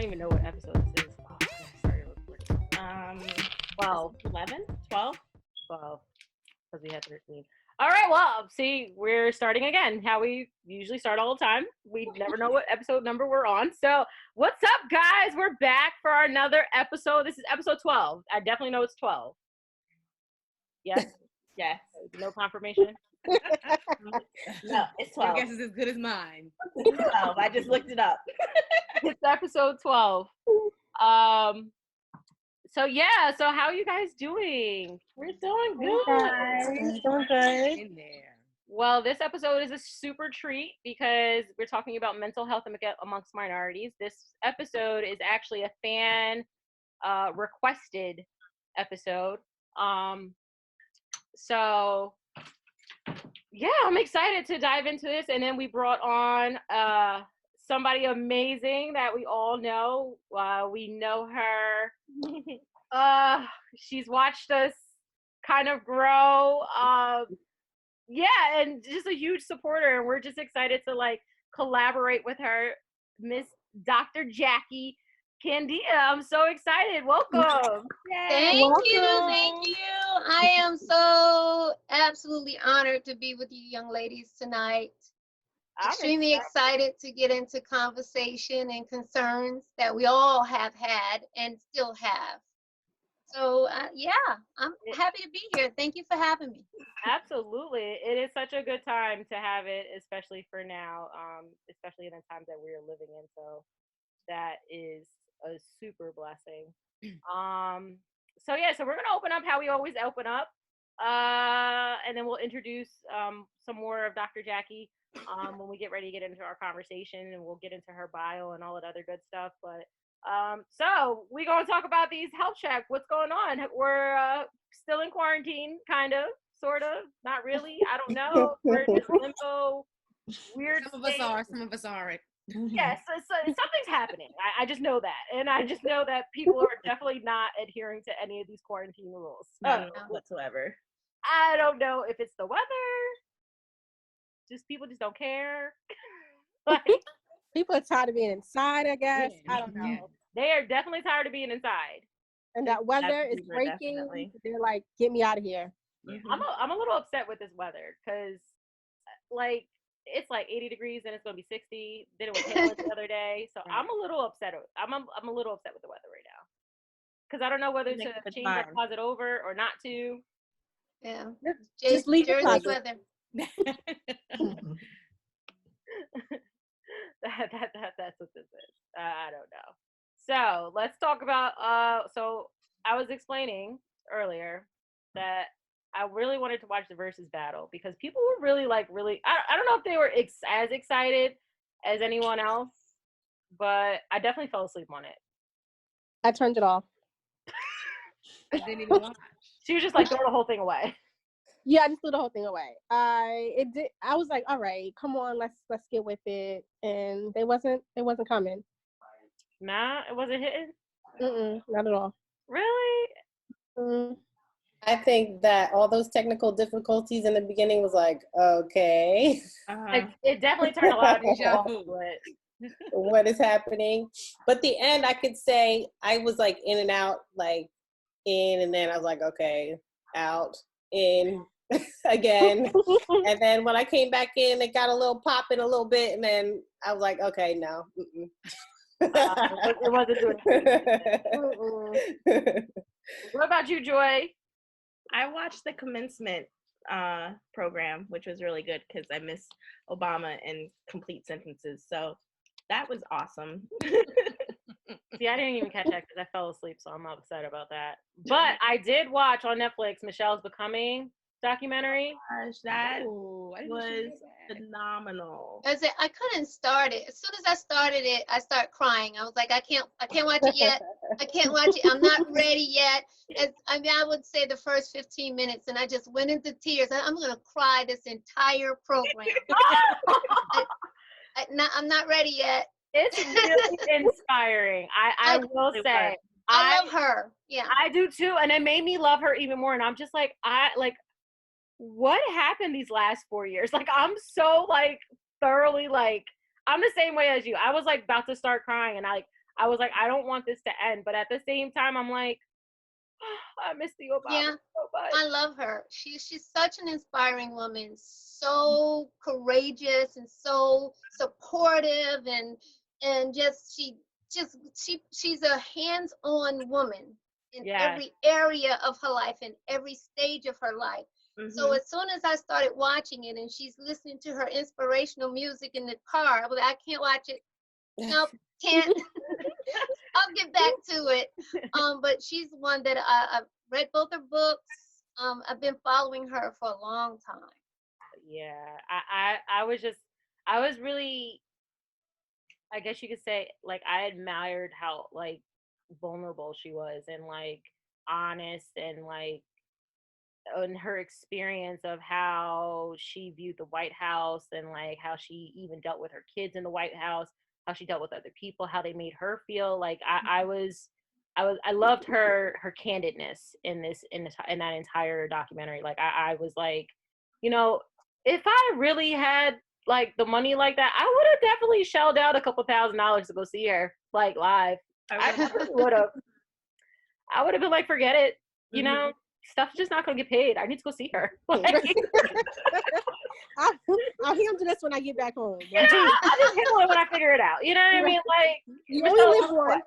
even know what episode this is. Oh, I started recording. 12. 11? 12? 12. Because we had 13. All right, well, see, we're starting again. How we usually start all the time. We never know what episode number we're on. So, what's up, guys? We're back for another episode. This is episode 12. I definitely know it's 12. Yes? Yes. No confirmation? No, it's 12. Your guess is as good as mine. It's 12. I just looked it up. It's episode 12. So how are you guys doing? We're doing good. We're doing good. In there. Well, this episode is a super treat because we're talking about mental health amongst minorities. This episode is actually a fan requested episode. So yeah, I'm excited to dive into this. And then we brought on somebody amazing that we all know. We know her. She's watched us kind of grow. And just a huge supporter. And we're just excited to collaborate with her, Miss Dr. Jackie Candia. I'm so excited. Welcome. Thank you. I am so absolutely honored to be with you young ladies tonight. Extremely excited to get into conversation and concerns that we all have had and still have. So I'm happy to be here. Thank you for having me. Absolutely. It is such a good time to have it, especially for now, especially in the times that we're living in. So that is a super blessing. So we're going to open up how we always open up. And then we'll introduce some more of Dr. Jackie when we get ready to get into our conversation, and we'll get into her bio and all that other good stuff. But so we're going to talk about these health checks. What's going on? We're still in quarantine, kind of, sort of, not really. I don't know. We're just limbo, weird. Some of us aren't. Yes, something's happening. I just know that. And I just know that people are definitely not adhering to any of these quarantine rules. None whatsoever. I don't know if it's the weather. Just people just don't care. People are tired of being inside, I guess. Yeah. I don't know. Yeah. They are definitely tired of being inside. And that weather is breaking. Definitely. They're like, get me out of here. Mm-hmm. I'm a little upset with this weather because, it's 80 degrees and it's gonna be 60. Then it was hailing the other day, so right. I'm a little upset. I'm a little upset with the weather right now because I don't know whether to change our closet over or not to. Yeah, just leave the closet. Weather. That's what this is. I don't know. So let's talk about. So I was explaining earlier that I really wanted to watch the versus battle because people were really. I don't know if they were as excited as anyone else, but I definitely fell asleep on it. I turned it off. I didn't even watch. She was just throw the whole thing away. Yeah, I just threw the whole thing away. I was like, all right, come on, let's get with it, and it wasn't coming. Nah, it wasn't hitting. Not at all. Really? I think that all those technical difficulties in the beginning was okay. It definitely turned a lot of people off. What is happening? But the end, I could say I was in and out, in, and then I was like, okay, out, in, again. And then when I came back in, it got a little pop in a little bit, and then I was like, okay, no. It wasn't doing What about you, Joy? I watched the commencement program, which was really good because I missed Obama in complete sentences. So that was awesome. See, I didn't even catch that because I fell asleep, so I'm upset about that. But I did watch on Netflix Michelle's Becoming documentary. Gosh, that was phenomenal. I couldn't start it. As soon as I started it, I started crying. I was like, I can't watch it yet. I can't watch it. I'm not ready yet. I would say the first 15 minutes, and I just went into tears. I'm going to cry this entire program. I'm not ready yet. It's really inspiring. I will say. I love her. Yeah. I do too. And it made me love her even more. And I'm just what happened these last 4 years? I'm so thoroughly I'm the same way as you. I was about to start crying, and I was like, I don't want this to end. But at the same time, I'm like, I miss the Obama Yeah, so much. I love her. She's such an inspiring woman, so courageous and so supportive, and she's a hands-on woman in Yes. every area of her life, in every stage of her life. So as soon as I started watching it and she's listening to her inspirational music in the car, I was like, I can't watch it. Nope, can't. I'll get back to it. But she's one that I've read both her books. I've been following her for a long time. Yeah, I was really, I guess you could say, like, I admired how, like, vulnerable she was, and, like, honest, and, like, in her experience of how she viewed the White House, and, like, how she even dealt with her kids in the White House, how she dealt with other people, how they made her feel. Like, I loved her candidness in that entire documentary. Like, I was like, you know, if I really had, like, the money like that, I would have definitely shelled out a couple $1,000s to go see her, like, live. I would have. I would have been like, forget it. You know, stuff's just not gonna get paid. I need to go see her. Like, I'll handle this when I get back home. I'll just handle it when I figure it out. You know what I mean? Like, You only live once.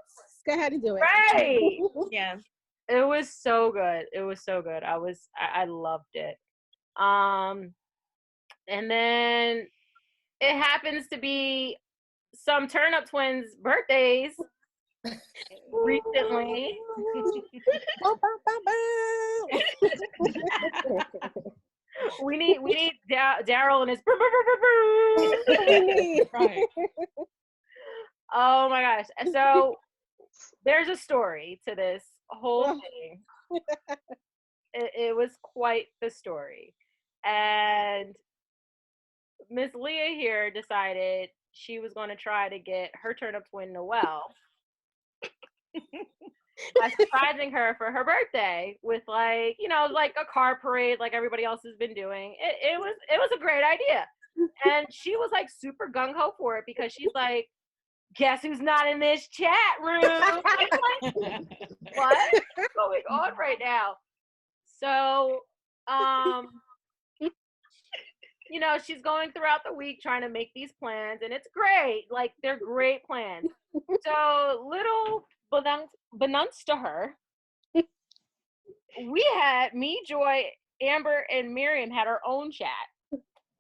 Go ahead and do it. Right. Yeah. It was so good. It was so good. I loved it. And then it happens to be some Turnip Twins birthdays recently. we need Daryl and his Right. Oh my gosh. So there's a story to this whole thing. It was quite the story. And Miss Leah here decided she was going to try to get her turnip twin Noelle by surprising her for her birthday with, like, you know, like a car parade like everybody else has been doing. It was a great idea. And she was like super gung-ho for it, because she's like, guess who's not in this chat room? Like, what's going on right now? So, you know, she's going throughout the week trying to make these plans, and it's great. Like, they're great plans. So, little beknownst to her, we had, me, Joy, Amber, and Miriam had our own chat.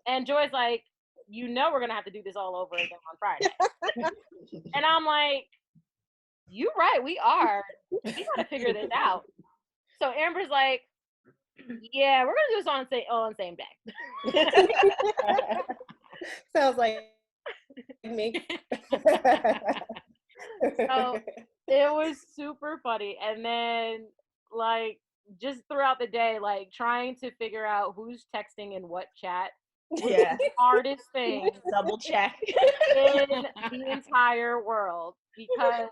And Joy's like, you know, we're going to have to do this all over again on Friday. And I'm like, you're right, we are. We got to figure this out. So Amber's like, yeah, we're going to do this on the same day. Sounds like me. So it was super funny. And then, like, just throughout the day, like, trying to figure out who's texting in what chat was Yeah. the hardest thing Double check. in the entire world, because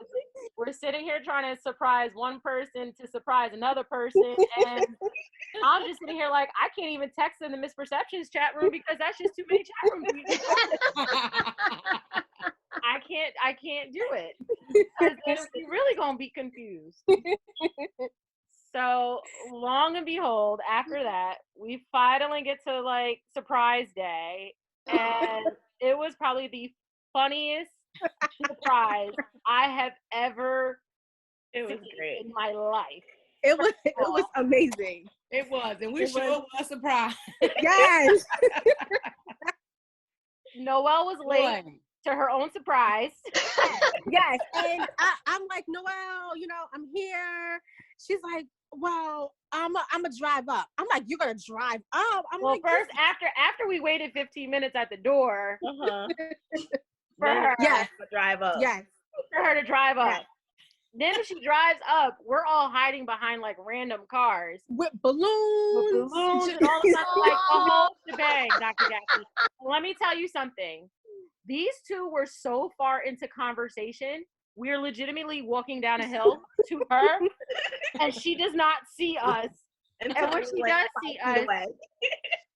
we're sitting here trying to surprise one person to surprise another person, and I'm just sitting here like, I can't even text in the Misperceptions chat room because that's just too many chat rooms. I can't do it, because you're really gonna be confused. So long and behold, after that, we finally get to, like, surprise day, and it was probably the funniest surprise I have ever It was seen great. in my life. It was amazing. It was, and we sure was surprised. Yes. Noelle was late to her own surprise. Yes. And I'm like, Noelle, you know, I'm here. She's like, well, I'm a drive up. I'm like, you're gonna drive up? I'm Well, like, first, after we waited 15 minutes at the door for her, yes, drive up. yes, for her to drive up. yes. Then when she drives up, we're all hiding behind, like, random cars With balloons, and all the stuff, like the whole shebang, Dr. Jackie. Let me tell you something. These two were so far into conversation. We're legitimately walking down a hill to her, and she does not see us. And when she does see us,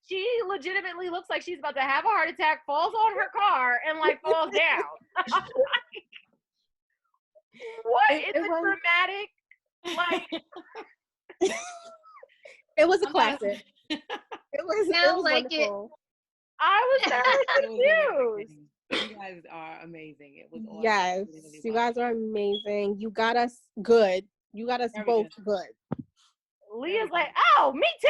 she legitimately looks like she's about to have a heart attack, falls on her car, and, like, falls down. What is It it was- dramatic? Like, It was a classic. It was Sound like it. wonderful. I was very It was really confused. amazing. You guys are amazing. It was awesome. Yes, It really you was. guys are amazing. You got us good. You got us Very both good. Leah's like, oh, me too.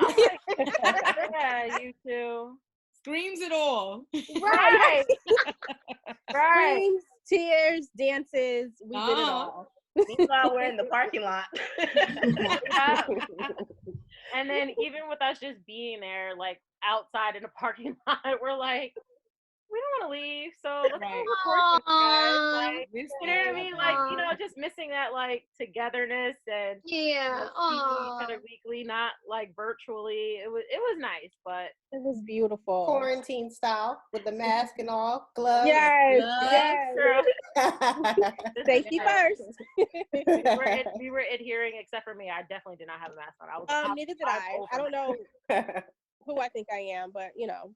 I'm like, yeah, you too. Screams it all. Right. Right. Screams, tears, dances. We did it all. Meanwhile, we're in the parking lot. Yeah. And then even with us just being there, like outside in the parking lot, we're like, we don't want to leave, so let's go Right. record this, guys. Like, Missed you know what I each mean? other. Like, you know, just missing that like togetherness and Yeah. seeing each Oh. other weekly, not like virtually. It was nice, but It was beautiful. Quarantine style with the mask and all, gloves. Yes, Gloves. yes. girl, Safety first. we were adhering, except for me. I definitely did not have a mask on. I was Neither did I. I don't know who I think I am, but you know.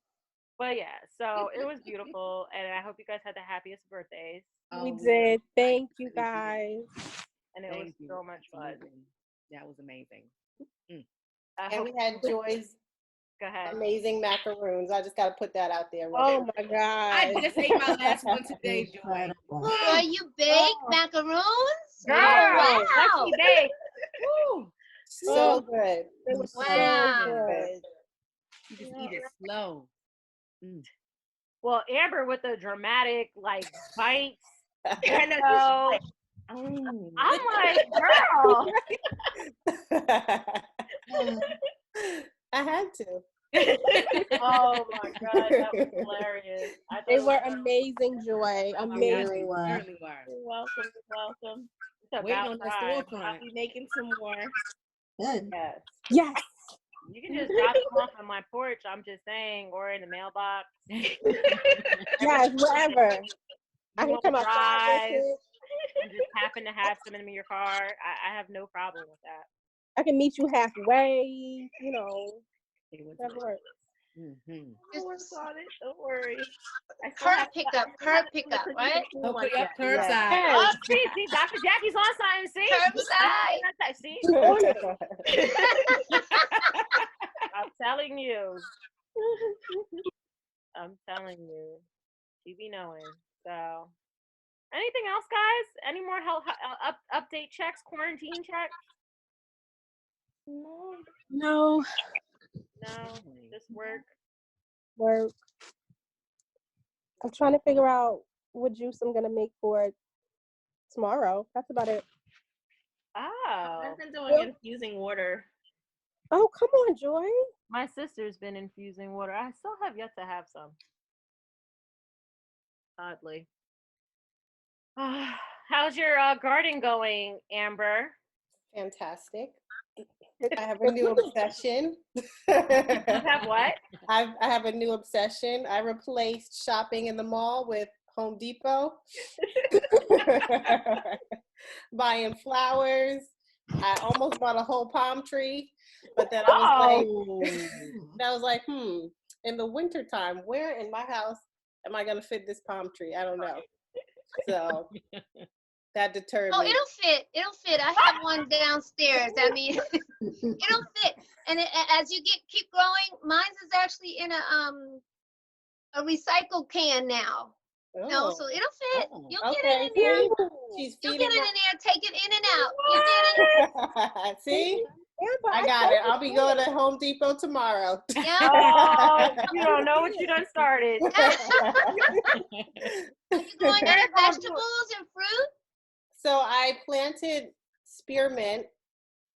But yeah, so it was beautiful, and I hope you guys had the happiest birthdays. We Oh, did. Thank you absolutely. guys. And it was Thank you. so much fun. Absolutely. That was amazing. I And hope, we had Joy's go ahead. amazing macaroons. I just got to put that out there. Oh my God. I just ate my last one today, Joy. Boy, you baked macaroons? Girl, Oh, wow. lucky day. Woo! So good. It was Wow. so good. You just eat it slow. Well, Amber with the dramatic like bites. I know. So Oh. I'm like, girl. I had to. Oh my god, that was hilarious. I thought They it was were amazing, Joy. Amazing. Certainly were. You're welcome. Welcome. It's Waiting about on the time. storefront. I'll be making some more. Yes. Yes. You can just drop them off on my porch. I'm just saying, or in the mailbox. Yes, wherever. I can want come to outside drive. with it. You just happen to have some in your car. I have no problem with that. I can meet you halfway, you know. It was That works. mm-hmm. I'll work on it. Don't worry. Curb pickup, right? Oh, put up Yeah. curbside. Oh, see, Dr. Jackie's on something. See, Curbside. See, I'm telling you. I'm telling you. You be knowing. So, anything else, guys? Any more update checks, quarantine checks? No. No, just work. Work. I'm trying to figure out what juice I'm gonna make for tomorrow. That's about it. Oh, I've been doing infusing water. Oh, come on, Joy. my sister's been infusing water. I still have yet to have some. Oddly. How's your garden going, Amber? Fantastic. I have a new obsession. You have what? I have a new obsession. I replaced shopping in the mall with Home Depot. Buying flowers. I almost bought a whole palm tree, but then I was like, in the wintertime, where in my house am I gonna fit this palm tree? I don't know. So that deterred Oh, me. it'll fit. I have one downstairs. I mean, it'll fit. And as you keep growing, mine's is actually in a recycled can now. No, so it'll fit. Oh, You'll get it in there. see? She's You'll feeding get it in there. Take it in and out. You get it. See? Amber, I got told it. I'll you be to going do to Home Depot tomorrow. Yeah. Oh, you don't know what you done started. Are you growing any vegetables and fruit? So I planted spearmint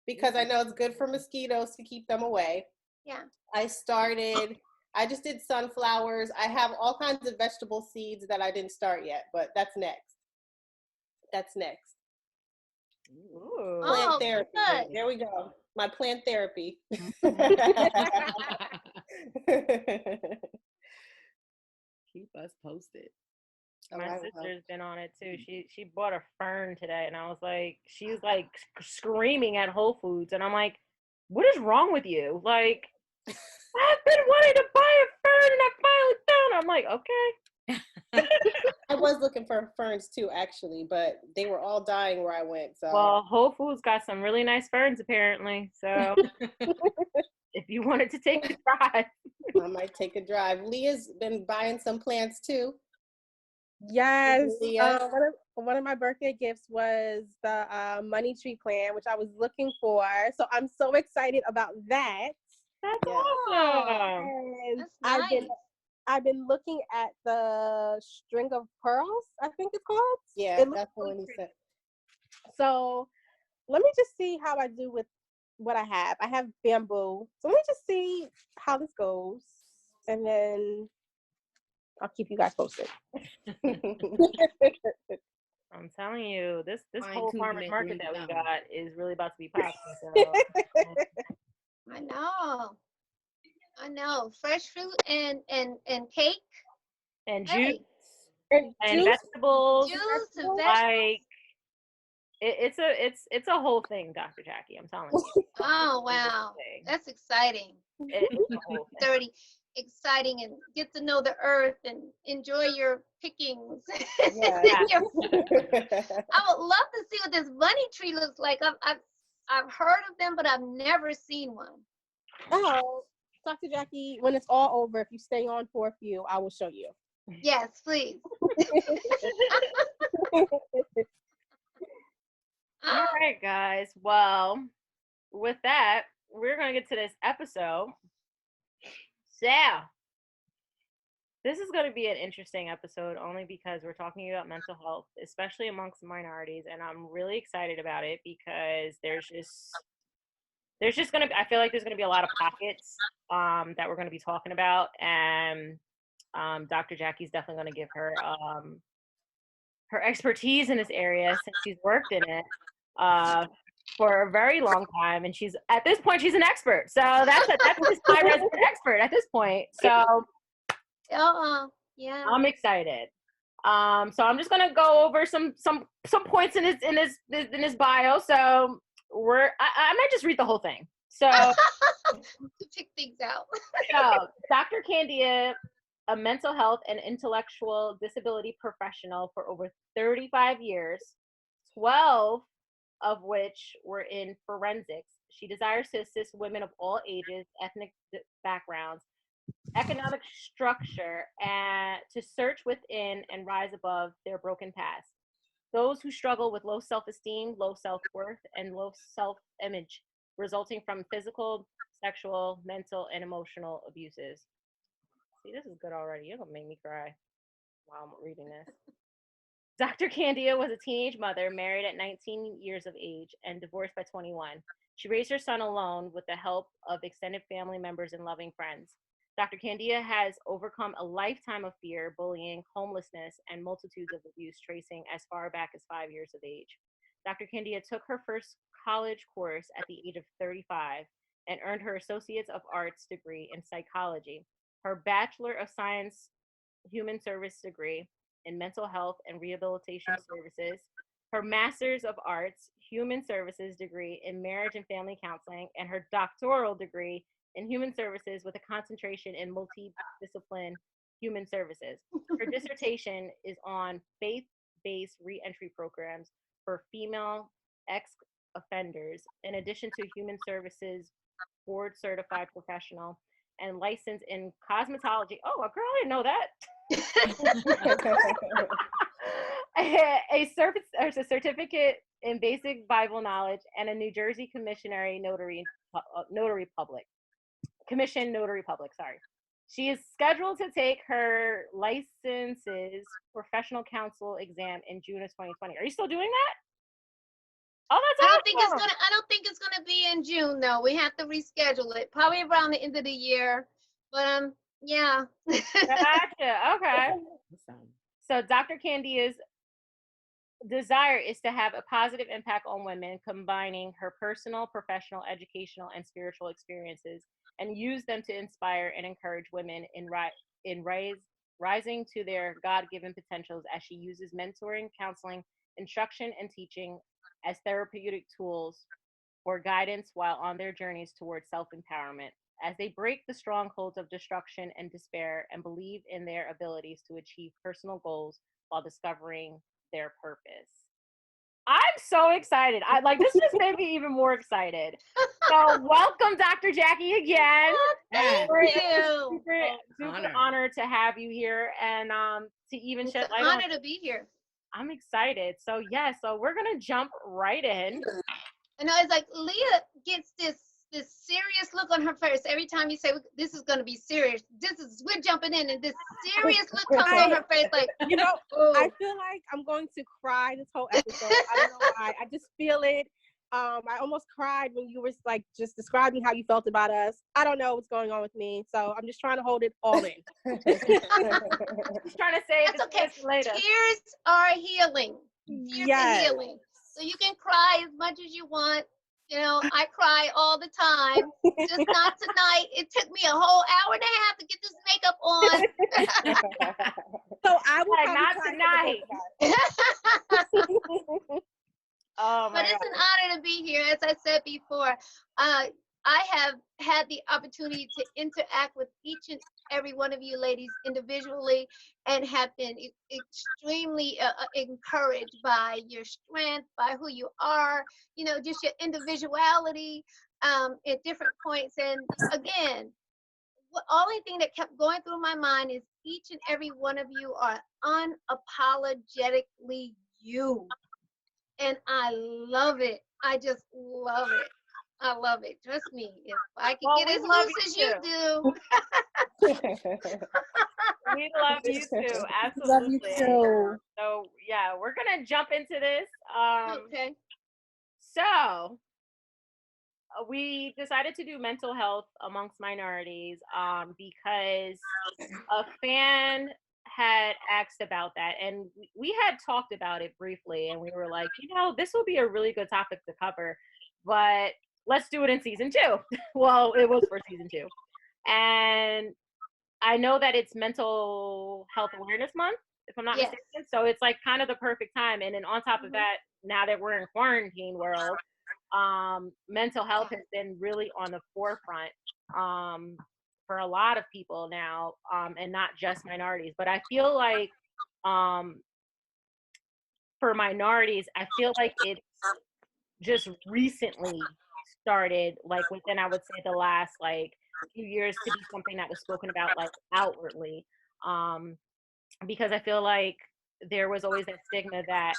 because I know it's good for mosquitoes to keep them away. Yeah. I just did sunflowers. I have all kinds of vegetable seeds that I didn't start yet, but that's next. Ooh. Plant Oh, therapy. good. There we go. My plant therapy. Keep us posted. My I will. sister's been on it too. She bought a fern today, and I was like, she was like screaming at Whole Foods, and I'm like, what is wrong with you? Like, I've been wanting to buy a fern, and I finally found it. I'm like, okay, I was looking for ferns too, actually, but they were all dying where I went. So Well, Whole Foods got some really nice ferns apparently. So if you wanted to take a drive, I might take a drive. Leah's been buying some plants too. Yes. Leah. One of my birthday gifts was the money tree plant, which I was looking for. So I'm so excited about that. that's Yeah. awesome. And That's I've nice. been looking at the string of pearls, I think it's called. Yeah, It looks that's the so one he pretty. said. So let me just see how I do with what I have. I have bamboo. So let me just see how this goes. And then I'll keep you guys posted. I'm telling you, this Fine whole tune to farmers make market leaves that we down. got is really about to be popping. So I know. I know. Fresh fruit and cake. and juice Hey, And and juice, vegetables, juice and vegetables. vegetables. like it's a whole thing, Dr. Jackie. I'm telling you. It's a Oh whole wow, thing. that's exciting. It's a whole thing. 30, exciting, and get to know the earth and enjoy your pickings. Yeah. I would love to see what this bunny tree looks like. I've heard of them, but I've never seen one. Oh, Dr. Jackie, when it's all over, if you stay on for a few, I will show you. Yes, please. All right, guys. Well, with that, we're gonna get to this episode. So this is going to be an interesting episode only because we're talking about mental health, especially amongst minorities, and I'm really excited about it because there's just going to be, I feel like there's going to be a lot of pockets that we're going to be talking about, and Dr. Jackie's definitely going to give her expertise in this area since she's worked in it for a very long time, and she's at this point she's an expert. So that's his high resident expert at this point. So Yeah. I'm excited. So I'm just gonna go over some points in his bio. So I might just read the whole thing. So To pick things out. so Dr. Candia, a mental health and intellectual disability professional for over 35 years, 12 of which were in forensics. She desires to assist women of all ages, ethnic backgrounds, economic structure, and to search within and rise above their broken past. Those who struggle with low self-esteem, low self-worth, and low self-image resulting from physical, sexual, mental, and emotional abuses. See, this is good already. You're gonna make me cry while I'm reading this. Dr. Candia was a teenage mother, married at 19 years of age, and divorced by 21. She raised her son alone with the help of extended family members and loving friends. Dr. Candia has overcome a lifetime of fear, bullying, homelessness, and multitudes of abuse tracing as far back as 5 years of age. Dr. Candia took her first college course at the age of 35 and earned her Associates of Arts degree in psychology, her Bachelor of Science Human Service degree in mental health and rehabilitation services, her Master's of Arts Human Services degree in marriage and family counseling, and her doctoral degree in human services with a concentration in multidiscipline human services. Her dissertation is on faith-based reentry programs for female ex-offenders, in addition to human services board certified professional and licensed in cosmetology. Oh, a girl, I didn't know that. A certificate in basic Bible knowledge and a New Jersey commissionary notary public. Commission notary public, sorry. She is scheduled to take her licenses professional counsel exam in June of 2020. Are you still doing that? Oh, that's awesome. I don't think it's gonna be in June though. We have to reschedule it. Probably around the end of the year. But yeah. Gotcha. Okay. Awesome. So Dr. Candia's desire is to have a positive impact on women, combining her personal, professional, educational, and spiritual experiences, and use them to inspire and encourage women in rising to their God-given potentials as she uses mentoring, counseling, instruction, and teaching as therapeutic tools for guidance while on their journeys towards self-empowerment. as they break the strongholds of destruction and despair and believe in their abilities to achieve personal goals while discovering their purpose. I'm so excited. This just made me even more excited. So welcome, Dr. Jackie, again. Thank you. Super honored to have you here and to even It's shed an light on. honor to be here. I'm excited. So so we're gonna jump right in. I know it's like Leah gets this serious look on her face every time you say this is gonna be serious. We're jumping in, and this serious look comes on her face, like oh. I feel like I'm going to cry this whole episode. I don't know why. I just feel it. I almost cried when you were like just describing how you felt about us. I don't know what's going on with me, so I'm just trying to hold it all in. Just trying to say That's okay. Later. Tears are healing. Tears are healing. So you can cry as much as you want. I cry all the time. Just not tonight. It took me a whole hour and a half to get this makeup on. So I will not tonight. But it's an honor to be here. As I said before, I have had the opportunity to interact with each and every one of you ladies individually and have been extremely encouraged by your strength, by who you are, just your individuality at different points. And again, the only thing that kept going through my mind is each and every one of you are unapologetically you. And I love it. I just love it. I love it. Trust me. If I can get as loose as you do. We love you too. Absolutely. Love you too. So we're gonna jump into this. Okay. So we decided to do mental health amongst minorities because a fan had asked about that, and we had talked about it briefly, and we were like, this will be a really good topic to cover, but let's do it in season 2. Well, it was for season 2, and I know that it's Mental Health Awareness Month, if I'm not mistaken, so it's like kind of the perfect time. And then on top of that, now that we're in quarantine world, mental health has been really on the forefront for a lot of people now, and not just minorities. But I feel like for minorities, I feel like it's just recently started, like within, I would say, the last like few years, to be something that was spoken about like outwardly, because I feel like there was always that stigma that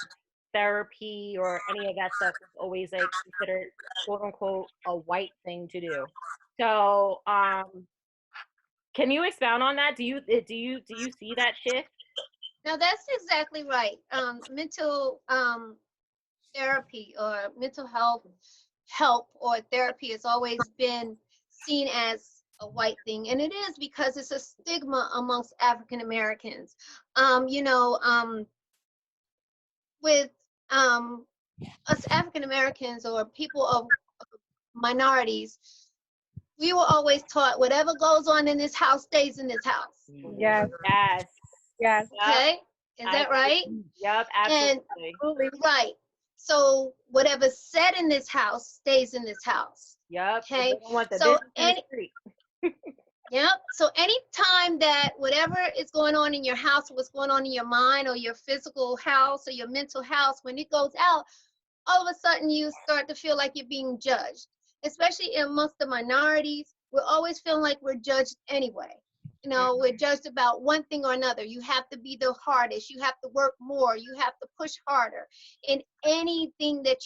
therapy or any of that stuff is always like considered quote unquote a white thing to do. So can you expound on that? Do you see that shift? Now that's exactly right. Mental therapy or mental health help or therapy has always been seen as a white thing, and it is because it's a stigma amongst African Americans. With us African Americans or people of minorities, we were always taught whatever goes on in this house stays in this house. Yes. Okay, is that right? Yep, absolutely. And, right. So whatever's said in this house stays in this house. Yep. Okay. So yep. So anytime that whatever is going on in your house, what's going on in your mind or your physical house or your mental house, when it goes out, all of a sudden you start to feel like you're being judged. Especially amongst the minorities, we're always feeling like we're judged anyway. We're judged about one thing or another. You have to be the hardest. You have to work more. You have to push harder. In anything that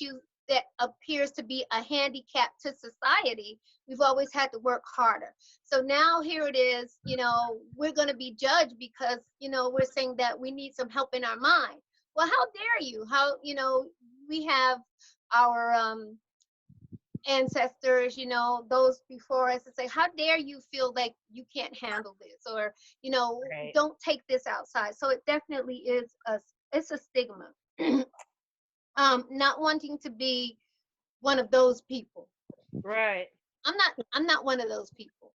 appears to be a handicap to society, we've always had to work harder. So now here it is, we're going to be judged because, we're saying that we need some help in our mind. Well, how dare you? We have our ancestors, those before us, to say, how dare you feel like you can't handle this, or right. Don't take this outside. So it definitely is it's a stigma. Not wanting to be one of those people. Right. I'm not one of those people.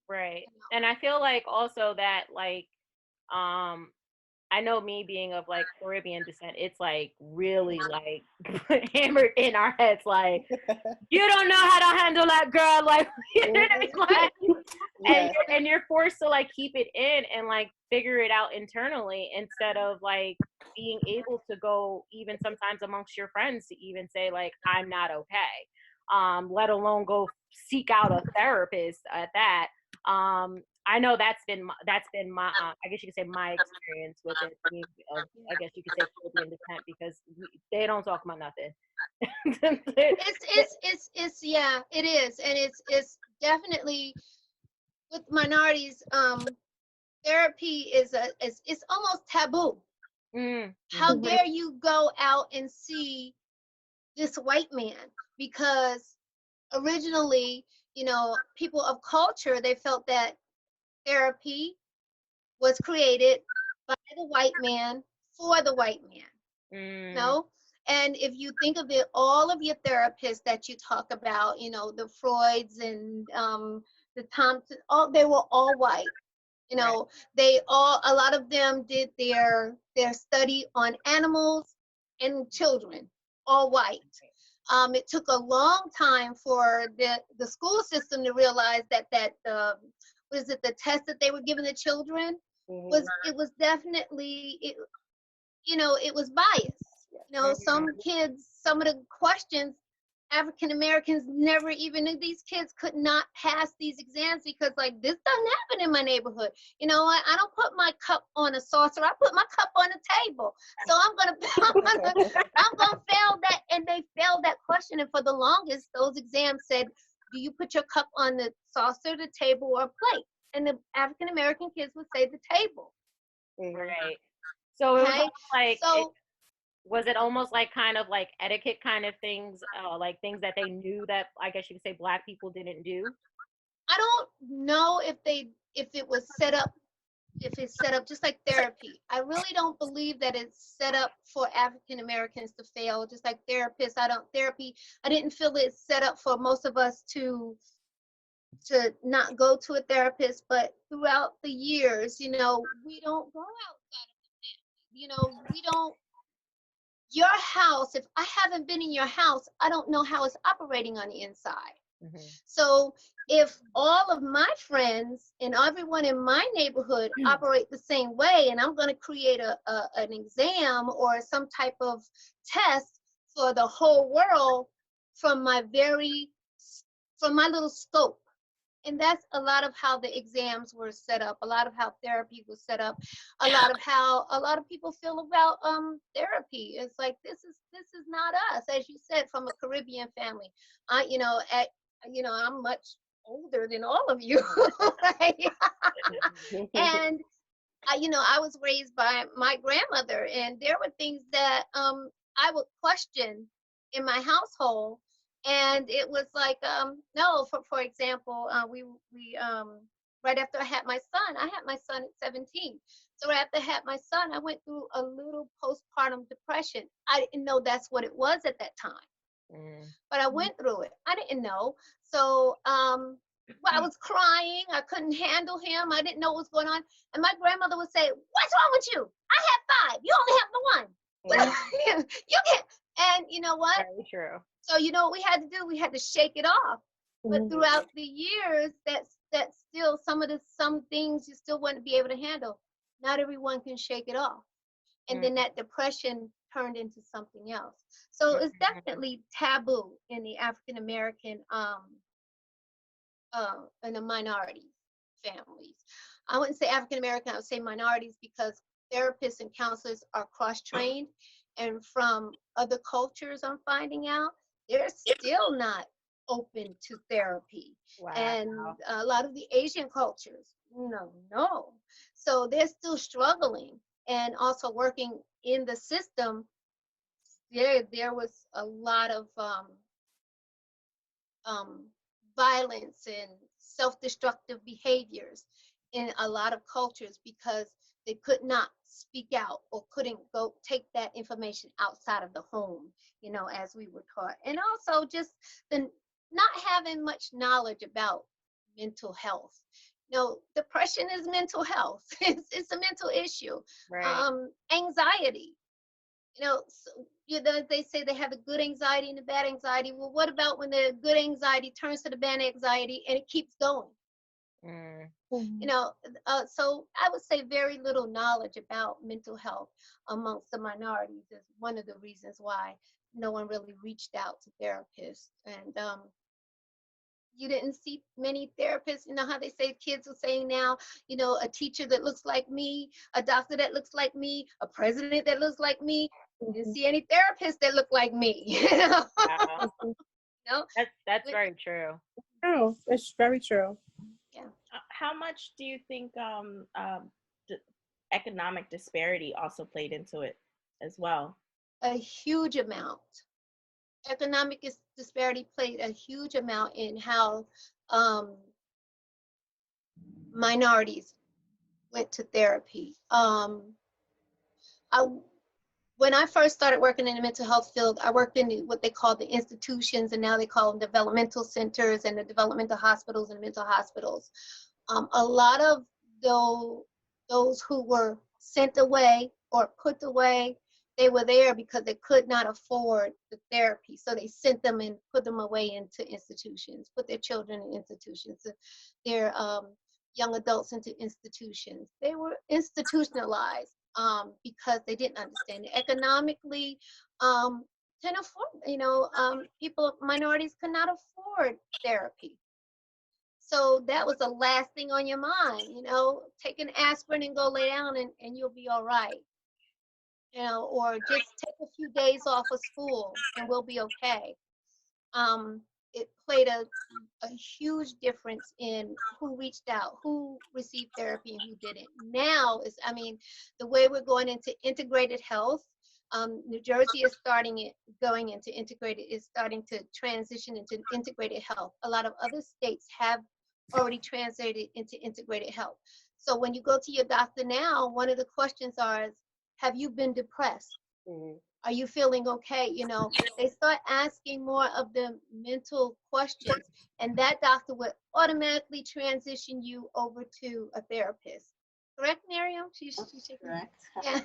Right. And I feel like also that like I I know me being of like Caribbean descent, it's like really like hammered in our heads, like you don't know how to handle that girl, like, like Yes. and you're forced to like keep it in and like figure it out internally instead of like being able to go even sometimes amongst your friends to even say like I'm not okay, let alone go seek out a therapist at that. I know that's been my I guess you could say my experience with it being of, I guess you could say Caribbean descent because they don't talk about nothing. It's yeah, it is, and it's definitely with minorities. Therapy is it's almost taboo. How Mm-hmm. dare you go out and see this white man? Because originally, people of culture, they felt that therapy was created by the white man for the white man. No. And if you think of it, all of your therapists that you talk about, the Freuds and the Thompson, they were all white. They all, a lot of them did their study on animals and children, all white. It took a long time for the school system to realize that what is it, the test that they were giving the children was definitely it was biased. Some kids, some of the questions, African Americans never even knew. These kids could not pass these exams because like this doesn't happen in my neighborhood. I don't put my cup on a saucer. I put my cup on a table. So I'm gonna fail that, and they failed that question. And for the longest, those exams said, do you put your cup on the saucer, the table, or plate? And the African American kids would say the table. Right. So it was almost like was it almost like kind of like etiquette kind of things, like things that they knew that I guess you could say Black people didn't do? I don't know if it was set up, if it's set up just like therapy. I really don't believe that it's set up for African Americans to fail, just like therapists. I didn't feel it's set up for most of us to not go to a therapist, but throughout the years, we don't go outside of the family. We don't. Your house, if I haven't been in your house, I don't know how it's operating on the inside. So if all of my friends and everyone in my neighborhood operate the same way, and I'm going to create an exam or some type of test for the whole world from my little scope. And that's a lot of how the exams were set up, a lot of how therapy was set up, a lot of how a lot of people feel about therapy. It's like this is not us, as you said, from a Caribbean family. I'm much older than all of you, right? And I was raised by my grandmother, and there were things that I would question in my household. And it was like, no, for example, we right after I had my son at 17. So right after I had my son, I went through a little postpartum depression. I didn't know that's what it was at that time, but I went through it. I didn't know. So I was crying. I couldn't handle him. I didn't know what was going on. And my grandmother would say, "What's wrong with you? I have 5. You only have the 1. You can't." And you know what? Very true. So what we had to do? We had to shake it off. But throughout the years, that's still some things you still want to be able to handle. Not everyone can shake it off, and then that depression turned into something else. So it's definitely taboo in the African American and the minority families. I wouldn't say African American. I would say minorities because therapists and counselors are cross-trained, and from other cultures, I'm finding out they're still not open to therapy. Wow. And a lot of the Asian cultures, no. So they're still struggling, and also working in the system. There was a lot of violence and self-destructive behaviors in a lot of cultures because they could not speak out or couldn't go take that information outside of the home, as we were taught. And also just the not having much knowledge about mental health. Depression is mental health. It's a mental issue. Right. Anxiety. So, they say they have the good anxiety and the bad anxiety. Well, what about when the good anxiety turns to the bad anxiety and it keeps going? Mm. So I would say very little knowledge about mental health amongst the minorities is one of the reasons why no one really reached out to therapists. And you didn't see many therapists. You know how they say kids are saying now, a teacher that looks like me, a doctor that looks like me, a president that looks like me. You didn't see any therapists that look like me. Wow. No, That's very true. True. It's very true. yeah. How much do you think d- economic disparity also played into it as well? A huge amount. Economic disparity played a huge amount in how minorities went to therapy. When I first started working in the mental health field, I worked in what they call the institutions, and now they call them developmental centers and the developmental hospitals and mental hospitals. A lot of those who were sent away or put away, they were there because they could not afford the therapy. So they sent them and put them away into institutions, put their children in institutions, their young adults into institutions. They were institutionalized because they didn't understand it. Economically, can afford, minorities could not afford therapy. So that was the last thing on your mind, take an aspirin and go lay down and you'll be all right. Or just take a few days off of school and we'll be okay. It played a huge difference in who reached out, who received therapy and who didn't. Now the way we're going into integrated health, New Jersey is going into integrated, is starting to transition into integrated health. A lot of other states have already translated into integrated health. So when you go to your doctor now, one of the questions is, have you been depressed? Mhm. Are you feeling okay? They start asking more of the mental questions, and that doctor would automatically transition you over to a therapist. Correct, Miriam? She's shaking. Correct. Yeah.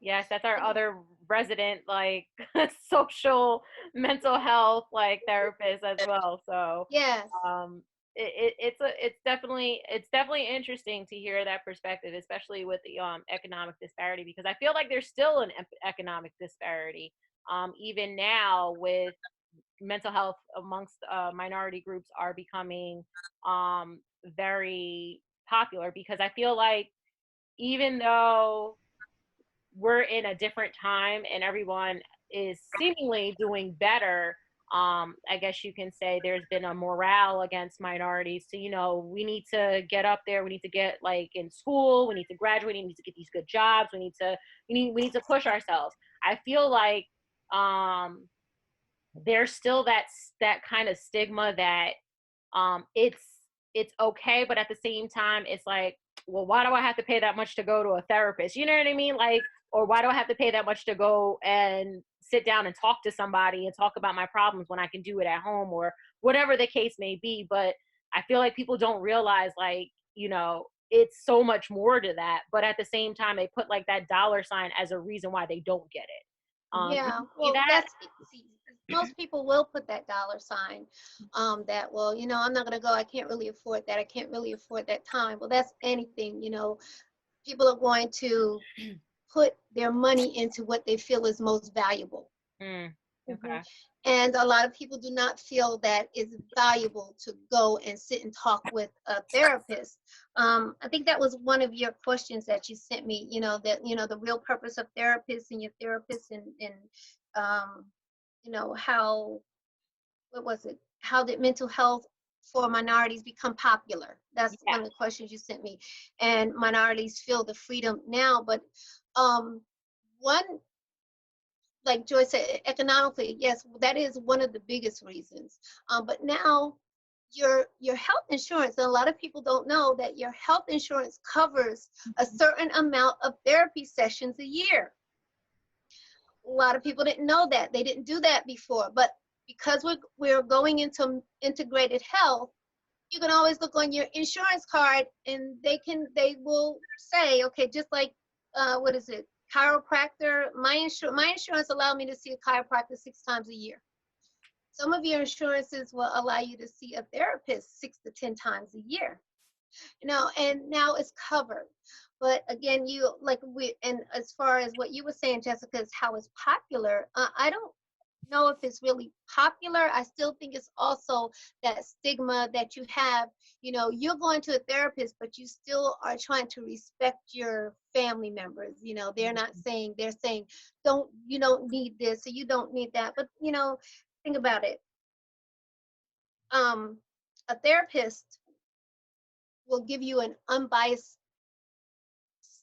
Yes, that's our other resident social mental health therapist as well. So Yes. it's definitely interesting to hear that perspective, especially with the economic disparity, because I feel like there's still an economic disparity even now, with mental health amongst minority groups are becoming very popular, because I feel like even though we're in a different time and everyone is seemingly doing better, I guess you can say there's been a morale against minorities. So, we need to get up there. We need to get in school. We need to graduate. We need to get these good jobs. We need to push ourselves. I feel like there's still that kind of stigma that it's okay, but at the same time, it's like, well, why do I have to pay that much to go to a therapist? You know what I mean? Or why do I have to pay that much to go and sit down and talk to somebody and talk about my problems when I can do it at home, or whatever the case may be. But I feel like people don't realize, it's so much more to that. But at the same time, they put that dollar sign as a reason why they don't get it. Yeah. Well, most people will put that dollar sign, that, well, I'm not going to go. I can't really afford that. I can't really afford that time. Well, that's anything, people are going to put their money into what they feel is most valuable. Okay. And a lot of people do not feel that it's valuable to go and sit and talk with a therapist. I think that was one of your questions that you sent me, the real purpose of therapists and your therapists, and how did mental health for minorities become popular? That's one of the questions you sent me. And minorities feel the freedom now, but one, like Joy said, economically, yes, that is one of the biggest reasons. But now your health insurance, and a lot of people don't know that your health insurance covers a certain amount of therapy sessions a year. A lot of people didn't know that. They didn't do that before. But because we're going into integrated health, you can always look on your insurance card, and they will say, okay, just like what is it, chiropractor. My insurance allowed me to see a chiropractor 6 times a year. Some of your insurances will allow you to see a therapist 6 to 10 times a year. And now it's covered. But again, and as far as what you were saying, Jessica, is how it's popular. I don't know if it's really popular. I still think it's also that stigma that you have. You're going to a therapist, but you still are trying to respect your family members. They're not saying, they're saying, you don't need this, or you don't need that. But think about it. A therapist will give you an unbiased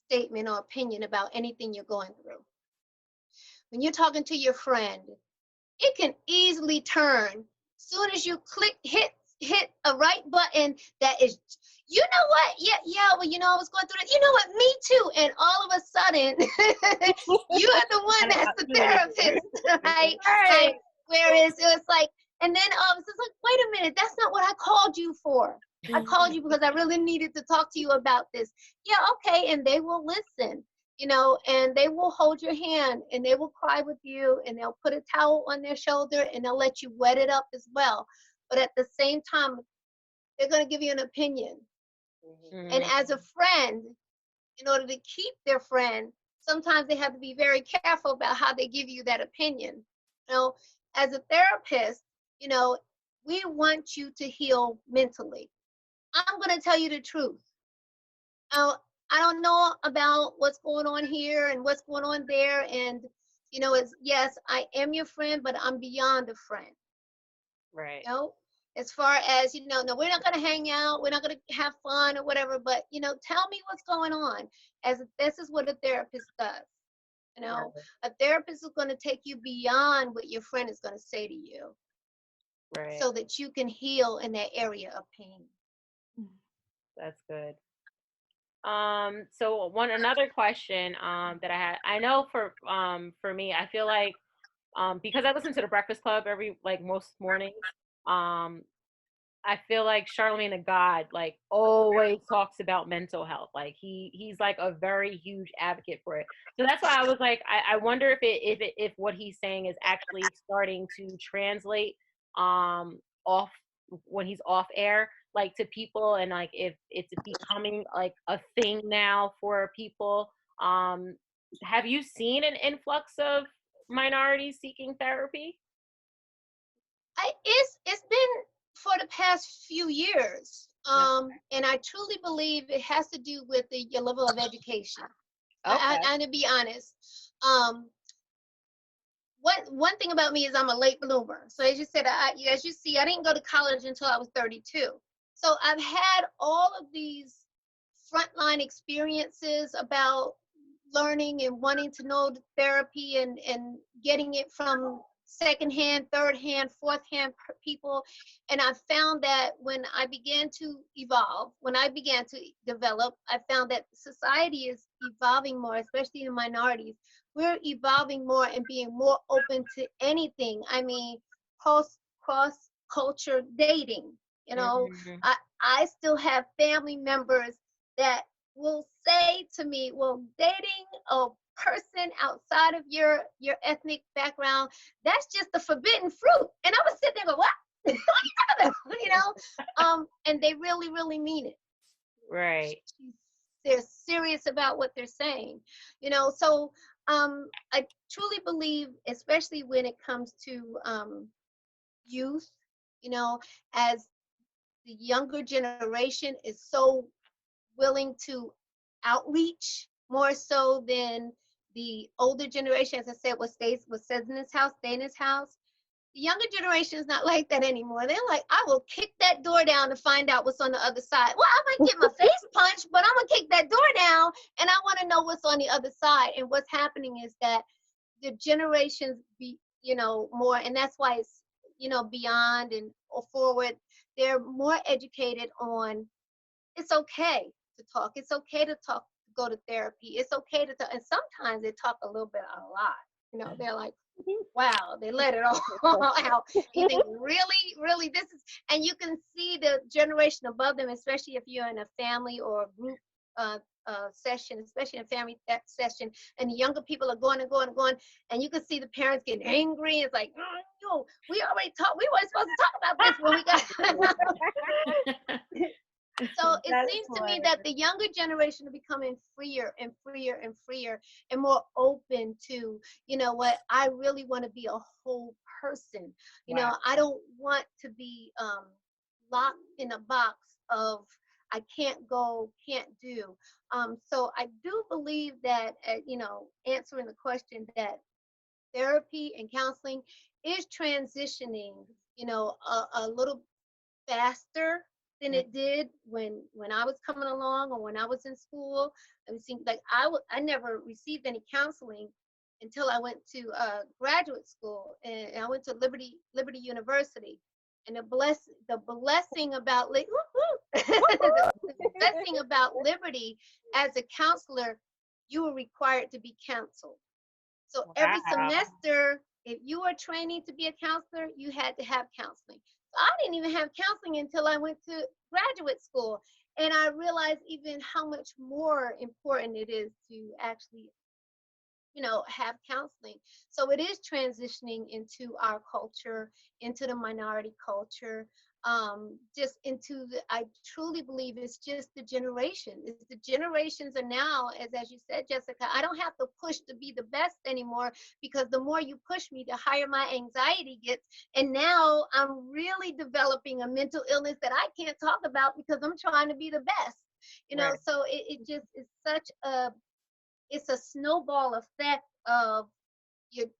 statement or opinion about anything you're going through. When you're talking to your friend, it can easily turn. Soon as you hit a right button, that is, you know what? Yeah. Well, I was going through it. You know what? Me too. And all of a sudden, you are the one that's the therapist, right? Like, whereas it was like, and then it's like, wait a minute, that's not what I called you for. I called you because I really needed to talk to you about this. Yeah, okay, and they will listen. And they will hold your hand, and they will cry with you, and they'll put a towel on their shoulder, and they'll let you wet it up as well. But at the same time, they're going to give you an opinion. Mm-hmm. And as a friend, in order to keep their friend, sometimes they have to be very careful about how they give you that opinion. As a therapist, we want you to heal mentally. I'm going to tell you the truth. I don't know about what's going on here and what's going on there. And, yes, I am your friend, but I'm beyond a friend. Right. As far as, no, we're not going to hang out. We're not going to have fun or whatever. But, tell me what's going on. This is what a therapist does. Right. A therapist is going to take you beyond what your friend is going to say to you. Right. So that you can heal in that area of pain. That's good. So another question that I had, I know for me, I feel like because I listen to the Breakfast Club most mornings, I feel like Charlemagne the God always talks about mental health. Like he's like a very huge advocate for it. So that's why I was like, I wonder if what he's saying is actually starting to translate off when he's off air, like to people, and like if it's becoming like a thing now for people. Have you seen an influx of minorities seeking therapy? It's been for the past few years. And I truly believe it has to do with your level of education. Okay. And to be honest, one thing about me is I'm a late bloomer. So as you said, as you see, I didn't go to college until I was 32. So I've had all of these frontline experiences about learning and wanting to know the therapy and getting it from secondhand, third hand, fourth hand people. And I found that when I began to evolve, when I began to develop, I found that society is evolving more, especially in minorities. We're evolving more and being more open to anything. I mean, cross culture dating. Mm-hmm. I still have family members that will say to me, well, dating a person outside of your ethnic background, that's just the forbidden fruit. And I was sitting there going, what? What are you talking about? And they really, really mean it. Right. They're serious about what they're saying. So I truly believe, especially when it comes to youth, as the younger generation is so willing to outreach more so than the older generation. As I said, what says in this house, stay in this house. The younger generation is not like that anymore. They're like, I will kick that door down to find out what's on the other side. Well, I might get my face punched, but I'm gonna kick that door down, and I want to know what's on the other side. And what's happening is that the generations more, and that's why it's beyond and or forward. They're more educated on it's okay to talk. It's okay to talk, go to therapy. It's okay to talk. And sometimes they talk a little bit, a lot. They're like, Wow, they let it all out. You think, really, really, this is, and you can see the generation above them, especially if you're in a family or a group uh, session, especially in a family session, and the younger people are going and going and going, and you can see the parents getting angry. It's like, oh, yo, we already talked, we weren't supposed to talk about this when we got. So it That is seems to me hilarious. that the younger generation are becoming freer and freer and freer and more open to, you know what, I really want to be a whole person. You know, Wow. I don't want to be locked in a box of I can't go, can't do. So I do believe that, you know, answering the question that therapy and counseling is transitioning, you know, a little faster than it did when I was coming along or when I was in school. It seemed like I never received any counseling until I went to graduate school, and I went to Liberty University. And the blessing about the blessing about Liberty, as a counselor, you were required to be counseled. So every Wow. semester, if you were training to be a counselor, you had to have counseling. So I didn't even have counseling until I went to graduate school. And I realized even how much more important it is to actually, you know, have counseling. So it is transitioning into our culture, into the minority culture, just into the, I truly believe it's just the generation. It's the generations are now, as you said, Jessica, I don't have to push to be the best anymore, because the more you push me, the higher my anxiety gets. And now I'm really developing a mental illness that I can't talk about because I'm trying to be the best. You know, Right. so it just is such a, it's a snowball effect of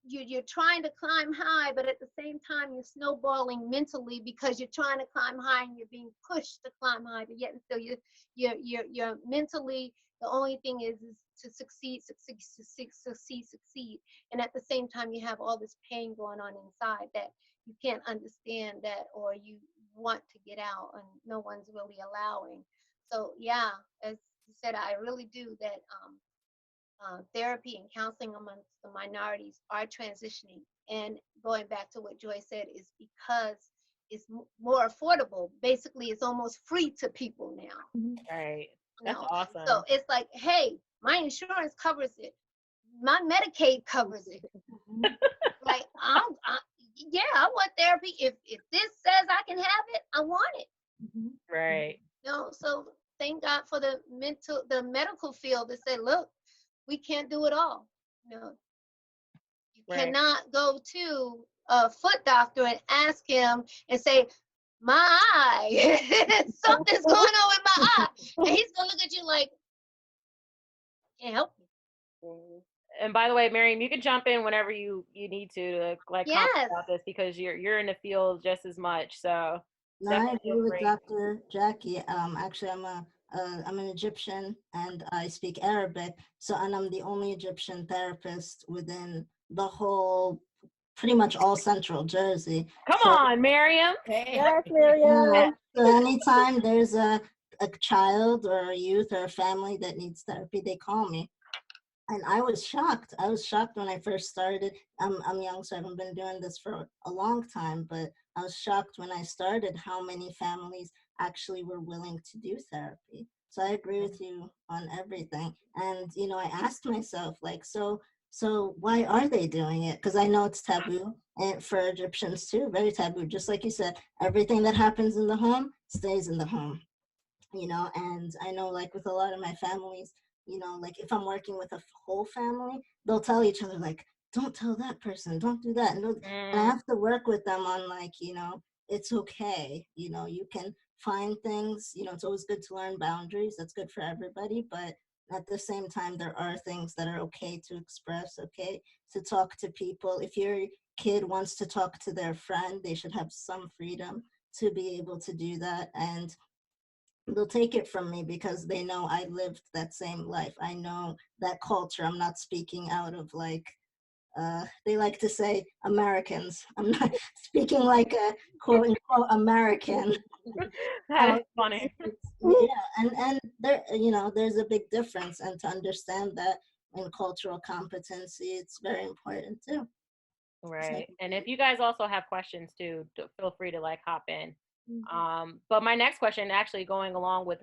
you're trying to climb high, but at the same time you're snowballing mentally because you're trying to climb high and you're being pushed to climb high, but yet still you're mentally, the only thing is to succeed, and at the same time you have all this pain going on inside that you can't understand that, or you want to get out and no one's really allowing. So yeah, as you said, I really do that. Therapy and counseling amongst the minorities are transitioning. And going back to what Joy said, is because it's more affordable. Basically, it's almost free to people now. Right. You That's know, awesome. so it's like, hey, my insurance covers it, my Medicaid covers it. Like, yeah, I want therapy. If this says I can have it, I want it. Right. You know, so thank God for the medical field that said, look, we can't do it all. You know, you Right. cannot go to a foot doctor and ask him and say, my eye, something's going on with my eye. And he's going to look at you like, can't help you. And by the way, Miriam, you can jump in whenever you need to like comment Yes. about this, because you're in the field just as much. So No, I definitely agree feel with free. Dr. Jackie. Actually, I'm an Egyptian and I speak Arabic. So, and I'm the only Egyptian therapist within the whole, pretty much all Central Jersey. Come So, on, Miriam. Yes, Miriam. so anytime there's a child or a youth or a family that needs therapy, they call me. And I was shocked. I was shocked when I first started. I'm young, so I haven't been doing this for a long time, but I was shocked when I started how many families actually were willing to do therapy. So I agree with you on everything. And, you know, I asked myself, like, so why are they doing it? Because I know it's taboo, and for Egyptians too, very taboo. Just like you said, everything that happens in the home stays in the home, you know. And I know, like, with a lot of my families, you know, like if I'm working with a whole family, they'll tell each other, like, don't tell that person, don't do that. And I have to work with them on, like, you know, it's okay, you know, you can find things, you know, it's always good to learn boundaries, that's good for everybody, but at the same time there are things that are okay to express, okay to talk to people. If your kid wants to talk to their friend, they should have some freedom to be able to do that. And they'll take it from me because they know I lived that same life. I know that culture. I'm not speaking out of, like, they like to say Americans. I'm not speaking like a quote unquote American. That is funny. Yeah, and there, you know, there's a big difference, and to understand that in cultural competency, it's very important too. Right. And if you guys also have questions too, feel free to like hop in. But my next question, actually going along with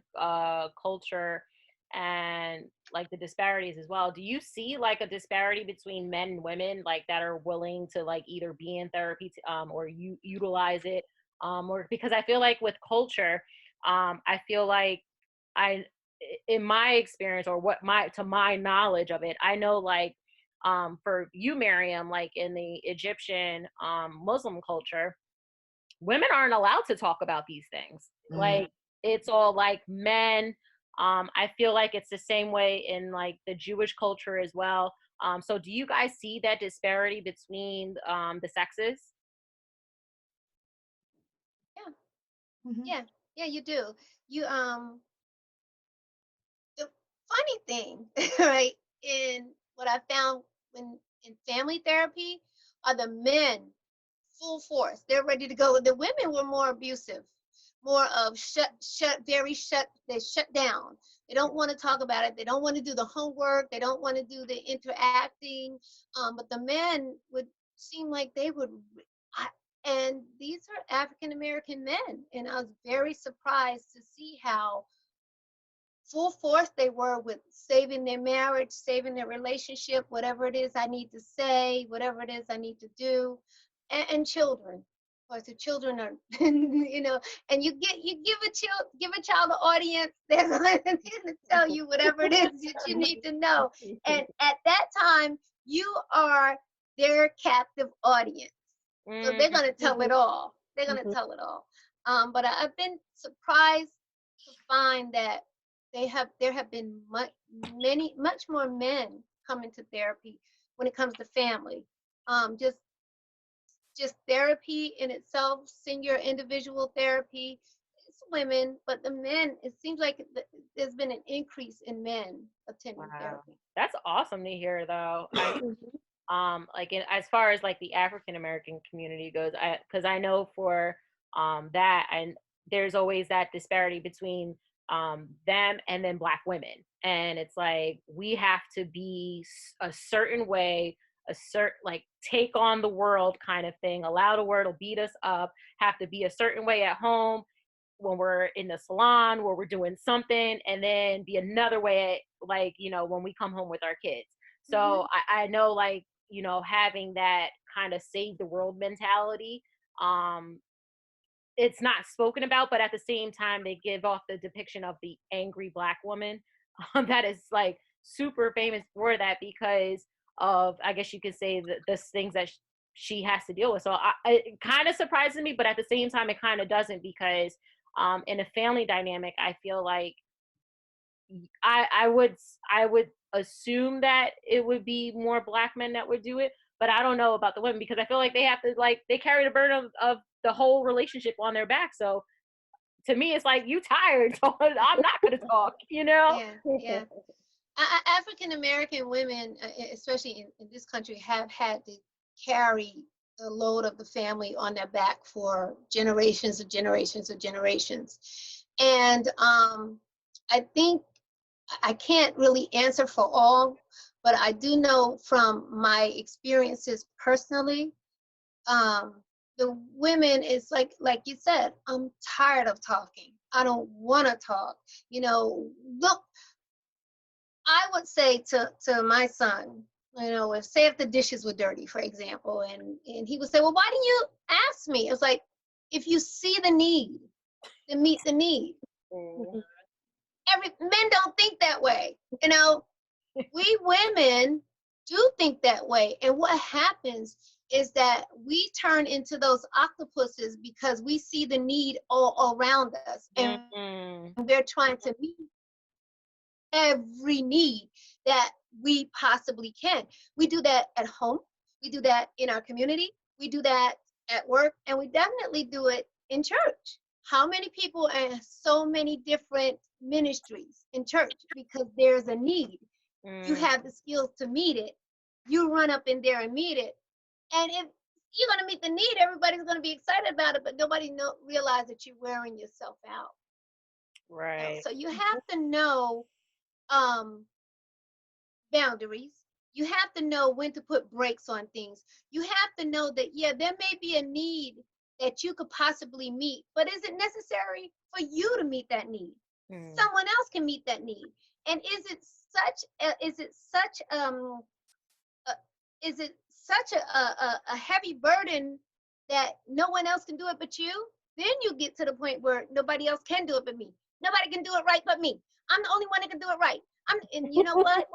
culture and like the disparities as well, do you see like a disparity between men and women like that are willing to like either be in therapy or you utilize it, or because I feel like with culture, I feel like I in my experience or what my to my knowledge of it, I know like for you, Miriam, like in the Egyptian Muslim culture, women aren't allowed to talk about these things. Like it's all like men. I feel like it's the same way in like the Jewish culture as well. So do you guys see that disparity between the sexes? Yeah, yeah, you do. You the funny thing, right? In what I found when in family therapy are the men full force. They're ready to go. The women were more abusive, more of they shut down. They don't want to talk about it. They don't want to do the homework. They don't want to do the interacting. But the men would seem like they would, and these are African American men. And I was very surprised to see how full force they were with saving their marriage, saving their relationship, whatever it is I need to say, whatever it is I need to do, and children. Of course, the children are, and you give a child an audience, they're going to tell you whatever it is that you need to know. And at that time, you are their captive audience. So they're going to tell it all. They're going to tell it all. But I've been surprised to find that there have been much more men coming to therapy when it comes to family. Just therapy in itself, senior individual therapy. It's women, but the men, it seems like there's been an increase in men attending therapy. That's awesome to hear, though. Like as far as like the African American community goes, because I know for that, and there's always that disparity between them and then Black women, and it's like we have to be a certain way, a certain like take on the world kind of thing, allow the world to beat us up, have to be a certain way at home when we're in the salon where we're doing something, and then be another way like when we come home with our kids. So I know like having that kind of save the world mentality, it's not spoken about, but at the same time they give off the depiction of the angry Black woman that is like super famous for that because of, I guess you could say, the things that she has to deal with. So it kind of surprises me, but at the same time it kind of doesn't, because in a family dynamic I feel like I would assume that it would be more Black men that would do it, but I don't know about the women, because I feel like they have to, like, they carry the burden of the whole relationship on their back. So to me, it's like, you tired, so I'm not gonna talk. Yeah. African American women, especially in this country, have had to carry the load of the family on their back for generations and generations and generations. And I think I can't really answer for all, but I do know from my experiences personally, the women is like you said, I'm tired of talking. I don't want to talk. Look, I would say to my son, if the dishes were dirty, for example, and he would say, well, why didn't you ask me? It was like, if you see the need, then meet the need. Men don't think that way. We women do think that way. And what happens is that we turn into those octopuses because we see the need all around us. And we're trying to meet every need that we possibly can. We do that at home. We do that in our community. We do that at work. And we definitely do it in church. How many people and so many different ministries in church because there's a need. You have the skills to meet it. You run up in there and meet it. And if you're going to meet the need, everybody's going to be excited about it, but nobody realize that you're wearing yourself out. Right. So you have to know boundaries. You have to know when to put brakes on things. You have to know that, yeah, there may be a need that you could possibly meet, but is it necessary for you to meet that need? Someone else can meet that need. And is it such a heavy burden that no one else can do it but you? Then you get to the point where nobody else can do it but me. Nobody can do it right but me. I'm the only one that can do it right. And you know what?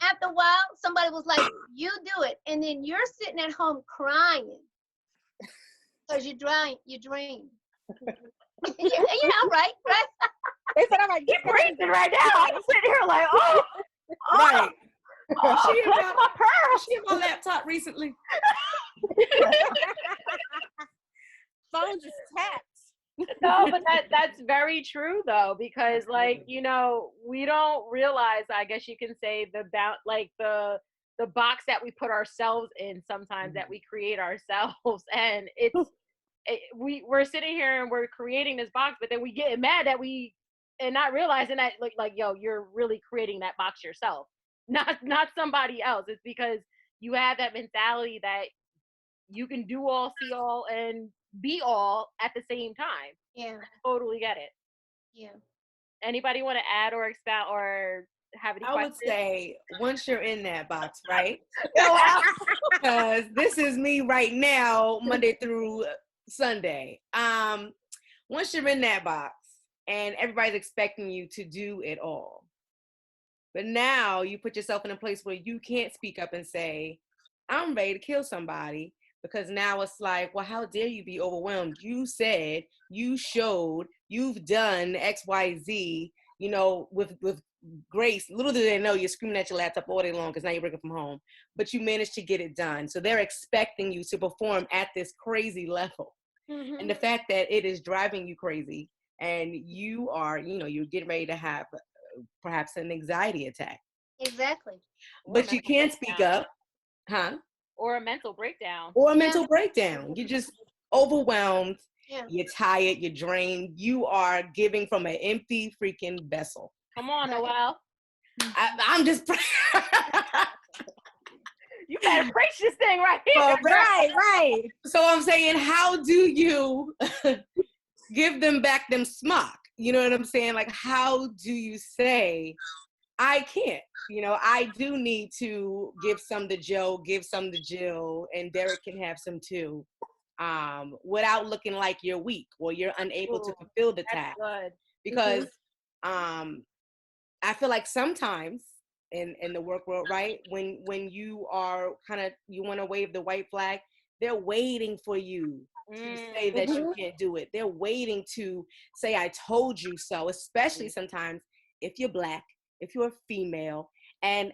After a while, somebody was like, you do it. And then you're sitting at home crying because you drained. you know, right? They said I'm like, You're breathing right now. I'm sitting here like, oh, Right. oh, She touch about- my purse. She had my laptop recently. phone just tapped. No, but that's very true though, because like, you know, we don't realize, I guess you can say, the box that we put ourselves in sometimes, that we create ourselves. And we're sitting here and we're creating this box, but then we get mad that and not realizing that like yo, you're really creating that box yourself, not somebody else. It's because you have that mentality that you can do all, see all, and be all at the same time. Yeah. Totally get it. Yeah. Anybody want to add or expound or have any I questions? would say once you're in that box, right? Go out. Because this is me right now, Monday through Sunday. Once you're in that box and everybody's expecting you to do it all, but now you put yourself in a place where you can't speak up and say, I'm ready to kill somebody, because now it's like, well, how dare you be overwhelmed? You said, you showed, you've done X, Y, Z, you know, with grace. Little do they know you're screaming at your laptop all day long because now you're working from home, but you managed to get it done. So they're expecting you to perform at this crazy level. Mm-hmm. And the fact that it is driving you crazy, and you are, you know, you're getting ready to have perhaps an anxiety attack. Exactly. But you can't speak up, huh? Or a mental breakdown. Or a mental breakdown. You're just overwhelmed. Yeah. You're tired. You're drained. You are giving from an empty freaking vessel. Come on, Noelle. I'm just. You better preach this thing right here. Well, Right. So I'm saying, how do you give them back them smock? You know what I'm saying? Like, how do you say, I can't? You know, I do need to give some to Joe, give some to Jill, and Derek can have some too, without looking like you're weak or you're unable to fulfill the task. Good. Because I feel like sometimes in the work world, right, when you are you want to wave the white flag, they're waiting for you to say that you can't do it. They're waiting to say, I told you so, especially sometimes if you're Black, if you're female, and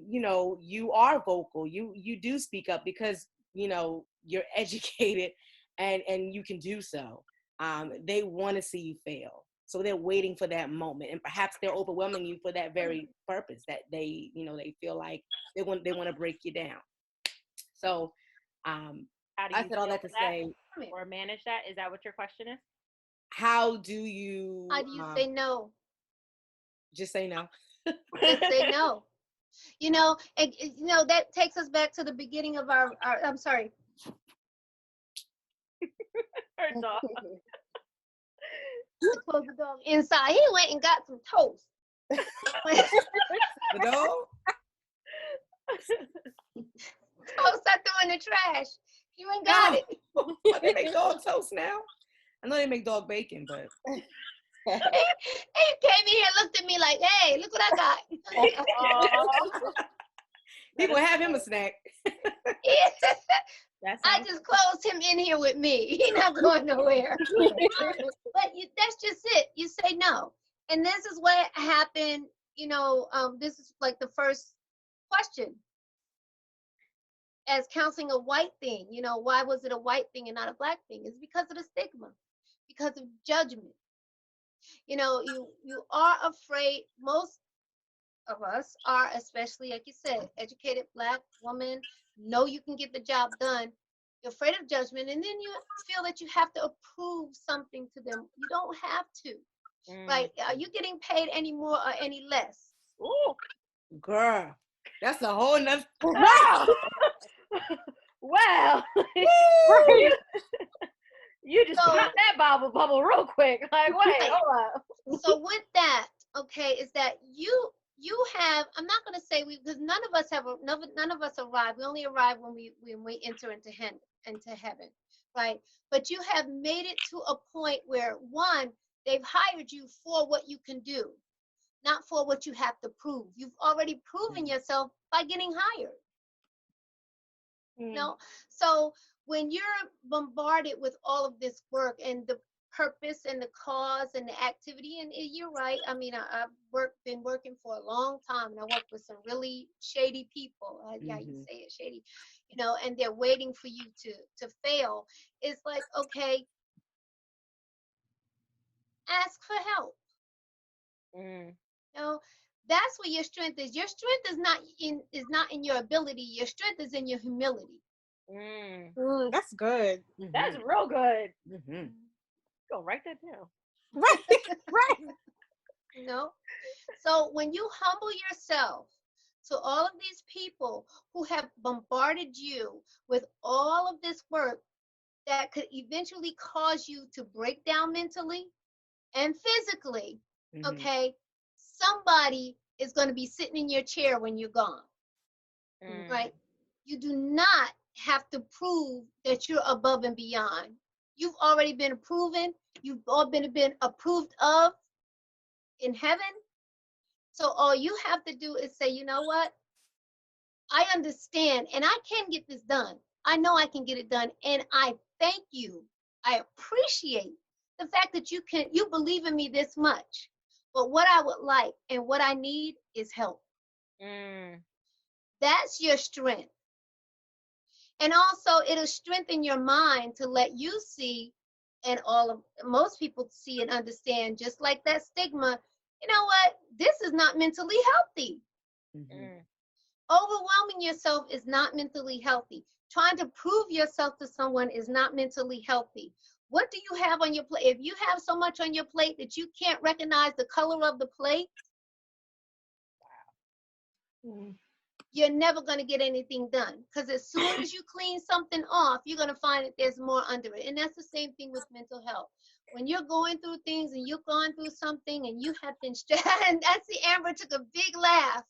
you know, you are vocal, you do speak up because, you know, you're educated and you can do so. They want to see you fail. So they're waiting for that moment, and perhaps they're overwhelming you for that very purpose, that they, you know, they feel like they want to break you down. So how do I you said all that to say, or manage that? Is that what your question is? how do you say no? Just say no. Just say no. You know, and you know, that takes us back to the beginning of our I'm sorry. Her dog. Close the dog inside. He went and got some toast. The dog? Toast I threw in the trash. He went and got it. They make dog toast now. I know they make dog bacon, but he came in here and looked at me like, hey, look what I got. People have him a snack. I just closed him in here with me. He's not going nowhere. But that's just it. You say no. And this is what happened, you know, this is like the first question. As counseling a white thing, you know, why was it a white thing and not a Black thing? It's because of the stigma, because of judgment. You know, you are afraid, most of us are, especially like you said, educated Black woman, know you can get the job done. You're afraid of judgment, and then you feel that you have to approve something to them. You don't have to. Like, are you getting paid any more or any less? Ooh, girl. That's a whole nother. Wow. Well, you just popped that bubble real quick. Like, wait, hold up. So with that, okay, is that you have, I'm not going to say because none of us arrive. We only arrive when we enter into heaven, right? But you have made it to a point where, one, they've hired you for what you can do, not for what you have to prove. You've already proven yourself by getting hired. No. So when you're bombarded with all of this work and the purpose and the cause and the activity, and you're right. I mean, I've been working for a long time, and I work with some really shady people. Yeah, you say it, shady, and they're waiting for you to fail. It's like, okay, ask for help. That's where your strength is. Your strength is not in your ability. Your strength is in your humility. That's good. That's real good. Go write that down. Right. So when you humble yourself to all of these people who have bombarded you with all of this work that could eventually cause you to break down mentally and physically, okay, somebody is going to be sitting in your chair when you're gone, right? You do not have to prove that you're above and beyond. You've already been proven. You've all been approved of in heaven. So all you have to do is say, you know what? I understand and I can get this done. I know I can get it done. And I thank you. I appreciate the fact that you believe in me this much. But what I would like and what I need is help. That's your strength. And also it'll strengthen your mind to let you see, and most people see and understand, just like that stigma, you know what? This is not mentally healthy. Overwhelming yourself is not mentally healthy. Trying to prove yourself to someone is not mentally healthy. What do you have on your plate? If you have so much on your plate that you can't recognize the color of the plate, you're never going to get anything done. Because as soon as you clean something off, you're going to find that there's more under it. And that's the same thing with mental health. When you're going through things and you've gone through something and you have been stressed, and that's the Amber took a big laugh.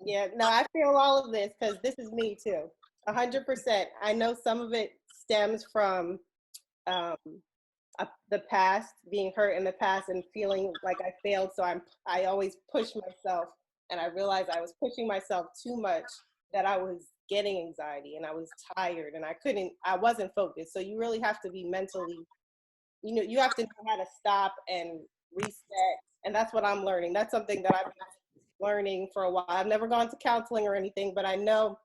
Yeah, no, I feel all of this because this is me too. 100%. I know some of it stems from the past, being hurt in the past and feeling like I failed. So I always push myself, and I realized I was pushing myself too much, that I was getting anxiety and I was tired and I wasn't focused. So you really have to be mentally, you have to know how to stop and reset. And that's what I'm learning. That's something that I've been learning for a while. I've never gone to counseling or anything, but I know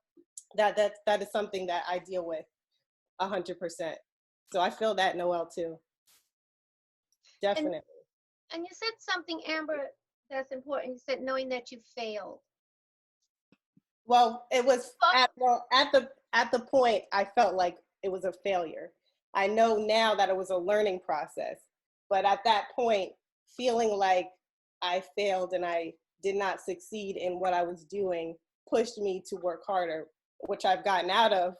that is something that I deal with 100%. So I feel that, Noelle, too. Definitely. And you said something, Amber, that's important. You said knowing that you failed. Well, it was at the point I felt like it was a failure. I know now that it was a learning process, but at that point, feeling like I failed and I did not succeed in what I was doing pushed me to work harder, which I've gotten out of.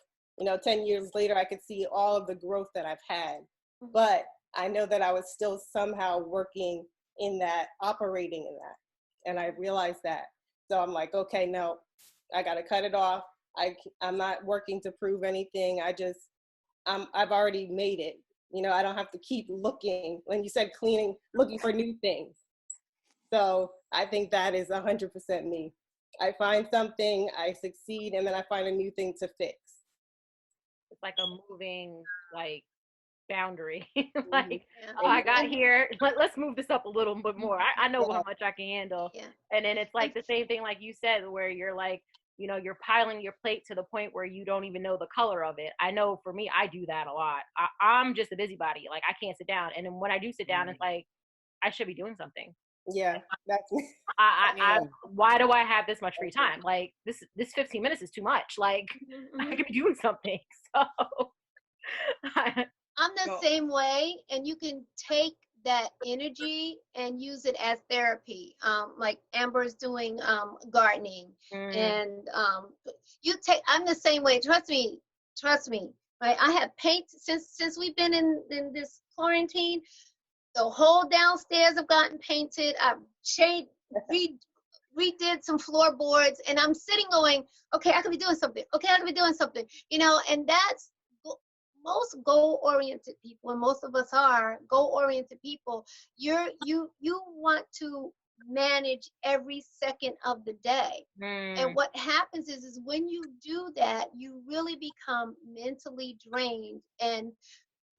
10 years later, I could see all of the growth that I've had, but I know that I was still somehow working in that, operating in that. And I realized that. So I'm like, okay, no, I got to cut it off. I'm not working to prove anything. I've already made it. I don't have to keep looking, when you said cleaning, looking for new things. So I think that is 100% me. I find something, I succeed, and then I find a new thing to fix. It's like a moving, boundary. I got here, let's move this up a little bit more. I know how much I can handle. And then it's like the same thing like you said, where you're like, you're piling your plate to the point where you don't even know the color of it. I know for me, I do that a lot. I'm just a busybody. Like, I can't sit down. And then when I do sit down, it's like, I should be doing something. Yeah, that's why do I have this much free time? Like, this 15 minutes is too much. Like, I could be doing something. So I'm the same way, and you can take that energy and use it as therapy. Like Amber's doing gardening, and I'm the same way. Trust me. Right? I have paint since we've been in this quarantine. The whole downstairs have gotten painted. I've redid some floorboards, and I'm sitting going, okay, I could be doing something. Okay, I could be doing something. And that's most goal-oriented people, and most of us are goal-oriented people. You want to manage every second of the day. And what happens is when you do that, you really become mentally drained. And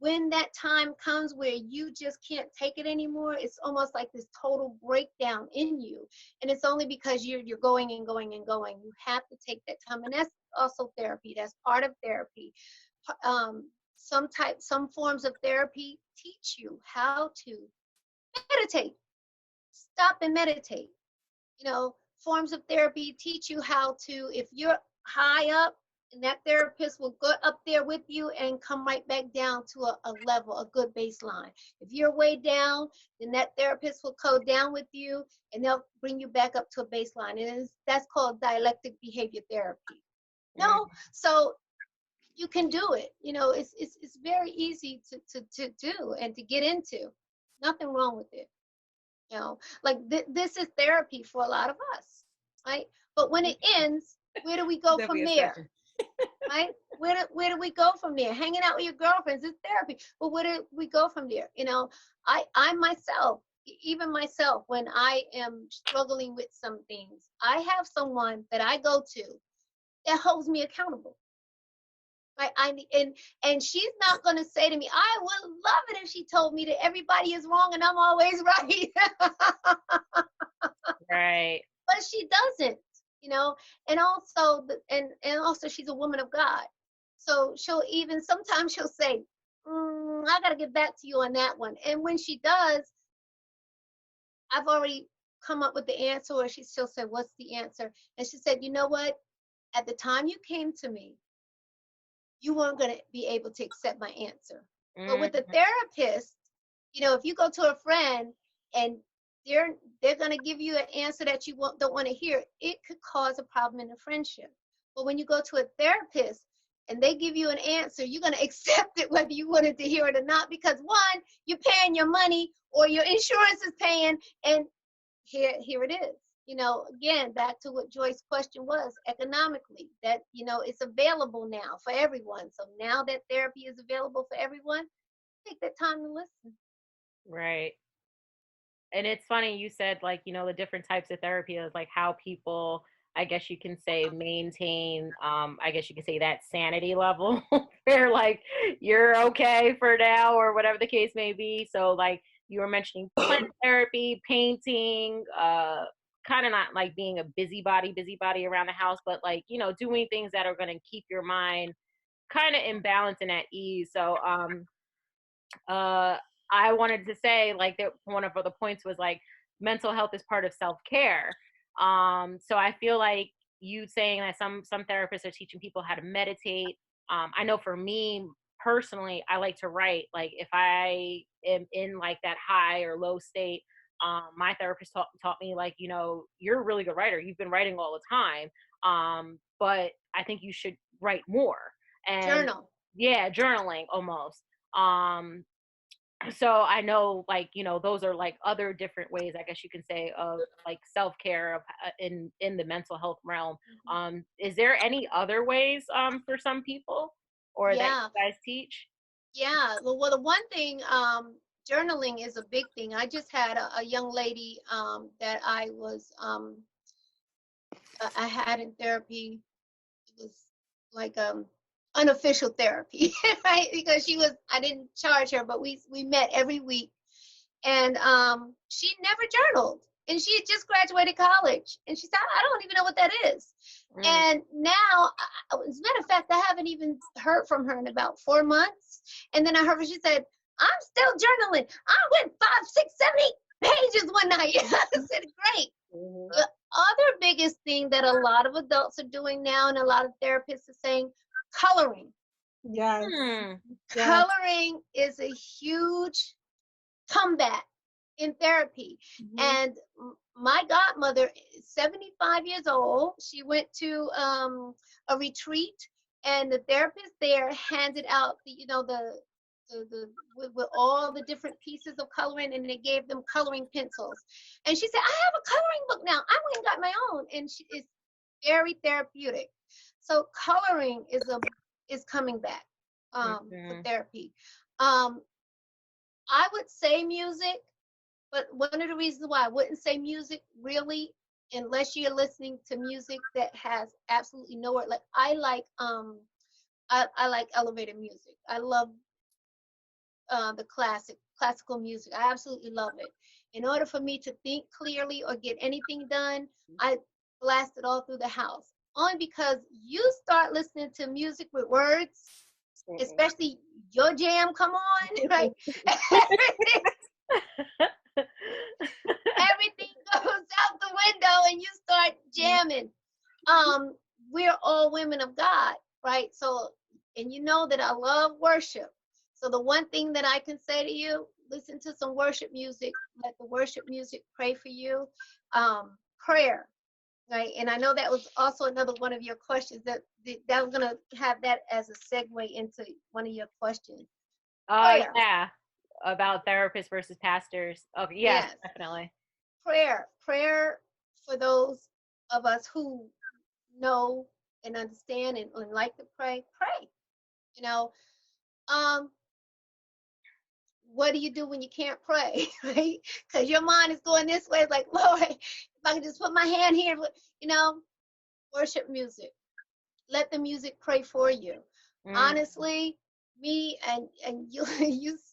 when that time comes where you just can't take it anymore, it's almost like this total breakdown in you. And it's only because you're going and going and going. You have to take that time. And that's also therapy. That's part of therapy. Some forms of therapy teach you how to meditate. Stop and meditate. Forms of therapy teach you how to, if you're high up, and that therapist will go up there with you and come right back down to a level, a good baseline. If you're way down, then that therapist will go down with you and they'll bring you back up to a baseline. And that's called dialectic behavior therapy. So you can do it. It's very easy to do and to get into. Nothing wrong with it. Like this is therapy for a lot of us, right? But when it ends, where do we go from there? Right? Where do we go from there? Hanging out with your girlfriends is therapy. But where do we go from there? I myself, even myself, when I am struggling with some things, I have someone that I go to that holds me accountable. Right? And she's not going to say to me, I would love it if she told me that everybody is wrong and I'm always right. Right. But she doesn't. And also she's a woman of God. So sometimes she'll say, I got to get back to you on that one. And when she does, I've already come up with the answer, or she'll say, what's the answer? And she said, you know what? At the time you came to me, you weren't going to be able to accept my answer. But with a therapist, if you go to a friend and they're going to give you an answer that you don't want to hear, it could cause a problem in a friendship. But when you go to a therapist and they give you an answer, you're going to accept it whether you wanted to hear it or not, because one, you're paying your money or your insurance is paying, and here it is. Again, back to what Joyce's question was, economically, that, it's available now for everyone. So now that therapy is available for everyone, take that time to listen. Right. And it's funny you said, like, the different types of therapy is like how people, I guess you can say, maintain, I guess you can say that sanity level where like you're okay for now or whatever the case may be. So like you were mentioning plant therapy, painting, kind of not like being a busybody around the house, but like, doing things that are going to keep your mind kind of in balance and at ease. So I wanted to say, like, that one of the points was like mental health is part of self-care. So I feel like you saying that some therapists are teaching people how to meditate. I know for me personally, I like to write. Like if I am in like that high or low state, my therapist taught me, like, you're a really good writer. You've been writing all the time. But I think you should write more. And journal. Yeah, journaling almost. So I know, like, those are like other different ways, I guess you can say, of like self-care in the mental health realm. Is there any other ways for some people or that you guys teach? Yeah. Well, the one thing, journaling is a big thing. I just had a young lady that I was I had in therapy. It was like unofficial therapy, right? Because I didn't charge her, but we met every week, and she never journaled, and she had just graduated college, and she said, I don't even know what that is. And now, as a matter of fact, I haven't even heard from her in about 4 months. And then I heard her, she said, I'm still journaling. I went 5, 6, 7, 8 pages one night. I said, great. The other biggest thing that a lot of adults are doing now, and a lot of therapists are saying, coloring. Yes. Coloring is a huge comeback in therapy. And my godmother is 75 years old. She went to a retreat, and the therapist there handed out the with all the different pieces of coloring, and they gave them coloring pencils. And she said, I have a coloring book now. I went and got my own. And it's very therapeutic. So coloring is coming back for therapy. I would say music, but one of the reasons why I wouldn't say music really, unless you're listening to music that has absolutely no word. Like I like elevator music. I love the classical music. I absolutely love it. In order for me to think clearly or get anything done, I blast it all through the house. Only because you start listening to music with words, especially your jam, come on, right? Everything goes out the window and you start jamming. We're all women of God, right? So, and you know that I love worship. So the one thing that I can say to you, listen to some worship music. Let the worship music pray for you. Prayer, right? And I know that was also another one of your questions that I'm going to have that as a segue into one of your questions. Oh, yeah. About therapists versus pastors. Okay, yes, definitely. Prayer for those of us who know and understand and like to pray. You know, what do you do when you can't pray, right? Because your mind is going this way. It's like, Lord, if I can just put my hand here, you know, worship music. Let the music pray for you. Honestly, me and you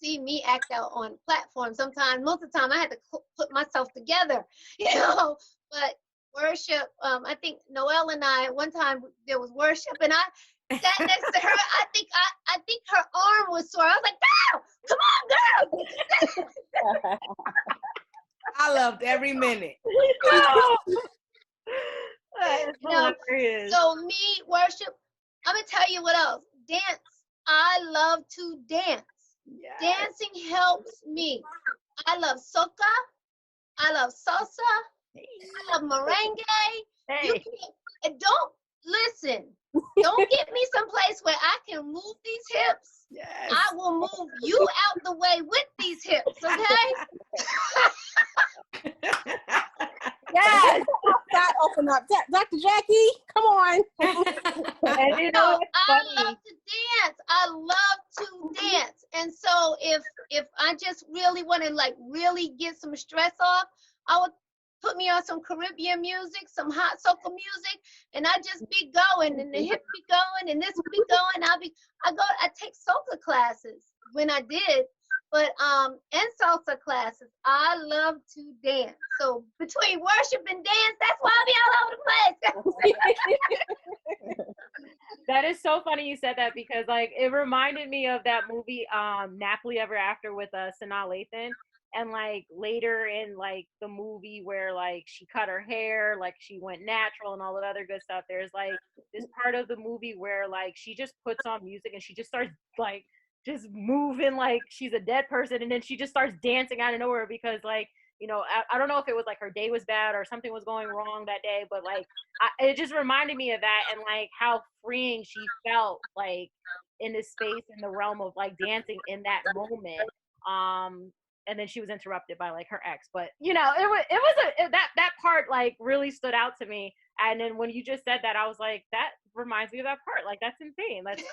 see me act out on platforms sometimes. Most of the time I had to put myself together, you know. But worship, I think Noelle and I, one time there was worship and I sat next to her. I think her arm was sore. I was like, girl, come on, girl. I loved every minute. So me, worship, I'm gonna tell you what else. Dance. I love to dance. Yes. Dancing helps me. I love soca. I love salsa. I love merengue. You can't, don't listen. Don't get me someplace where I can move these hips. Yes. I will move you out the way with these hips, okay? Yes. That open up. Dr. Jackie, come on. And you know, I love to dance. I love to dance. And so if I just really want to like really get some stress off, I would put me on some Caribbean music, some hot soca music, and I just be going, and the hip be going, and this be going. I take soca classes when I did, but and salsa classes. I love to dance. So between worship and dance, that's why I be all over the place. That is so funny you said that, because like it reminded me of that movie Napoli Ever After with Sanaa Lathan. And like later in like the movie where like she cut her hair, like she went natural and all that other good stuff, there's like this part of the movie where like she just puts on music and she just starts like just moving like she's a dead person, and then she just starts dancing out of nowhere because like, you know, I don't know if it was like her day was bad or something was going wrong that day, but like it just reminded me of that and like how freeing she felt like in this space in the realm of like dancing in that moment. And then she was interrupted by like her ex, but you know, that part like really stood out to me. And then when you just said that, I was like, that reminds me of that part. Like that's insane. That's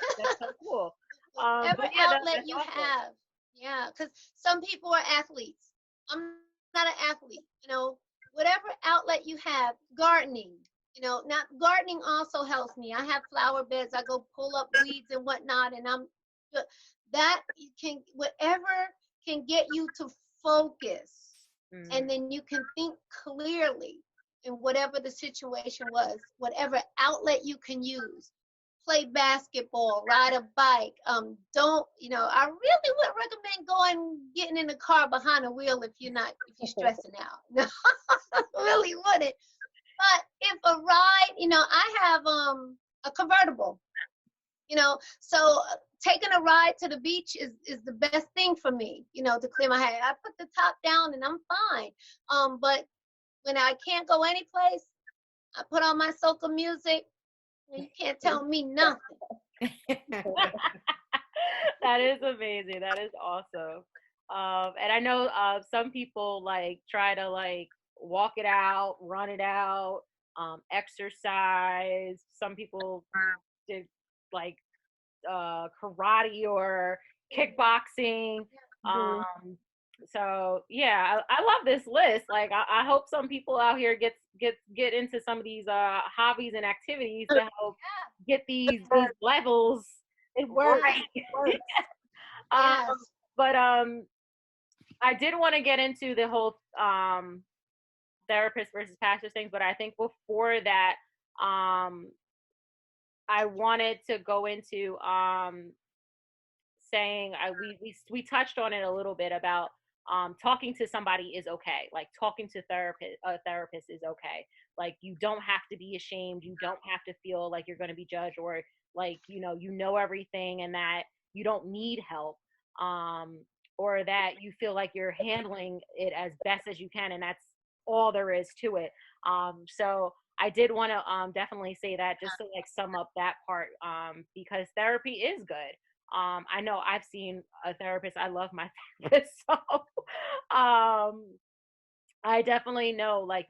so cool. Whatever outlet you awesome. Have, yeah, because some people are athletes. I'm not an athlete. You know, whatever outlet you have, gardening. You know, now gardening also helps me. I have flower beds. I go pull up weeds and whatnot, and that can whatever can get you to focus, and then you can think clearly in whatever the situation was, whatever outlet you can use. Play basketball, ride a bike. Don't, you know, I really would recommend getting in the car behind the wheel if you're stressing out. No, I really wouldn't. But if a ride, you know, I have a convertible, you know, so taking a ride to the beach is the best thing for me, to clear my head. I put the top down and I'm fine. But when I can't go any place, I put on my soca music and you can't tell me nothing. That is amazing. That is awesome. And I know some people like try to like walk it out, run it out, exercise. Some people did like karate or kickboxing. So yeah, I love this list. Like I hope some people out here get into some of these hobbies and activities to help get these levels. It works. Right. It works. Yes. But I did want to get into the whole therapist versus pastor things, but I think before that, I wanted to go into saying we touched on it a little bit about talking to somebody is okay. Like talking to a therapist is okay. Like you don't have to be ashamed. You don't have to feel like you're going to be judged or like you know everything and that you don't need help. Or that you feel like you're handling it as best as you can, and that's all there is to it. So I did want to definitely say that just to like sum up that part, because therapy is good. I know I've seen a therapist. I love my therapist, so I definitely know, like,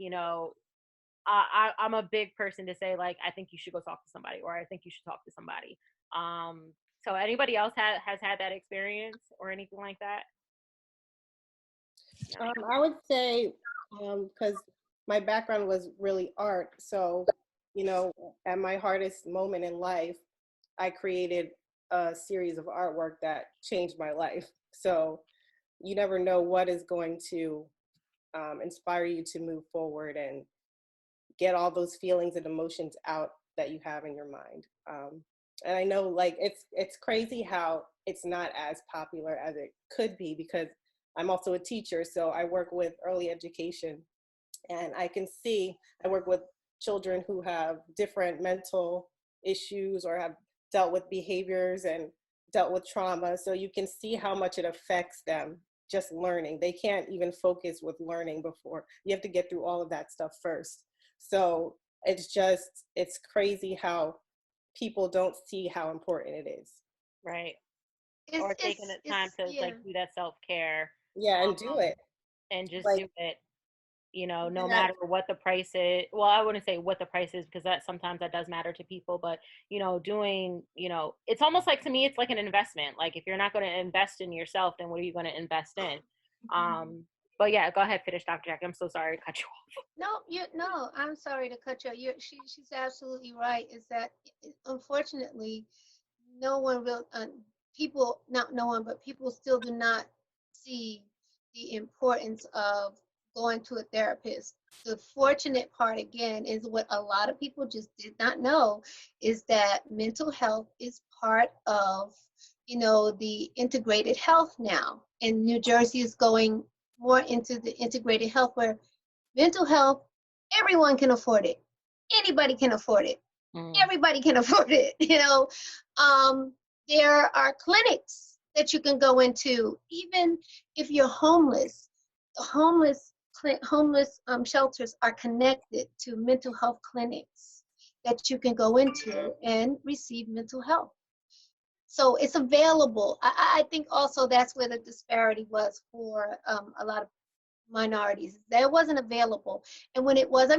I'm a big person to say, like, I think you should go talk to somebody, or I think you should talk to somebody. So anybody else has had that experience or anything like that? I would say, because my background was really art, so, at my hardest moment in life, I created a series of artwork that changed my life. So you never know what is going to inspire you to move forward and get all those feelings and emotions out that you have in your mind. And I know, like, it's crazy how it's not as popular as it could be, because I'm also a teacher, so I work with early education, and I can see I work with children who have different mental issues or have dealt with behaviors and dealt with trauma. So you can see how much it affects them just learning. They can't even focus with learning before. You have to get through all of that stuff first. So it's crazy how people don't see how important it is. Right. Or taking the time to like do that self-care. Yeah, and do it. And just like, do it, no matter what the price is. Well, I wouldn't say what the price is, because sometimes that does matter to people, but doing, it's almost like, to me, it's like an investment. Like if you're not going to invest in yourself, then what are you going to invest in? But yeah, go ahead, finish, Dr. Jackie. I'm so sorry to cut you off. No, I'm sorry to cut you off. She's absolutely right. Is that unfortunately, no one will, people, not no one, but people still do not see the importance of going to a therapist. The fortunate part, again, is what a lot of people just did not know, is that mental health is part of, the integrated health now. And New Jersey is going more into the integrated health, where mental health, everyone can afford it. Anybody can afford it. Everybody can afford it. There are clinics that you can go into, even if you're homeless. The homeless shelters are connected to mental health clinics that you can go into and receive mental health. So it's available. I think also that's where the disparity was for a lot of minorities. That wasn't available. And when it was, I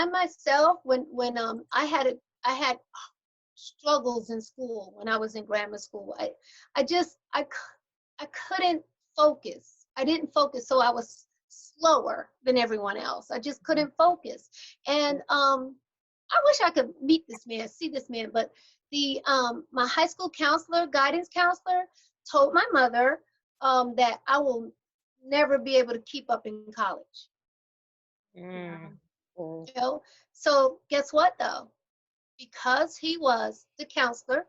myself, when I had struggles in school when I was in grammar school. I couldn't focus. I didn't focus, so I was slower than everyone else. I just couldn't focus. And I wish I could meet this man, see this man, but the my high school counselor, guidance counselor, told my mother that I will never be able to keep up in college. So guess what though? Because he was the counselor,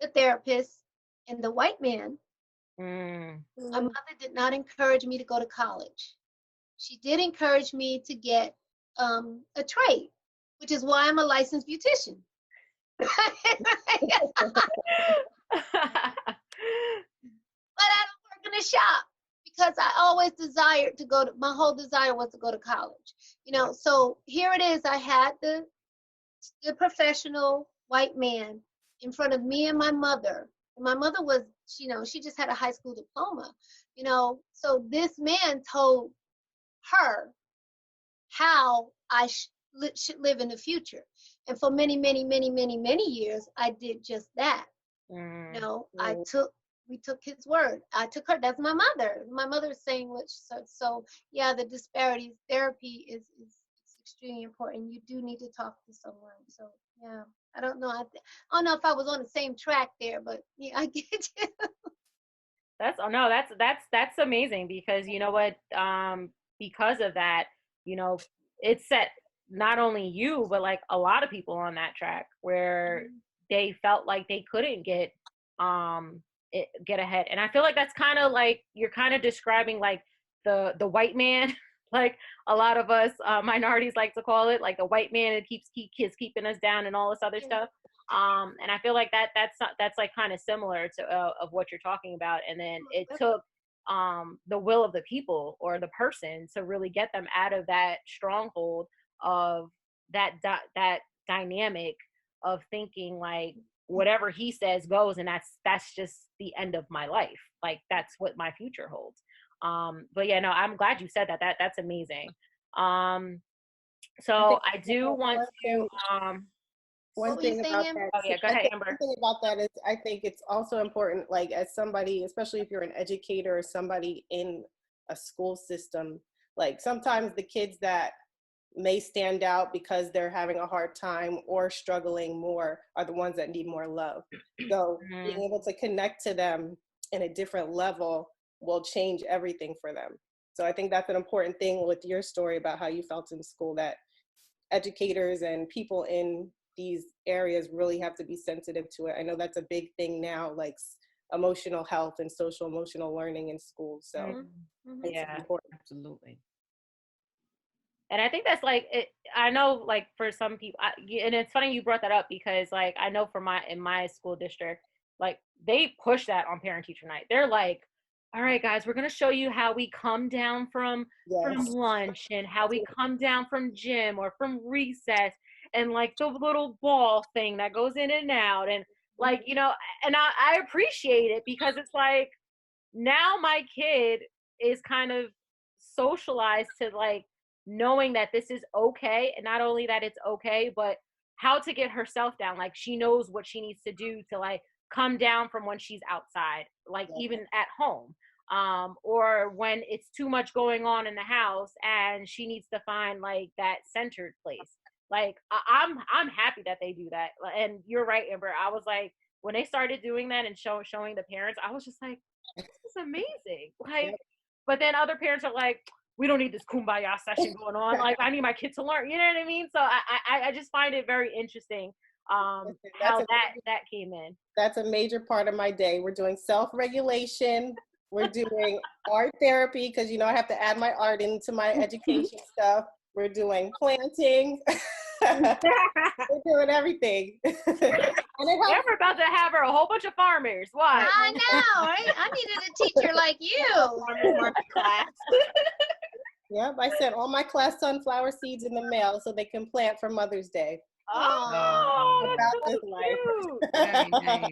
the therapist, and the white man, my mother did not encourage me to go to college. She did encourage me to get a trade, which is why I'm a licensed beautician. But I don't work in a shop because I always desired to go to, my whole desire was to go to college. So here it is. I had the professional white man in front of me and my mother. And my mother was, she just had a high school diploma, so this man told her how I should live in the future. And for many, many, many, many, many years, I did just that. We took his word. I took her. That's my mother. My mother is saying what she said. So yeah, the disparities therapy is extremely important. You do need to talk to someone. So yeah, I don't know. I don't know if I was on the same track there, but yeah, I get you. That's amazing, because you know what, because of that, it set not only you but like a lot of people on that track where they felt like they couldn't get ahead. And I feel like that's kind of like you're kind of describing like the white man, like a lot of us minorities like to call it, like the white man that keeps keeping us down and all this other stuff. And I feel like that's like kind of similar to of what you're talking about. And then it took the will of the people or the person to really get them out of that stronghold of that dynamic of thinking like whatever he says goes, and that's just the end of my life. Like that's what my future holds. But yeah, no, I'm glad you said that. That's amazing. So I do want to one thing about that. Oh yeah, go ahead, Amber. One thing about that is I think it's also important, like as somebody, especially if you're an educator or somebody in a school system, like sometimes the kids that may stand out because they're having a hard time or struggling more are the ones that need more love. So being able to connect to them in a different level will change everything for them. So I think that's an important thing with your story about how you felt in school, that educators and people in these areas really have to be sensitive to it. I know that's a big thing now, like emotional health and social emotional learning in schools. So yeah, important. Absolutely. And I think that's like it, I know like for some people, and it's funny you brought that up because like I know for in my school district, like they push that on parent teacher night. They're like, all right guys, we're gonna show you how we come down from lunch and how we come down from gym or from recess, and like the little ball thing that goes in and out, and like and I appreciate it because it's like now my kid is kind of socialized to like knowing that this is okay, and not only that it's okay, but how to get herself down. Like she knows what she needs to do to like come down from when she's outside, like even at home, or when it's too much going on in the house and she needs to find like that centered place. Like I'm happy that they do that. And you're right, Amber, I was like, when they started doing that and showing the parents, I was just like, this is amazing. Like, but then other parents are like, we don't need this kumbaya session going on. Like, I need my kid to learn. You know what I mean? So I just find it very interesting how that came in. That's a major part of my day. We're doing self-regulation. We're doing art therapy because I have to add my art into my education stuff. We're doing planting. We're doing everything. And We're about to have her a whole bunch of farmers. Why? I know, right? I needed a teacher like you. Farmers market class. Yep, I sent all my class sunflower seeds in the mail so they can plant for Mother's Day. Oh, that's so cute. Very nice.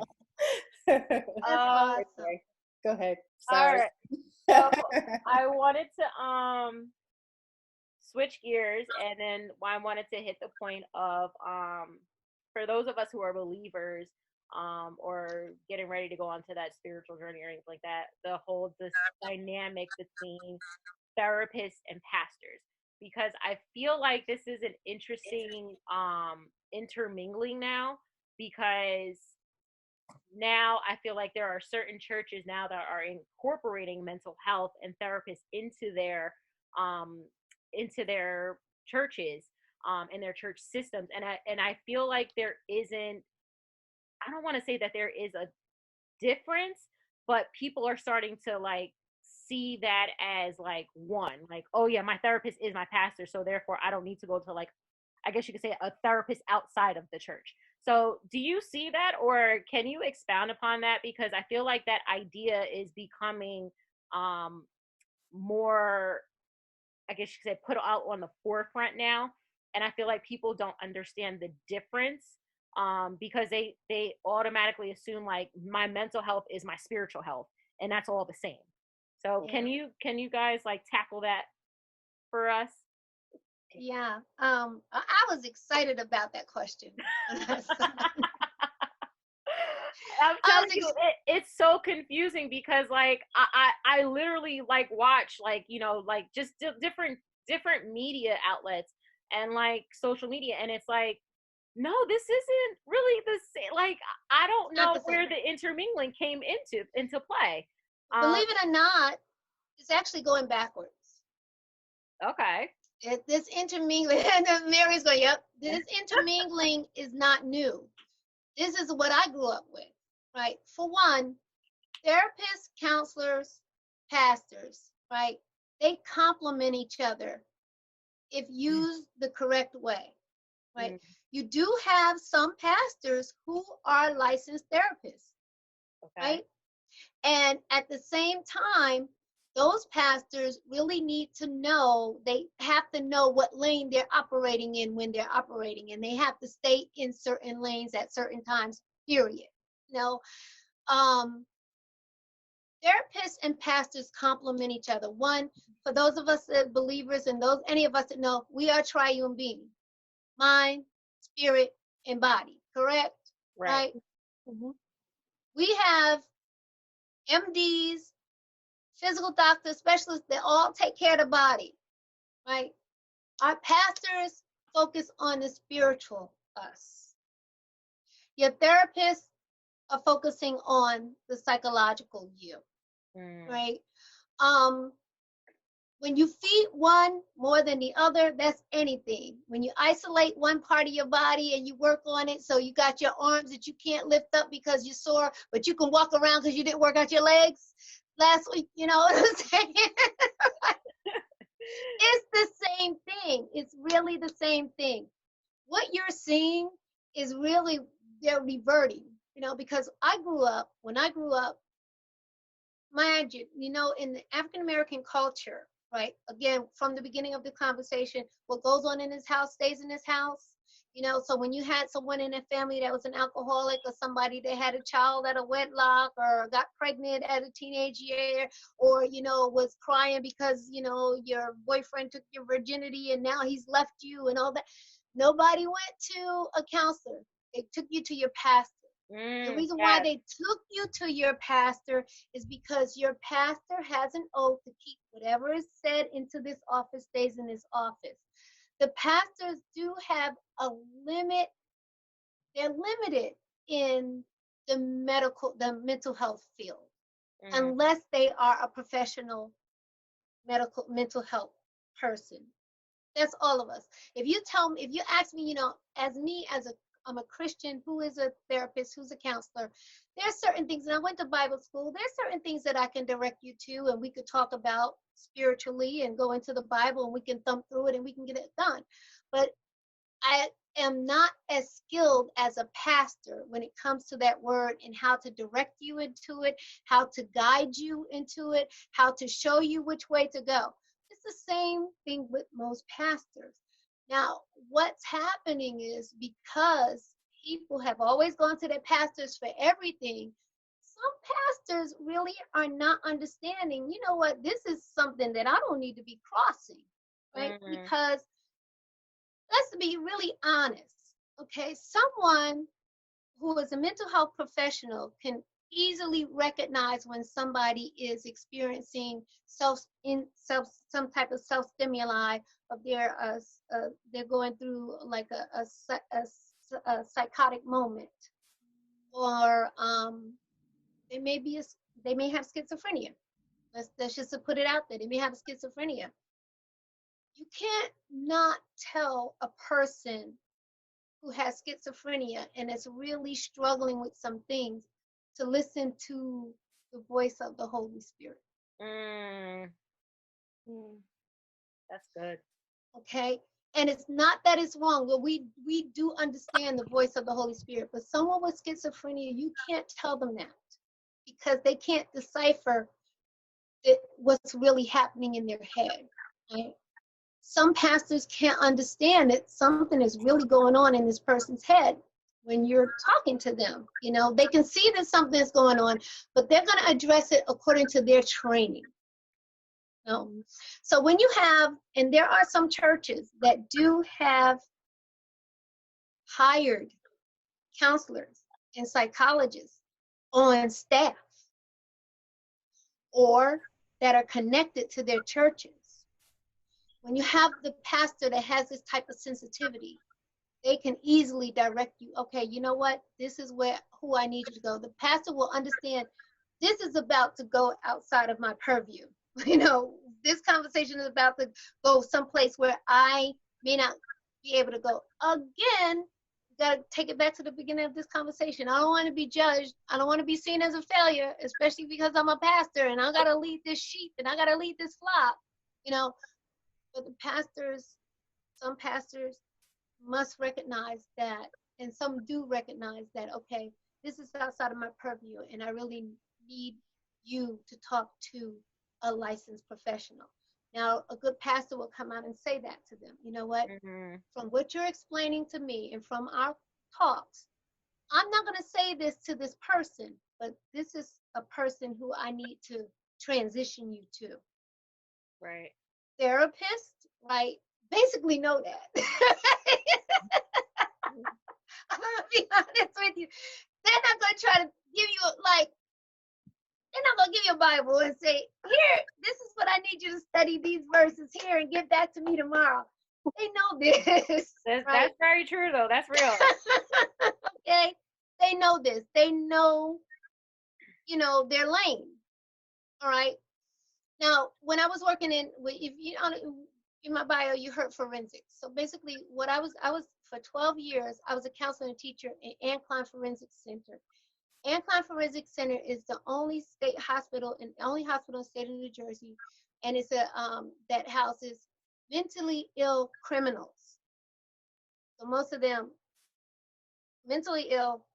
That's awesome. Okay. Go ahead. Sorry. All right. So I wanted to switch gears, and then I wanted to hit the point of for those of us who are believers or getting ready to go onto that spiritual journey or anything like that, this dynamic between therapists and pastors, because I feel like this is an interesting intermingling now, because now I feel like there are certain churches now that are incorporating mental health and therapists into their churches and their church systems, and I feel like there isn't, I don't want to say that there is a difference, but people are starting to like see that as like one, like, oh yeah, my therapist is my pastor, so therefore I don't need to go to, like, I guess you could say, a therapist outside of the church. So do you see that, or can you expound upon that? Because I feel like that idea is becoming more, I guess you could say, put out on the forefront now. And I feel like people don't understand the difference, because they automatically assume like my mental health is my spiritual health, and that's all the same. So can you guys like tackle that for us? Yeah. I was excited about that question. I'm telling you, it's so confusing because like I literally like watch like, you know, like just different media outlets and like social media, and it's like, no, this isn't really the same. Like I don't know where the intermingling came into play. Believe it or not, it's actually going backwards. Okay. This intermingling, and Mary's going, yep, this intermingling is not new. This is what I grew up with, right? For one, therapists, counselors, pastors, right? They complement each other if used the correct way, right? Mm. You do have some pastors who are licensed therapists, right? And at the same time, those pastors really need to know, they have to know what lane they're operating in when they're operating, and they have to stay in certain lanes at certain times, period. You know, therapists and pastors complement each other. One, for those of us that believers, and those any of us that know, we are triune being, mind, spirit, and body, correct? Right? Mm-hmm. We have MDs, physical doctors, specialists that all take care of the body, right? Our pastors focus on the spiritual us. Your therapists are focusing on the psychological you, right? When you feed one more than the other, that's anything. When you isolate one part of your body and you work on it, so you got your arms that you can't lift up because you're sore, but you can walk around because you didn't work out your legs last week, you know what I'm saying? It's the same thing. It's really the same thing. What you're seeing is really, they're reverting, you know, because when I grew up, mind you, you know, in the African American culture, right? Again, from the beginning of the conversation, what goes on in his house stays in his house. You know, so when you had someone in a family that was an alcoholic, or somebody that had a child at a wedlock, or got pregnant at a teenage year, or, you know, was crying because, you know, your boyfriend took your virginity and now he's left you and all that, nobody went to a counselor. They took you to your pastor. The reason why they took you to your pastor is because your pastor has an oath to keep whatever is said into this office stays in this office. The pastors do have a limit. They're limited in the mental health field, unless they are a professional mental health person. That's all of us. If you ask me, you know, I'm a Christian who is a therapist, who's a counselor, there's certain things, and I went to Bible school, there's certain things that I can direct you to, and we could talk about spiritually and go into the Bible, and we can thumb through it and we can get it done. But I am not as skilled as a pastor when it comes to that word, and how to direct you into it, how to guide you into it, how to show you which way to go. It's the same thing with most pastors. Now, what's happening is, because people have always gone to their pastors for everything, some pastors really are not understanding, you know what, this is something that I don't need to be crossing, right? Because let's be really honest, okay? Someone who is a mental health professional can easily recognize when somebody is experiencing some type of self stimuli of they're going through like a psychotic moment, or they may have schizophrenia. Let's just put it out there. They may have schizophrenia. You can't not tell a person who has schizophrenia and is really struggling with some things to listen to the voice of the Holy Spirit. That's good. Okay. And it's not that it's wrong, but we do understand the voice of the Holy Spirit. But someone with schizophrenia, you can't tell them that because they can't decipher what's really happening in their head. Right? Some pastors can't understand that something is really going on in this person's head when you're talking to them. You know, they can see that something is going on, but they're going to address it according to their training. No. So when you have, and there are some churches that do have hired counselors and psychologists on staff or that are connected to their churches. When you have the pastor that has this type of sensitivity, they can easily direct you. Okay, you know what? This is who I need you to go. The pastor will understand this is about to go outside of my purview. You know, this conversation is about to go someplace where I may not be able to go. Again, you got to take it back to the beginning of this conversation. I don't want to be judged. I don't want to be seen as a failure, especially because I'm a pastor and I got to lead this sheep and I got to lead this flock, you know. But some pastors must recognize that, and some do recognize that, okay, this is outside of my purview and I really need you to talk to a licensed professional. Now, a good pastor will come out and say that to them. You know what? From what you're explaining to me and from our talks, I'm not going to say this to this person, but this is a person who I need to transition you to. Right. Therapists, right, basically know that. I'm going to be honest with you. They're not going to try to give you, like, they're not going to give you a Bible and say, here, this is what I need you to study these verses here and get back to me tomorrow. They know this. That's very true, though. That's real. Okay? They know this. They know, you know, their lane. All right? Now, when I was working in my bio, you heard forensics. So basically, what I was for 12 years, I was a counselor and teacher in Ann Klein Forensics Center. Ann Klein Forensics Center is the only state hospital in the state of New Jersey, and it's that houses mentally ill criminals. So most of them mentally ill,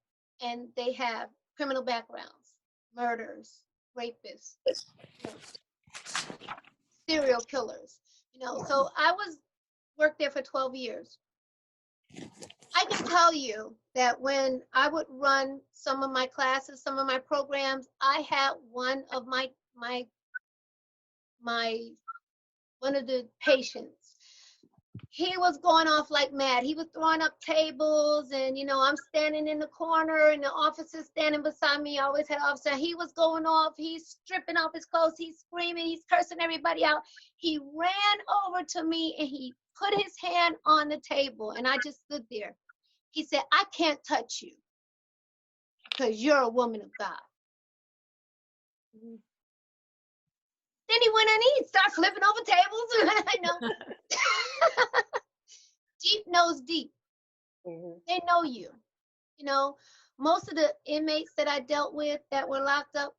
and they have criminal backgrounds, murders, rapists, you know, serial killers. You know, so I worked there for 12 years. I can tell you that when I would run some of my classes, some of my programs, I had one of one of the patients. He was going off like mad. He was throwing up tables, and you know, I'm standing in the corner, and the officer's standing beside me. I always had an officer. He was going off. He's stripping off his clothes. He's screaming. He's cursing everybody out. He ran over to me and he put his hand on the table, and I just stood there. He said, "I can't touch you because you're a woman of God." Then he went and he started flipping over tables. I know. Deep knows deep. They know you. You know, most of the inmates that I dealt with that were locked up,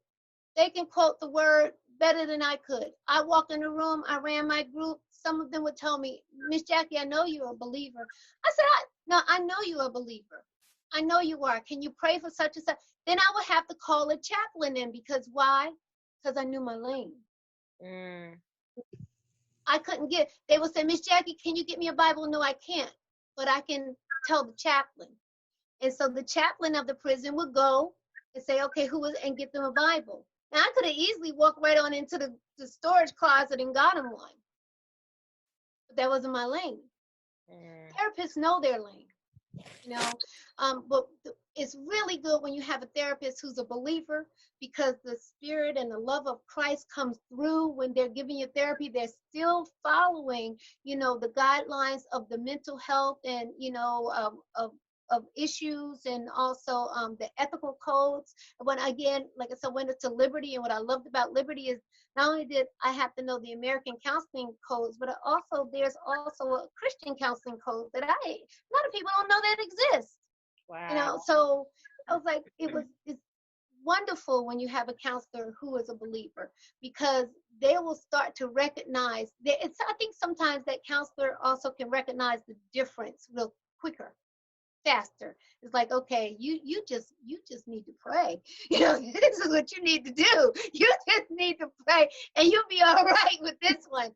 they can quote the word better than I could. I walked in the room, I ran my group. Some of them would tell me, "Miss Jackie, I know you're a believer." I said, "No, I know you're a believer. I know you are. Can you pray for such and such?" Then I would have to call a chaplain in because why? Because I knew my lane. I couldn't they would say, "Miss Jackie, can you get me a Bible?" No, I can't, but I can tell the chaplain. And so the chaplain of the prison would go and say, "Okay, and get them a Bible." Now I could have easily walked right on into the storage closet and got him one, but that wasn't my lane. Therapists know their lane, you know, but it's really good when you have a therapist who's a believer, because the spirit and the love of Christ comes through when they're giving you therapy. They're still following, you know, the guidelines of the mental health and, you know, of issues, and also the ethical codes. When again, like I said, went into Liberty, and what I loved about Liberty is not only did I have to know the American counseling codes, but there's also a Christian counseling code that a lot of people don't know that exists. Wow. You know, so I was like, it's wonderful when you have a counselor who is a believer, because they will start to recognize that I think sometimes that counselor also can recognize the difference real quicker, faster. It's like, okay, you just need to pray. This is what you need to do. You just need to pray, and you'll be all right with this one.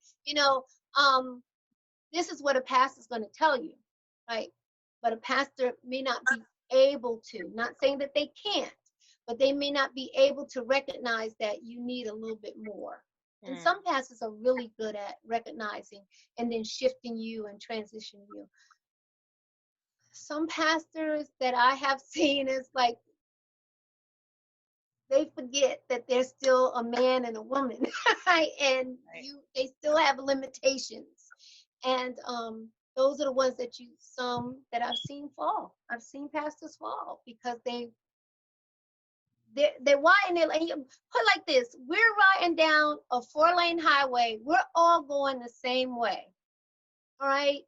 This is what a pastor is going to tell you, right? But a pastor may not be able to. Not saying that they can't, but they may not be able to recognize that you need a little bit more. And some pastors are really good at recognizing and then shifting you and transitioning you. Some pastors that I have seen is like they forget that there's still a man and a woman, right? And they still have limitations. And those are the ones that I've seen fall. I've seen pastors fall because they're riding it. Like, put it like this: we're riding down a 4-lane highway. We're all going the same way. All right.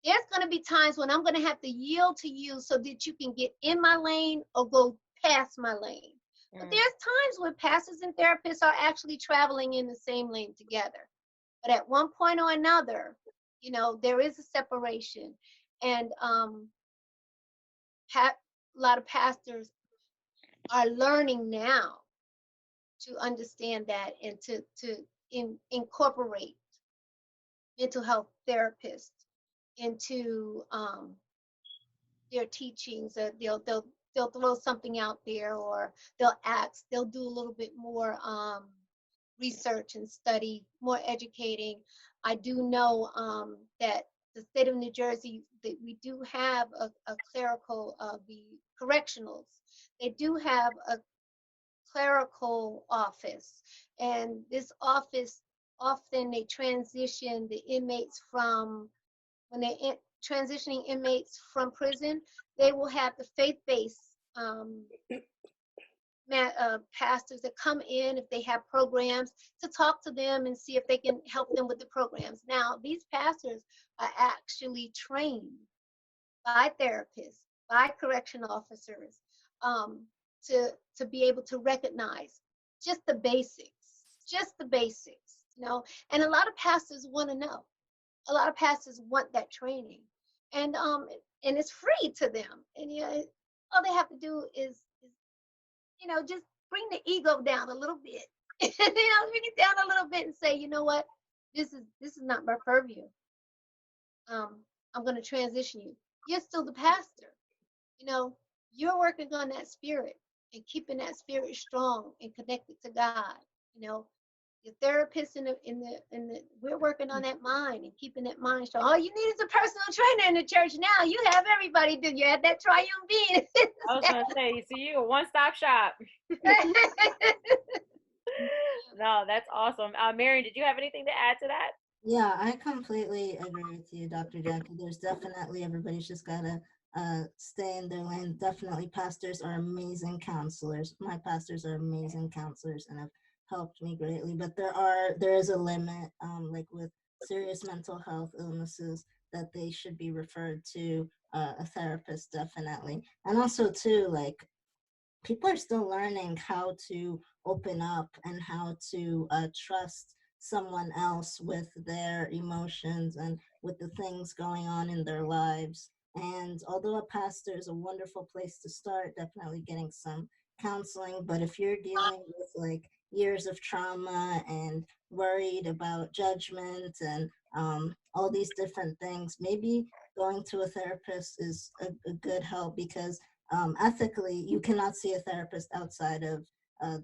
There's going to be times when I'm going to have to yield to you so that you can get in my lane or go past my lane. But there's times when pastors and therapists are actually traveling in the same lane together. But at one point or another, there is a separation. And a lot of pastors are learning now to understand that and to incorporate mental health therapists into their teachings. They'll throw something out there, or they'll do a little bit more research and study, more educating. I do know that the state of New Jersey, that we do have a clerical, the correctionals, they do have a clerical office, and this office often they transition the inmates from when they're transitioning inmates from prison. They will have the faith-based pastors that come in if they have programs to talk to them and see if they can help them with the programs. Now, these pastors are actually trained by therapists, by correction officers, to be able to recognize just the basics, And a lot of pastors want to know. A lot of pastors want that training, and it's free to them. And all they have to do is just bring the ego down a little bit. Bring it down a little bit and say, you know what, this is not my purview. I'm going to transition you. You're still the pastor. You're working on that spirit and keeping that spirit strong and connected to God. Your therapist we're working on that mind and keeping that mind strong. All you need is a personal trainer in the church now. You have everybody. You have that triune being. I was gonna say, so you a one-stop shop. No, that's awesome. Marion, did you have anything to add to that? Yeah, I completely agree with you, Dr. Jackie. There's definitely, everybody's just gotta stay in their lane. Definitely, pastors are amazing counselors. My pastors are amazing counselors and have helped me greatly. But there is a limit, like with serious mental health illnesses, that they should be referred to a therapist, definitely. And also too, like, people are still learning how to open up and how to trust someone else with their emotions and with the things going on in their lives. And although a pastor is a wonderful place to start, definitely getting some counseling. But if you're dealing with like years of trauma and worried about judgment and all these different things, maybe going to a therapist is a good help, because ethically, you cannot see a therapist outside of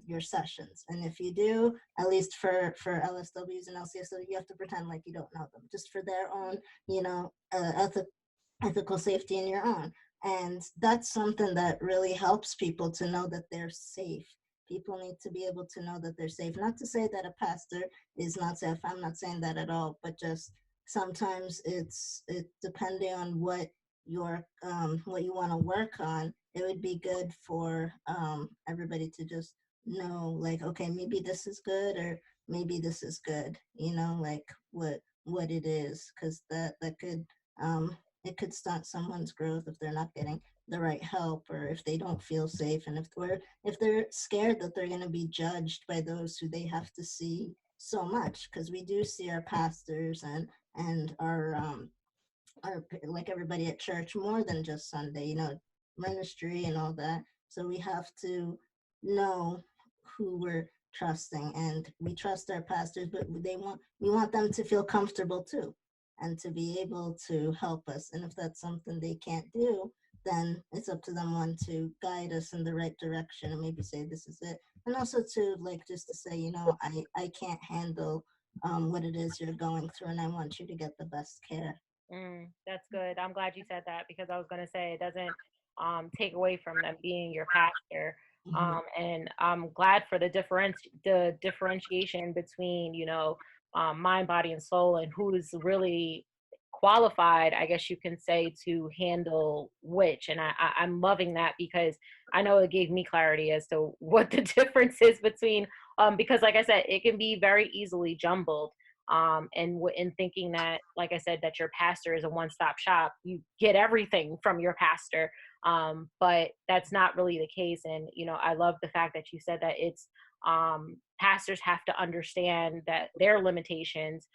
your sessions. And if you do, at least for LSWs and LCSWs, you have to pretend like you don't know them, just for their own, ethical safety in your own. And that's something that really helps people to know that they're safe. People need to be able to know that they're safe. Not to say that a pastor is not safe. I'm not saying that at all, but just sometimes it's depending on what your what you want to work on. It would be good for everybody to just know, like, okay, maybe this is good or maybe this is good, like what it is, because that could it could stunt someone's growth if they're not getting the right help, or if they don't feel safe, and if they're scared that they're going to be judged by those who they have to see so much, because we do see our pastors and our like everybody at church more than just Sunday, you know, ministry and all that. So we have to know who we're trusting, and we trust our pastors, but we want them to feel comfortable too, and to be able to help us. And if that's something they can't do, then it's up to them, one, to guide us in the right direction and maybe say this is it, and also to, like, just to say, you know, I can't handle what it is you're going through, and I want you to get the best care. That's good. I'm glad you said that, because I was going to say it doesn't take away from them being your pastor. And I'm glad for the differentiation between, you know, mind, body, and soul, and who's really qualified, I guess you can say, to handle which. And I'm loving that, because I know it gave me clarity as to what the difference is between, because like I said, it can be very easily jumbled. And in thinking that, like I said, that your pastor is a one-stop shop, you get everything from your pastor. But that's not really the case. And, you know, I love the fact that you said that it's, pastors have to understand that their limitations,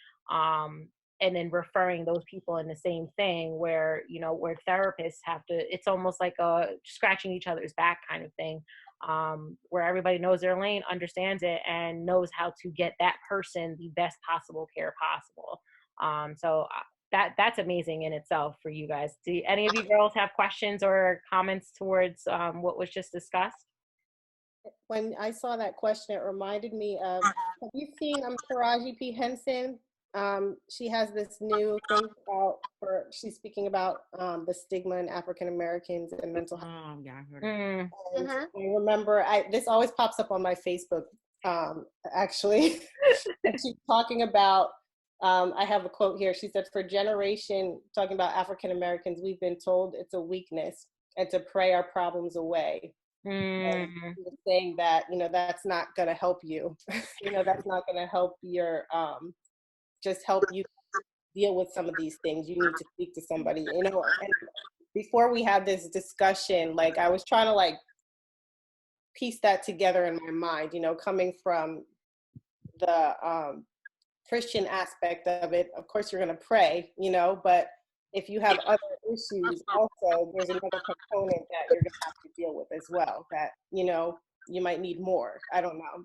and then referring those people in the same thing, where, you know, where therapists have to, it's almost like a scratching each other's back kind of thing. Where everybody knows their lane, understands it, and knows how to get that person the best possible care possible. So that's amazing in itself for you guys. Do any of you girls have questions or comments towards what was just discussed? When I saw that question, it reminded me of, have you seen Taraji P. Henson? She has this new thing out she's speaking about the stigma in African Americans and mental health. Yeah, I heard it. I remember, this always pops up on my Facebook, actually. And she's talking about, I have a quote here. She said, for generation, talking about African Americans, we've been told it's a weakness and to pray our problems away. And she was saying that, you know, that's not going to help you. You know, that's not going to help your, just help you deal with some of these things. You need to speak to somebody, you know. And before we had this discussion, like, I was trying to, like, piece that together in my mind, you know, coming from the Christian aspect of it. Of course, you're going to pray, you know, but if you have other issues also, there's another component that you're going to have to deal with as well, that, you know, you might need more. I don't know.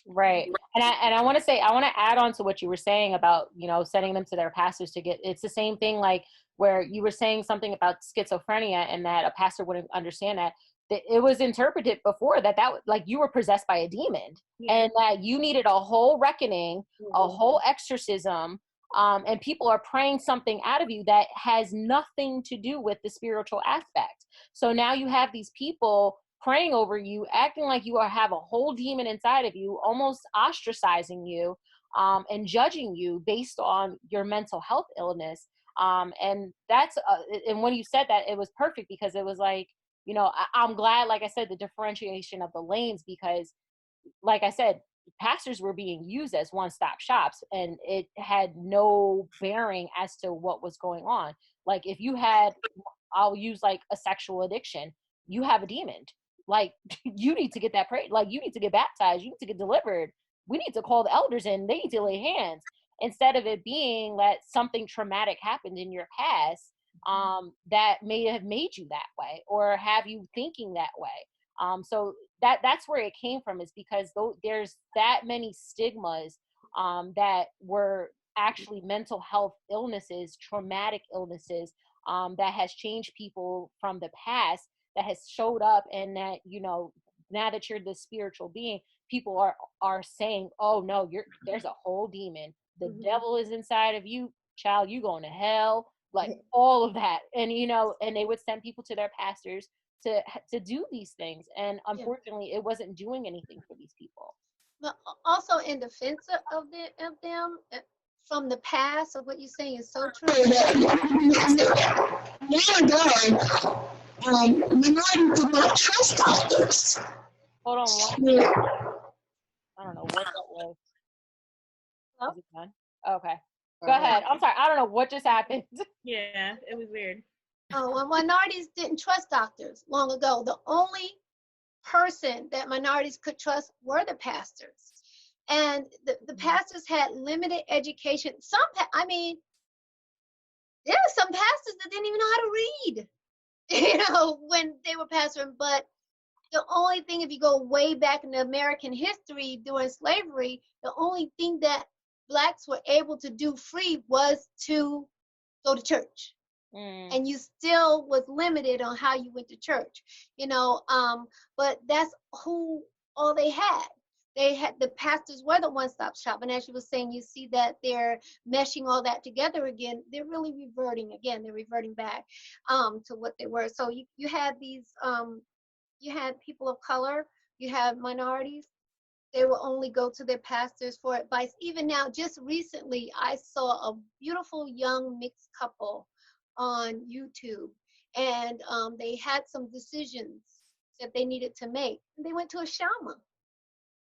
Right. And I want to say, I want to add on to what you were saying about, you know, sending them to their pastors to get, it's the same thing, like where you were saying something about schizophrenia and that a pastor wouldn't understand that it was interpreted before that like you were possessed by a demon, and that you needed a whole reckoning, a whole exorcism. And people are praying something out of you that has nothing to do with the spiritual aspect. So now you have these people praying over you, acting like you have a whole demon inside of you, almost ostracizing you, and judging you based on your mental health illness. And that's, and when you said that, it was perfect, because it was like, you know, I'm glad, like I said, the differentiation of the lanes, because like I said, pastors were being used as one-stop shops, and it had no bearing as to what was going on. Like if you had, I'll use like a sexual addiction, you have a demon. Like you need to get that prayed. Like you need to get baptized. You need to get delivered. We need to call the elders in. They need to lay hands, instead of it being that something traumatic happened in your past that may have made you that way, or have you thinking that way. So that's where it came from, is because there's that many stigmas that were actually mental health illnesses, traumatic illnesses, that has changed people from the past, that has showed up, and that, you know, now that you're this spiritual being, people are saying, oh no, there's a whole demon. The devil is inside of you, child, you going to hell, like all of that. And, you know, and they would send people to their pastors to do these things. And unfortunately, it wasn't doing anything for these people. But also in defense of them, from the past, of what you're saying is so true. Minorities do not trust others. Hold on one minute. I don't know what that was. Hello? Is it done? Okay. Go ahead. I'm sorry. I don't know what just happened. Yeah, it was weird. Oh, well, minorities didn't trust doctors long ago. The only person that minorities could trust were the pastors. And the pastors had limited education. I mean, there are some pastors that didn't even know how to read, when they were pastoring. But the only thing, if you go way back in American history during slavery, the only thing that blacks were able to do free was to go to church. And you still was limited on how you went to church, but that's all they had. The pastors were the one-stop shop. And as you were saying, you see that they're meshing all that together again. They're really reverting again. They're reverting back to what they were. So you had these, you had people of color, you had minorities. They will only go to their pastors for advice. Even now, just recently, I saw a beautiful young mixed couple on YouTube, and they had some decisions that they needed to make. And they went to a shaman,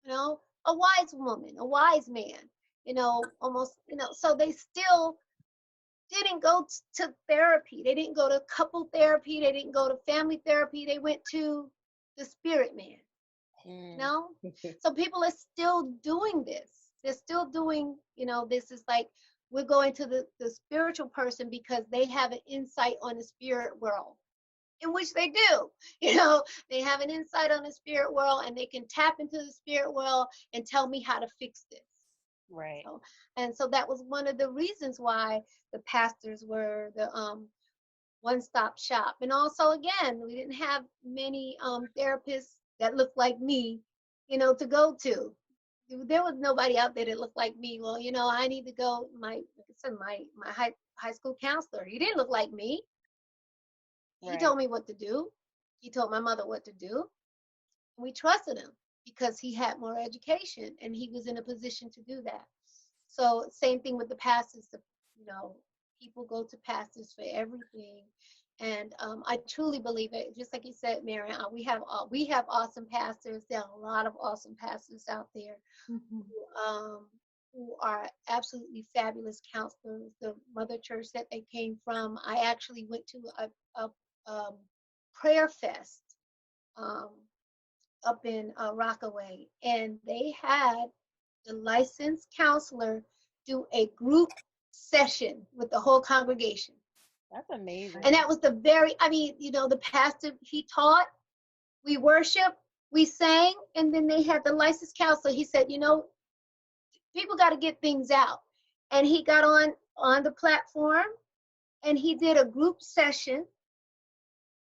a wise woman, a wise man, almost, so they still didn't go to therapy. They didn't go to couple therapy. They didn't go to family therapy. They went to the spirit man. So people are still doing this. They're still doing, this is like, we're going to the spiritual person because they have an insight on the spirit world, in which they do. They have an insight on the spirit world, and they can tap into the spirit world and tell me how to fix this. Right. So that was one of the reasons why the pastors were the one-stop shop. And also, again, we didn't have many therapists that looked like me, to go to. There was nobody out there that looked like me. Well, I need to go. My high school counselor, he didn't look like me. He told me what to do. He told my mother what to do. We trusted him because he had more education and he was in a position to do that. So same thing with the pastors. People go to pastors for everything. And I truly believe it. Just like you said, Marian, we have awesome pastors. There are a lot of awesome pastors out there who are absolutely fabulous counselors. The mother church that they came from, I actually went to a prayer fest up in Rockaway, and they had the licensed counselor do a group session with the whole congregation. That's amazing. And that was the pastor, he taught, we worshiped, we sang, and then they had the licensed counselor. He said, people got to get things out. And he got on the platform, and he did a group session,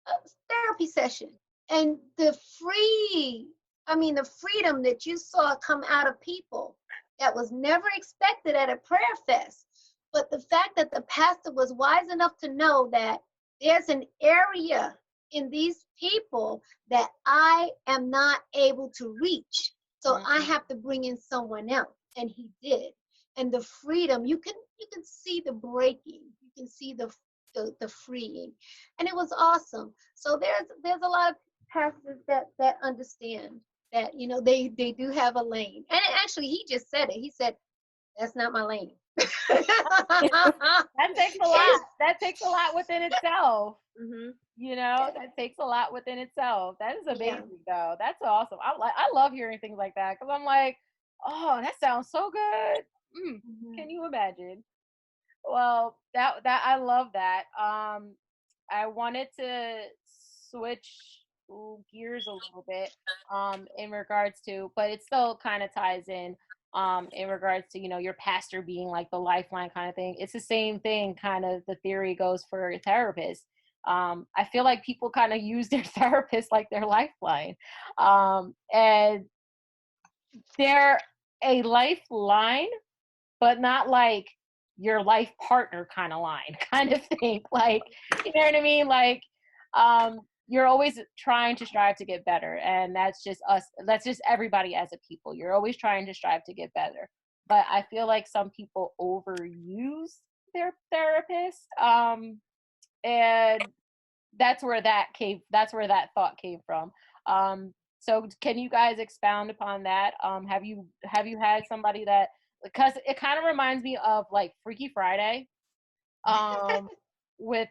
a therapy session. And the freedom that you saw come out of people that was never expected at a prayer fest. But the fact that the pastor was wise enough to know that there's an area in these people that I am not able to reach. So I have to bring in someone else. And he did. And the freedom, you can see the breaking. You can see the freeing. And it was awesome. So there's a lot of pastors that understand that, they do have a lane. And actually, he just said it. He said, that's not my lane. That takes a lot. That takes a lot within itself. That takes a lot within itself. That is amazing, though. That's awesome. I love hearing things like that because I'm like, oh, that sounds so good. Can you imagine? Well, that I love that. I wanted to switch gears a little bit in regards to, but it still kind of ties in regards to, your pastor being like the lifeline kind of thing. It's the same thing, kind of the theory goes for a therapist. I feel like people kind of use their therapist like their lifeline. And they're a lifeline, but not like your life partner kind of line kind of thing. Like, you know what I mean? Like, you're always trying to strive to get better. And that's just us. That's just everybody as a people. You're always trying to strive to get better. But I feel like some people overuse their therapist. And that's where that thought came from. So can you guys expound upon that? Have you had somebody that, because it kind of reminds me of like Freaky Friday, with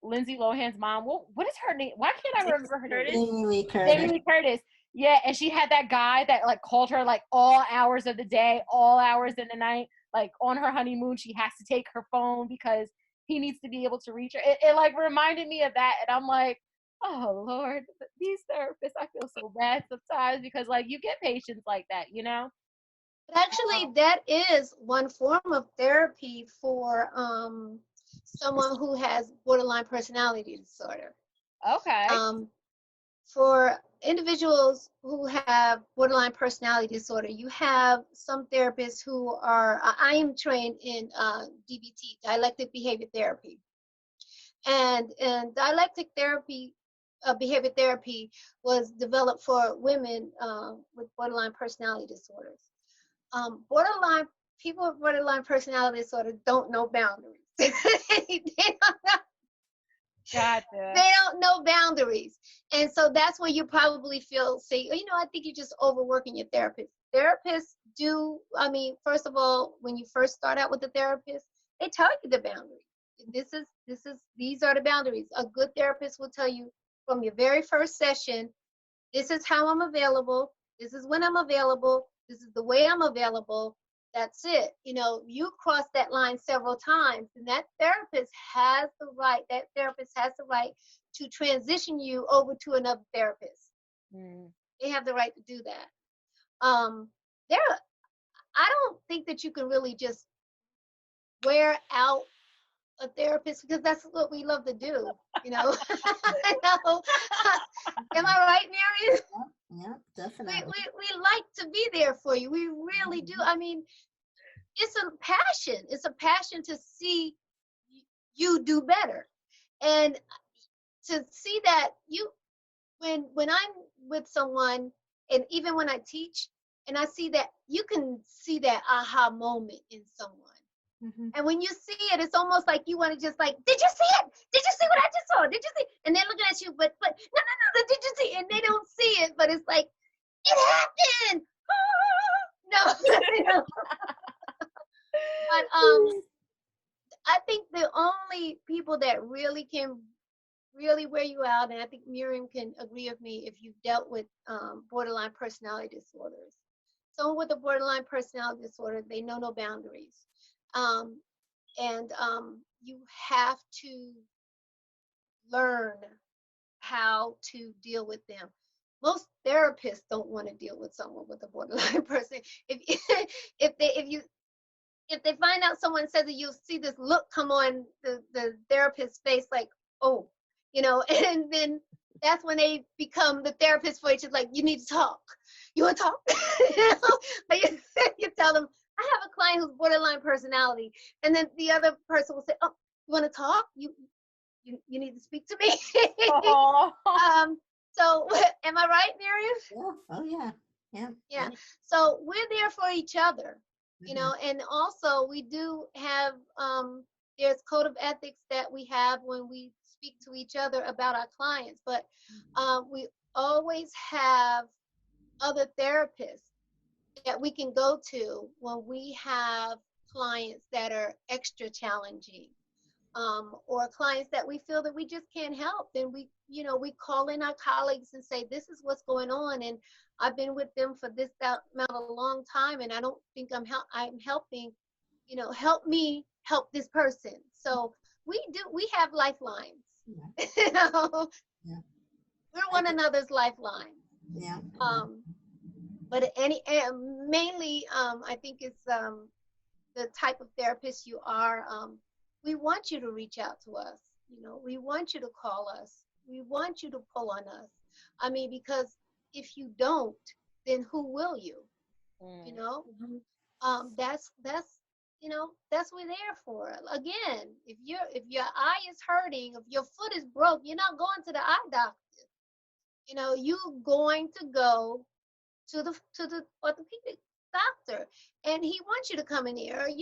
Lindsay Lohan's mom. What is her name? Why can't I remember her name? Jamie Lee Curtis. Jamie Lee Curtis. Yeah, and she had that guy that like called her like all hours of the day, all hours in the night. Like on her honeymoon, she has to take her phone because he needs to be able to reach her. It like reminded me of that, and I'm like, oh Lord, these therapists, I feel so bad sometimes because like you get patients like that, you know. But actually, that is one form of therapy for someone who has borderline personality disorder. Okay. For individuals who have borderline personality disorder, you have some therapists who are, I am trained in DBT, dialectic behavior therapy. And dialectic therapy, behavior therapy was developed for women with borderline personality disorders. People with borderline personality disorder don't know boundaries. They don't know. Gotcha. They don't know boundaries. And so that's where you probably say, I think you're just overworking your therapist. Therapists do, first of all, when you first start out with the therapist, they tell you the boundaries. These are the boundaries. A good therapist will tell you from your very first session, this is how I'm available. This is when I'm available. This is the way I'm available. That's it. You cross that line several times, and that therapist has the right to transition you over to another therapist. They have the right to do that. I don't think that you can really just wear out a therapist because that's what we love to do. Am I right, Marion? Yeah, definitely. We like to be there for you. We really do. It's a passion. It's a passion to see you do better, and to see that when I'm with someone, and even when I teach, and I see that you can see that aha moment in someone. And when you see it, it's almost like you want to just like, did you see it? Did you see what I just saw? Did you see? And they're looking at you, but no, did you see? And they don't see it, but it's like, it happened. No. But I think the only people that really can wear you out, and I think Miriam can agree with me if you've dealt with borderline personality disorders. Someone with a borderline personality disorder, they know no boundaries. And you have to learn how to deal with them. Most therapists don't want to deal with someone with a borderline person. If they find out someone says that, you'll see this look come on the therapist's face, like, oh, and then that's when they become the therapist for each other. Like, you need to talk. You want to talk? You tell them, I have a client who's borderline personality, and then the other person will say, oh, you want to talk? You need to speak to me. So am I right, Miriam? Yeah. Oh yeah. Yeah. So we're there for each other, and also we do have there's code of ethics that we have when we speak to each other about our clients, but we always have other therapists that we can go to when we have clients that are extra challenging, or clients that we feel that we just can't help. Then we call in our colleagues and say, this is what's going on, and I've been with them for that amount of long time, and I don't think I'm helping. Help me help this person. So we have lifelines. Yeah. We're one another's lifelines. Yeah. But mainly, I think it's the type of therapist you are. We want you to reach out to us. We want you to call us. We want you to pull on us. Because if you don't, then who will you? That's that's what we're there for. Again, if your eye is hurting, if your foot is broke, you're not going to the eye doctor. You're going to go to the orthopedic doctor, and he wants you to come in here. What do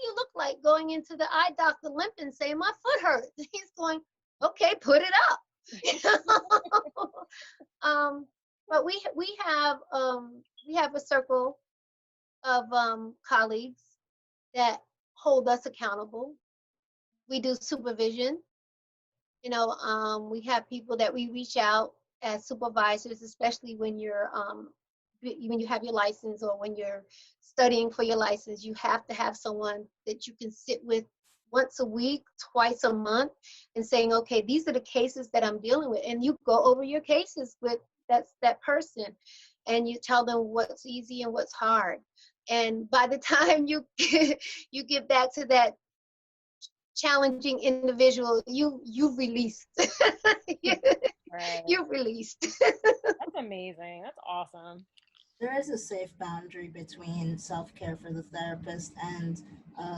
you look like going into the eye doctor limping, saying my foot hurts? He's going, okay, put it up. But we have a circle of colleagues that hold us accountable. We do supervision. We have people that we reach out as supervisors, especially when you have your license or when you're studying for your license, you have to have someone that you can sit with once a week, twice a month, and saying, okay, these are the cases that I'm dealing with. And you go over your cases with that person, and you tell them what's easy and what's hard. And by the time you you get back to that challenging individual, you've released. Right. You've released. That's amazing. That's awesome. There is a safe boundary between self-care for the therapist and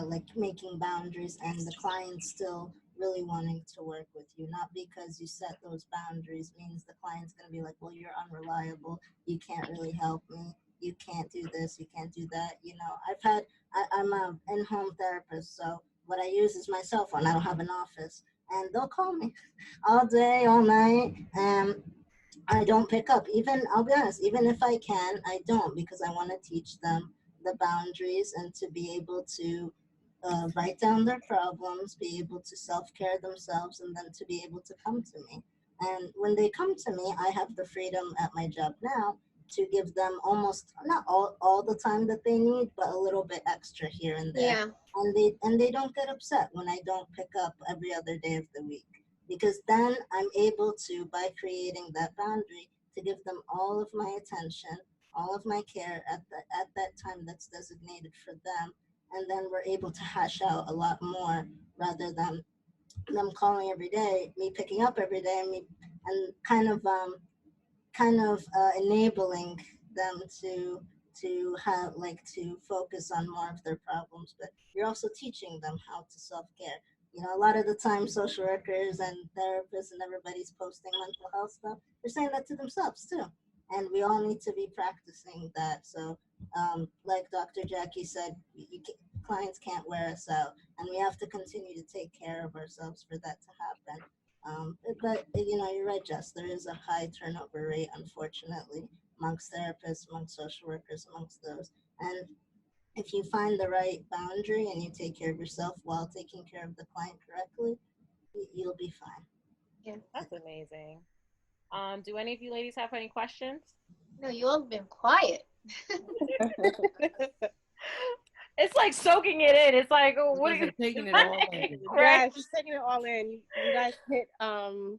like making boundaries and the client still really wanting to work with you. Not because you set those boundaries means the client's going to be like, well, you're unreliable, you can't really help me, you can't do this, you can't do that. You know, I'm a in-home therapist, so what I use is my cell phone. I don't have an office, and they'll call me all day, all night, and I don't pick up. Even, I'll be honest, even if I can, I don't, because I want to teach them the boundaries and to be able to write down their problems, be able to self-care themselves, and then to be able to come to me. And when they come to me, I have the freedom at my job now to give them almost not all the time that they need, but a little bit extra here and there. Yeah. And they don't get upset when I don't pick up every other day of the week, because then I'm able to, by creating that boundary, to give them all of my attention, all of my care at that time that's designated for them. And then we're able to hash out a lot more rather than them calling every day, me picking up every day, and kind of enabling them to have like to focus on more of their problems. But you're also teaching them how to self-care. You know, a lot of the time social workers and therapists and everybody's posting mental health stuff, they're saying that to themselves too, and we all need to be practicing that. So like Dr. Jackie said, clients can't wear us out, and we have to continue to take care of ourselves for that to happen. But you know, you're right, Jess. There is a high turnover rate, unfortunately, amongst therapists, amongst social workers, amongst those. And if you find the right boundary and you take care of yourself while taking care of the client correctly, you'll be fine. Yeah. That's amazing. Do any of you ladies have any questions? No, you all been quiet. It's like soaking it in. It's like, oh, what are you taking it all in? Right. Yeah, just taking it all in. You guys hit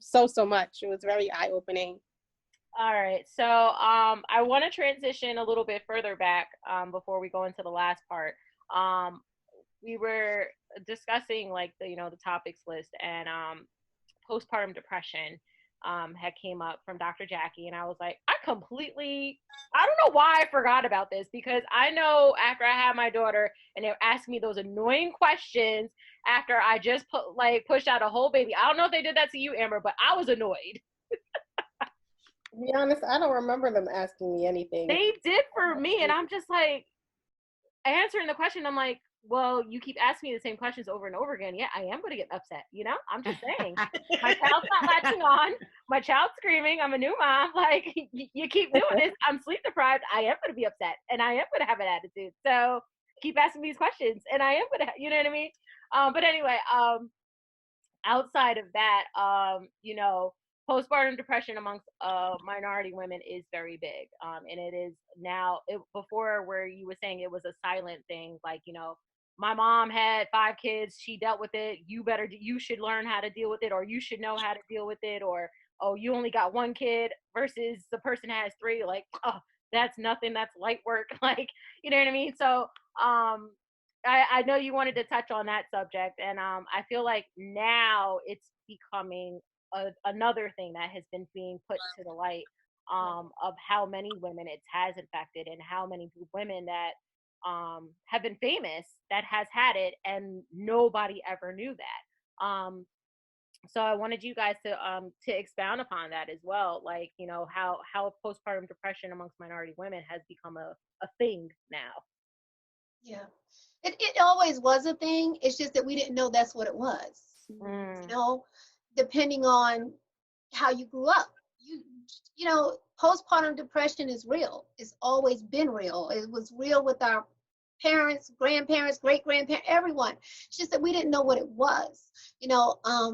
so much. It was very eye opening. All right. So I want to transition a little bit further back before we go into the last part. We were discussing like the topics list, and postpartum depression had came up from Dr. Jackie, and I was like, I don't know why I forgot about this, because I know after I had my daughter and they were asking me those annoying questions after I just pushed out a whole baby. I don't know if they did that to you, Amber, but I was annoyed. To be honest, I don't remember them asking me anything. They did for me, and I'm just like answering the question. I'm like, well, you keep asking me the same questions over and over again. Yeah, I am going to get upset. I'm just saying. My child's not latching on. My child's screaming. I'm a new mom. Like, you keep doing this. I'm sleep deprived. I am going to be upset, and I am going to have an attitude. So keep asking me these questions, and I am going to, you know what I mean? But anyway, outside of that, postpartum depression amongst minority women is very big. And it is now, before where you were saying it was a silent thing, like, my mom had 5 kids, she dealt with it, you should learn how to deal with it, or you should know how to deal with it, or, oh, you only got 1 kid versus the person has 3, like, oh, that's nothing, that's light work. Like, you know what I mean? So I know you wanted to touch on that subject, and I feel like now it's becoming another thing that has been being put to the light, of how many women it has infected, and how many women that have been famous that has had it, and nobody ever knew that. So I wanted you guys to expound upon that as well, like, how postpartum depression amongst minority women has become a thing now. Yeah. It always was a thing. It's just that we didn't know that's what it was. Depending on how you grew up. Postpartum depression is real. It's always been real. It was real with our parents, grandparents, great-grandparents, everyone. It's just that we didn't know what it was. A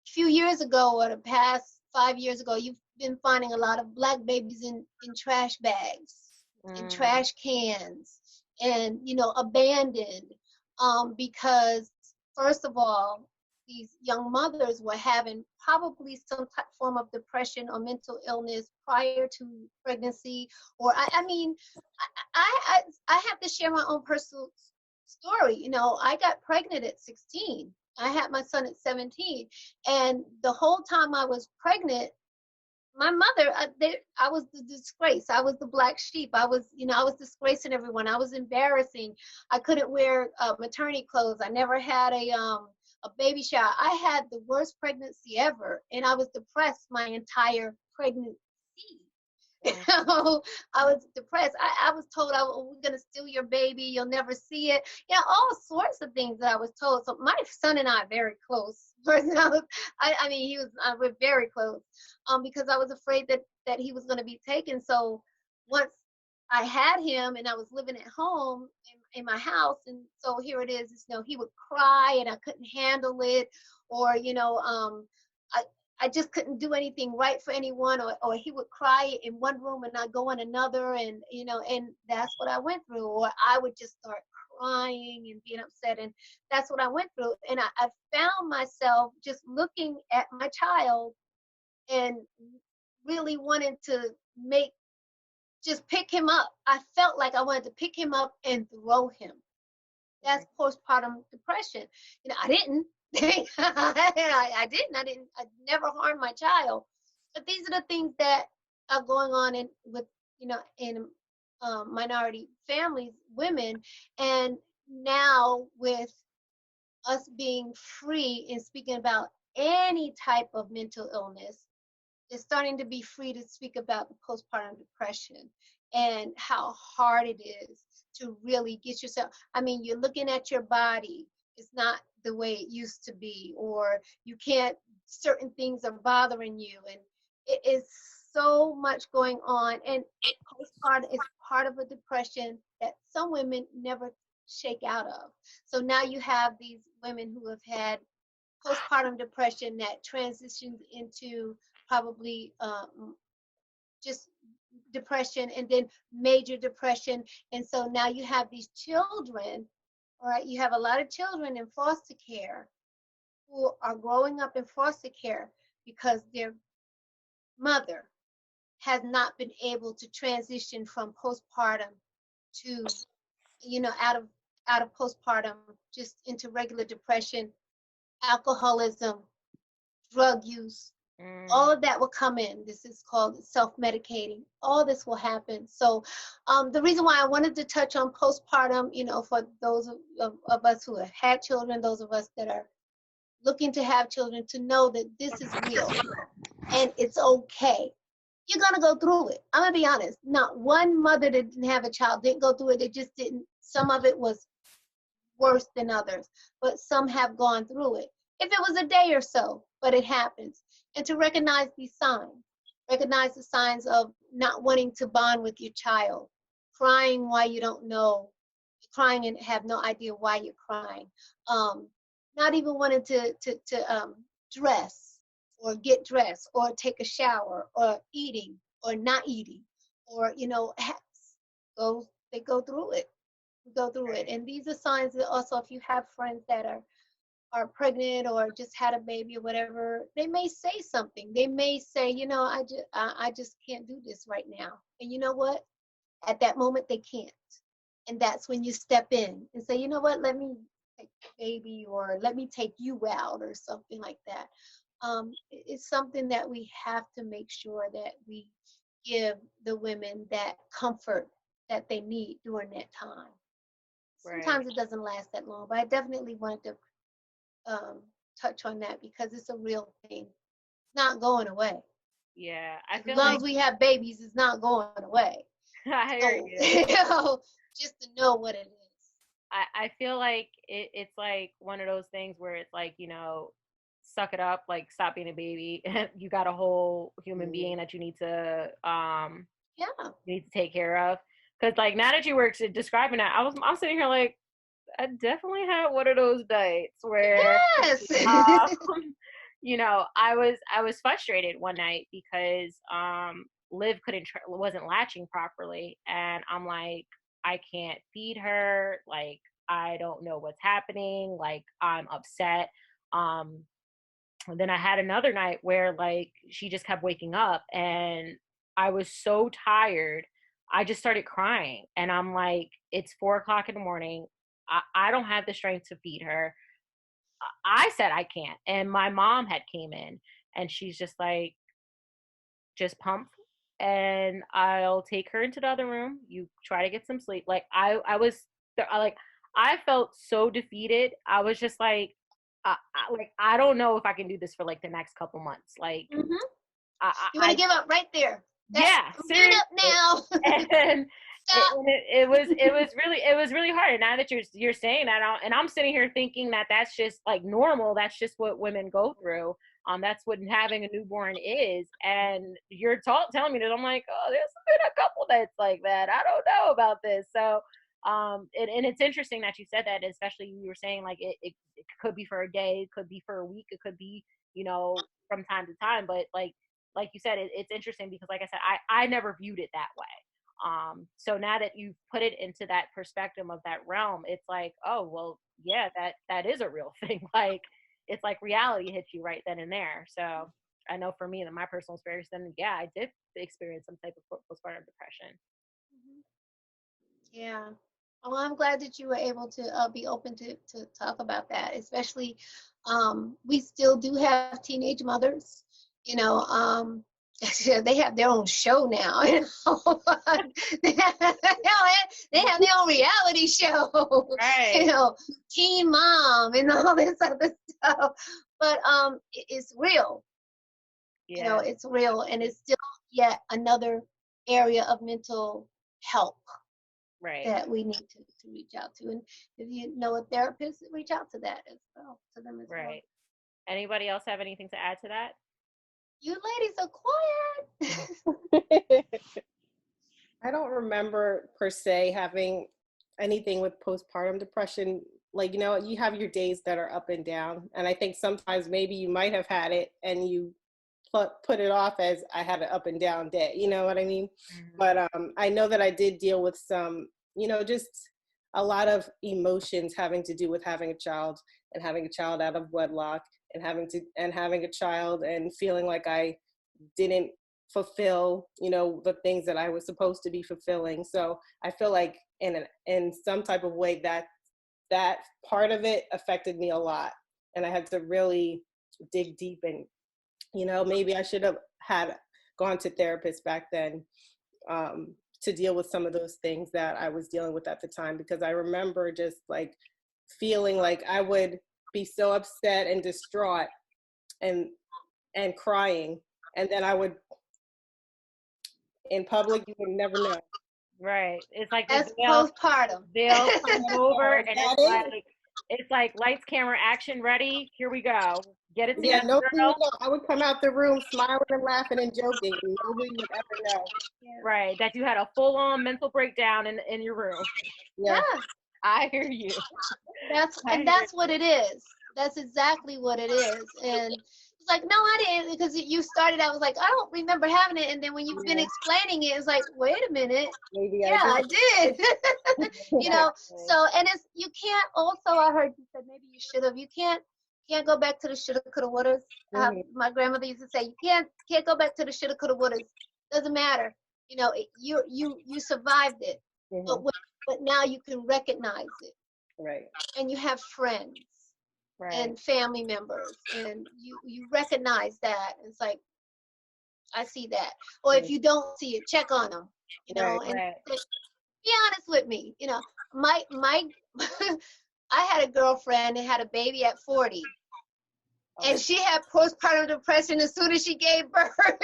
few years ago, or the past 5 years ago, you've been finding a lot of black babies in trash bags, in trash cans, and abandoned, because first of all, these young mothers were having probably some form of depression or mental illness prior to pregnancy. Or I mean, I have to share my own personal story. I got pregnant at 16. I had my son at 17, and the whole time I was pregnant, my mother, I was the disgrace. I was the black sheep. I was disgracing everyone. I was embarrassing. I couldn't wear maternity clothes. I never had a baby shower. I had the worst pregnancy ever, and I was depressed my entire pregnancy. I was depressed. I was told, we're going to steal your baby. You'll never see it. All sorts of things that I was told. So my son and I are very close. I mean, we're very close, because I was afraid that he was going to be taken. So once I had him and I was living at home in my house, and so here it is, he would cry and I couldn't handle it, or, I just couldn't do anything right for anyone, or he would cry in one room and I'd go in another, and and that's what I went through. Or I would just start crying and being upset, and that's what I went through. And I found myself just looking at my child and really wanting to just pick him up. I felt like I wanted to pick him up and throw him. That's postpartum depression. I didn't. I never harmed my child. But these are the things that are going on in minority families, women. And now with us being free and speaking about any type of mental illness, it's starting to be free to speak about the postpartum depression and how hard it is to really get yourself. I mean, you're looking at your body. It's not the way it used to be, or you can't, certain things are bothering you, and it is so much going on. And postpartum is part of a depression that some women never shake out of. So now you have these women who have had postpartum depression that transitions into probably just depression, and then major depression. And so now you have these children, all right, you have a lot of children in foster care who are growing up in foster care because their mother has not been able to transition from postpartum to, out of postpartum just into regular depression, alcoholism, drug use. All of that will come in. This is called self-medicating. All this will happen. So the reason why I wanted to touch on postpartum, for those of us who have had children, those of us that are looking to have children, to know that this is real and it's okay. You're going to go through it. I'm going to be honest. Not one mother that didn't have a child didn't go through it. It just didn't. Some of it was worse than others, but some have gone through it. If it was a day or so, but it happens. And to recognize these signs, recognize the signs of not wanting to bond with your child, crying why you don't know, crying and have no idea why you're crying, not even wanting to dress or get dressed or take a shower, or eating or not eating, or they go through it. Go through it. And these are signs that also, if you have friends that are pregnant or just had a baby or whatever, they may say something. They may say, I just can't do this right now. And you know what? At that moment, they can't. And that's when you step in and say, you know what? Let me take the baby, or let me take you out, or something like that. It's something that we have to make sure that we give the women that comfort that they need during that time. Sometimes it doesn't last that long, but I definitely wanted to touch on that because it's a real thing. It's not going away. Yeah, I feel as long as we have babies, it's not going away. I hear you. Just to know what it is. I feel like it's like one of those things where it's like, suck it up, like stop being a baby. You got a whole human being that you need to take care of. Because like now that you were describing that, I'm sitting here like, I definitely had one of those dates where I was frustrated one night because Liv wasn't latching properly, and I'm like, I can't feed her. Like, I don't know what's happening. Like, I'm upset. And then I had another night where like she just kept waking up, and I was so tired. I just started crying, and I'm like, it's 4 o'clock in the morning. I don't have the strength to feed her. I said I can't. And my mom had came in, and she's just like, just pump, and I'll take her into the other room. You try to get some sleep. Like I was like, I felt so defeated. I was just like, like, I don't know if I can do this for like the next couple months. Like, you want to give up right there. Yeah, seriously. Up now. and it was really hard. And now that you're saying that, and I'm sitting here thinking that that's just like normal. That's just what women go through. That's what having a newborn is. And you're telling me that, I'm like, oh, there's been a couple that's like that. I don't know about this. So, and it's interesting that you said that, especially you were saying like it could be for a day, it could be for a week, it could be, from time to time. But like you said, it's interesting because, like I said, I never viewed it that way. So now that you put it into that perspective of that realm, it's like, oh, well, yeah, that is a real thing. Like, it's like reality hits you right then and there. So I know for me, in my personal experience, then yeah, I did experience some type of postpartum depression. Yeah. Well, I'm glad that you were able to be open to talk about that, especially we still do have teenage mothers, they have their own show now. They have their own reality show, right. Teen Mom and all this other stuff. But it's real. Yeah. It's real, and it's still yet another area of mental health. Right. That we need to reach out to. And if you know a therapist, reach out to that as well, to them as well. Right. Anybody else have anything to add to that? You ladies are quiet. I don't remember per se having anything with postpartum depression. Like, you have your days that are up and down. And I think sometimes maybe you might have had it and you put it off as I had an up and down day. You know what I mean? Mm-hmm. But I know that I did deal with some, just a lot of emotions having to do with having a child and having a child out of wedlock and having a child and feeling like I didn't fulfill, the things that I was supposed to be fulfilling. So I feel like in some type of way that part of it affected me a lot. And I had to really dig deep and, maybe I should have gone to therapists back then to deal with some of those things that I was dealing with at the time, because I remember just like feeling like I would be so upset and distraught and crying, and then I would, in public, you would never know. Right. It's like that's postpartum. They'll come over and it's like lights, camera, action, ready. Here we go. Get it together. Yeah, nobody would know. I would come out the room smiling and laughing and joking, and nobody would ever know. Right. That you had a full-on mental breakdown in your room. Yeah. I hear you. That's what it is. That's exactly what it is. And it's like, no, I didn't, because you started out, was like, I don't remember having it. And then when you've been explaining it, it's like, wait a minute. Maybe I did. So, and you can't also, I heard you said maybe you should have, you can't go back to the shoulda, coulda, wouldas. My grandmother used to say, you can't go back to the shoulda, coulda, wouldas. Doesn't matter. You survived it. Mm-hmm. But now you can recognize it. Right. And you have friends. Right. And family members, and you recognize that. It's like, I see that. Or if you don't see it, check on them, and be honest with me. My I had a girlfriend that had a baby at 40, and she had postpartum depression as soon as she gave birth. We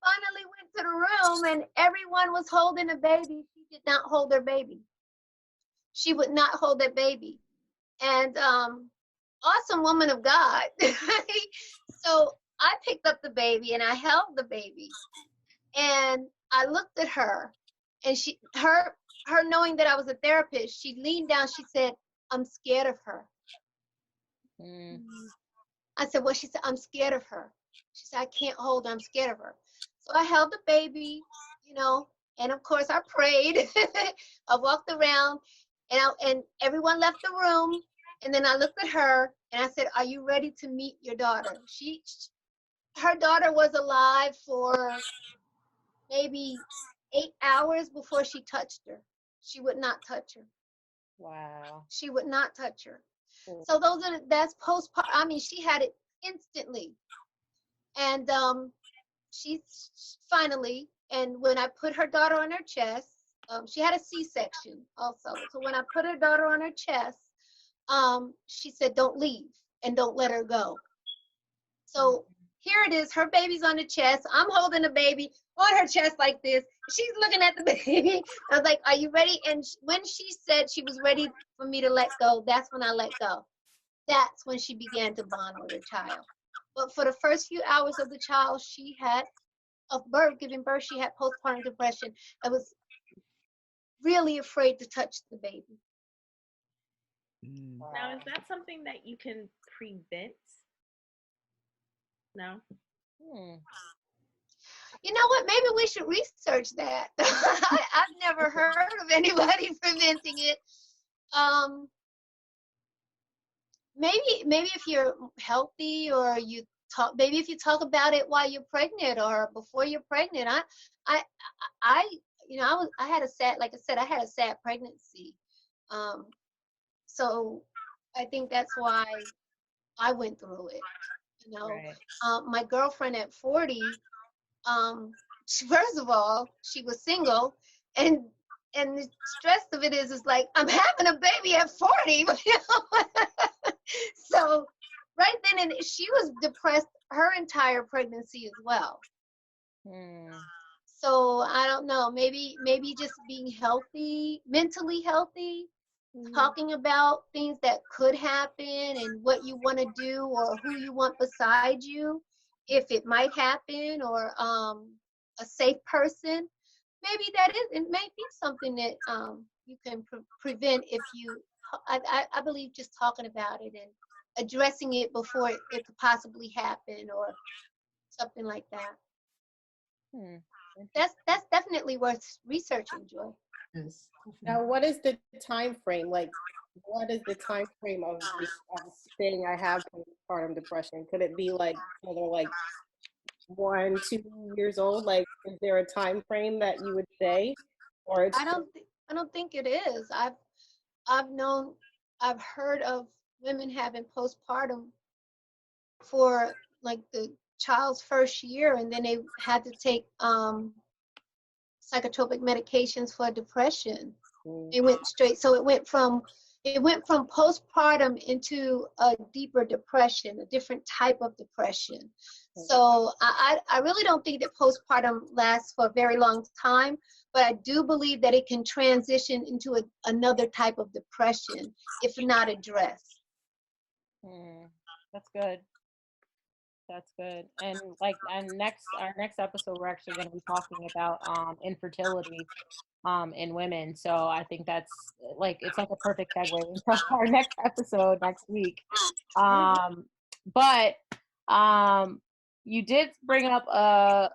finally went to the room, and everyone was holding a baby. She did not hold her baby. She would not hold that baby. And awesome woman of God. So I picked up the baby and I held the baby. And I looked at her, and her knowing that I was a therapist, she leaned down, she said, I'm scared of her. Mm. I said, well, she said, I'm scared of her. She said, I can't hold her. I'm scared of her. So I held the baby, you know, and of course I prayed. I walked around and everyone left the room. And then I looked at her and I said, are you ready to meet your daughter? Her daughter was alive for maybe 8 hours before she touched her. She would not touch her. Wow. She would not touch her. Cool. So that's postpartum. I mean, she had it instantly. And she finally, and when I put her daughter on her chest, she had a C-section also. So when I put her daughter on her chest, she said, don't leave and don't let her go. So here it is, her baby's on the chest. I'm holding the baby on her chest like this. She's looking at the baby. I was like, are you ready? And when she said she was ready for me to let go, that's when I let go. That's when she began to bond with her child. But for the first few hours of the child, giving birth, she had postpartum depression. I was really afraid to touch the baby. Now, is that something that you can prevent? No. You know what? Maybe we should research that. I've never heard of anybody preventing it. Maybe if you're healthy, or maybe if you talk about it while you're pregnant or before you're pregnant. I had a sad, like I said, I had a sad pregnancy. So I think that's why I went through it. You know, Right. my girlfriend at 40, first of all, she was single, and the stress of it is like, I'm having a baby at 40. You know? So right then, and she was depressed her entire pregnancy as well. So I don't know, maybe just being healthy, mentally healthy, talking about things that could happen and what you want to do or who you want beside you if it might happen, or a safe person. Maybe it may be something that you can prevent if you, I believe just talking about it and addressing it before it could possibly happen or something like that. That's definitely worth researching, Joy. Yes. Now, what is the time frame? Like, what is the time frame of saying I have postpartum depression? Could it be like sort like 1, 2 years old? Like, is there a time frame that you would say, or it's I don't think it is. I've heard of women having postpartum for like the child's first year, and then they had to take psychotropic medications for depression. It went straight. So it went from postpartum into a deeper depression, a different type of depression. So I really don't think that postpartum lasts for a very long time, but I do believe that it can transition into another type of depression if not addressed. That's good. That's good. And our next episode, we're actually going to be talking about infertility in women. So I think that's it's like a perfect segue into our next episode next week. But you did bring up a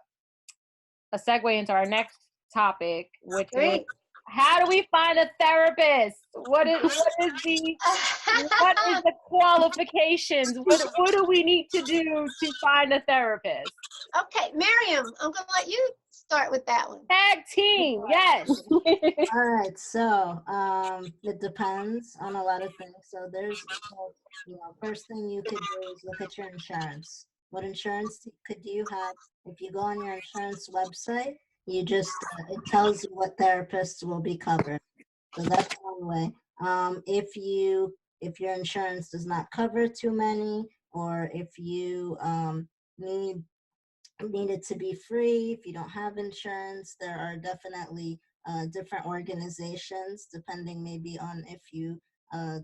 segue into our next topic, which is, how do we find a therapist? What is the qualifications? What do we need to do to find a therapist? Okay, Miriam, I'm gonna let you start with that one. Tag team, yes. All right, so it depends on a lot of things. So there's, first thing you could do is look at your insurance. What insurance could you have? If you go on your insurance website, you just it tells you what therapists will be covered. So that's one way. If your insurance does not cover too many, or if you need it to be free, if you don't have insurance, there are definitely different organizations, depending maybe on if you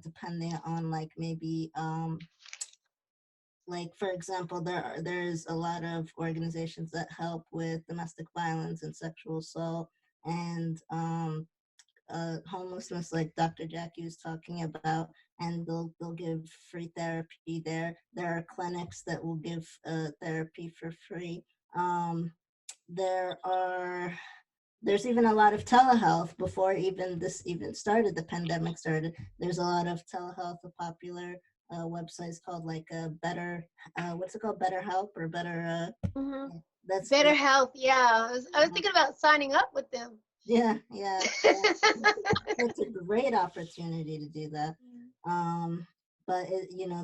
depending on like maybe like for example, there's a lot of organizations that help with domestic violence and sexual assault, and homelessness, like Dr. Jackie was talking about, and they'll give free therapy there. There are clinics that will give therapy for free. There are there's even a lot of telehealth before even this even started, the pandemic started. There's a lot of telehealth, a popular websites called like better what's it called, better help or better that's Better Health. Yeah, I was thinking about signing up with them. yeah. It's a great opportunity to do that. But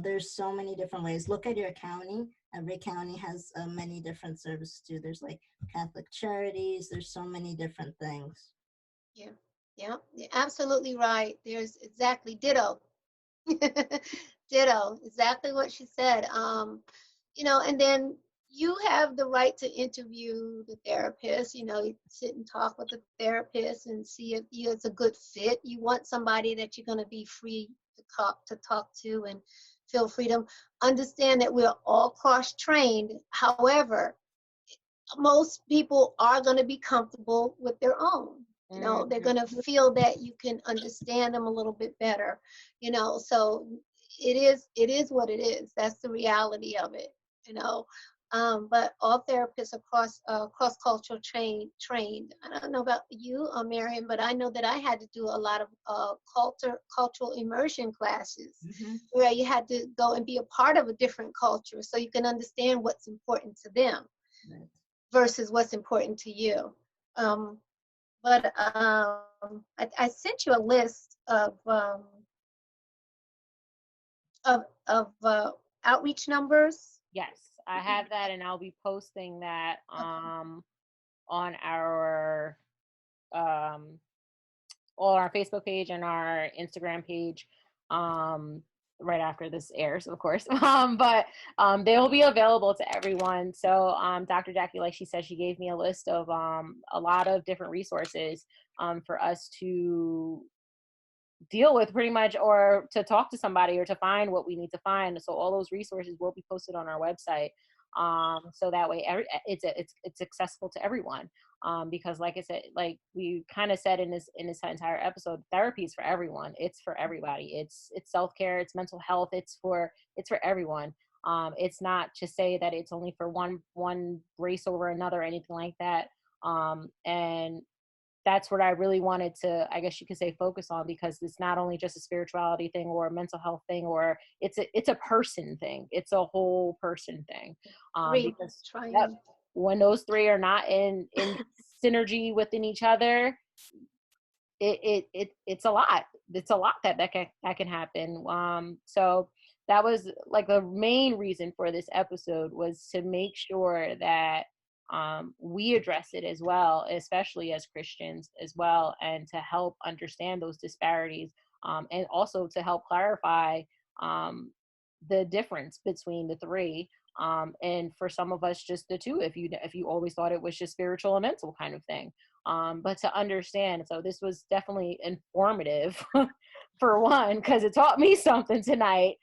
there's so many different ways. Look at your county. Every county has many different services too. There's like Catholic charities. There's so many different things. Yeah, you're absolutely right. There's exactly ditto. Ditto, exactly what she said. And then you have the right to interview the therapist. You sit and talk with the therapist and see if it's a good fit. You want somebody that you're going to be free to talk to and feel freedom. Understand that we're all cross-trained. However, most people are going to be comfortable with their own. They're going to feel that you can understand them a little bit better. So it is what it is. That's the reality of it. But all therapists are cross-cultural trained. I don't know about you, Marion, but I know that I had to do a lot of cultural immersion classes where you had to go and be a part of a different culture so you can understand what's important to them versus what's important to you. But I sent you a list of outreach numbers. Yes, I have that, and I'll be posting that on our Facebook page and our Instagram page right after this airs, of course. But they will be available to everyone. So Dr. Jackie, like she said, she gave me a list of a lot of different resources for us to deal with pretty much, or to talk to somebody, or to find what we need to find. So all those resources will be posted on our website. So that way it's accessible to everyone. Because like I said, like we kind of said in this entire episode, therapy is for everyone. It's for everybody. It's self-care, it's mental health, it's for everyone. It's not to say that it's only for one race over another or anything like that. And that's what I really wanted to, I guess you could say, focus on, because it's not only just a spirituality thing or a mental health thing, or it's a person thing. It's a whole person thing. Because when those three are not in synergy within each other, it's a lot. It's a lot that can happen. So that was like the main reason for this episode, was to make sure that we address it as well, especially as Christians as well, and to help understand those disparities, and also to help clarify the difference between the three, and for some of us just the two, if you always thought it was just spiritual and mental kind of thing, but to understand. So this was definitely informative for one, because it taught me something tonight.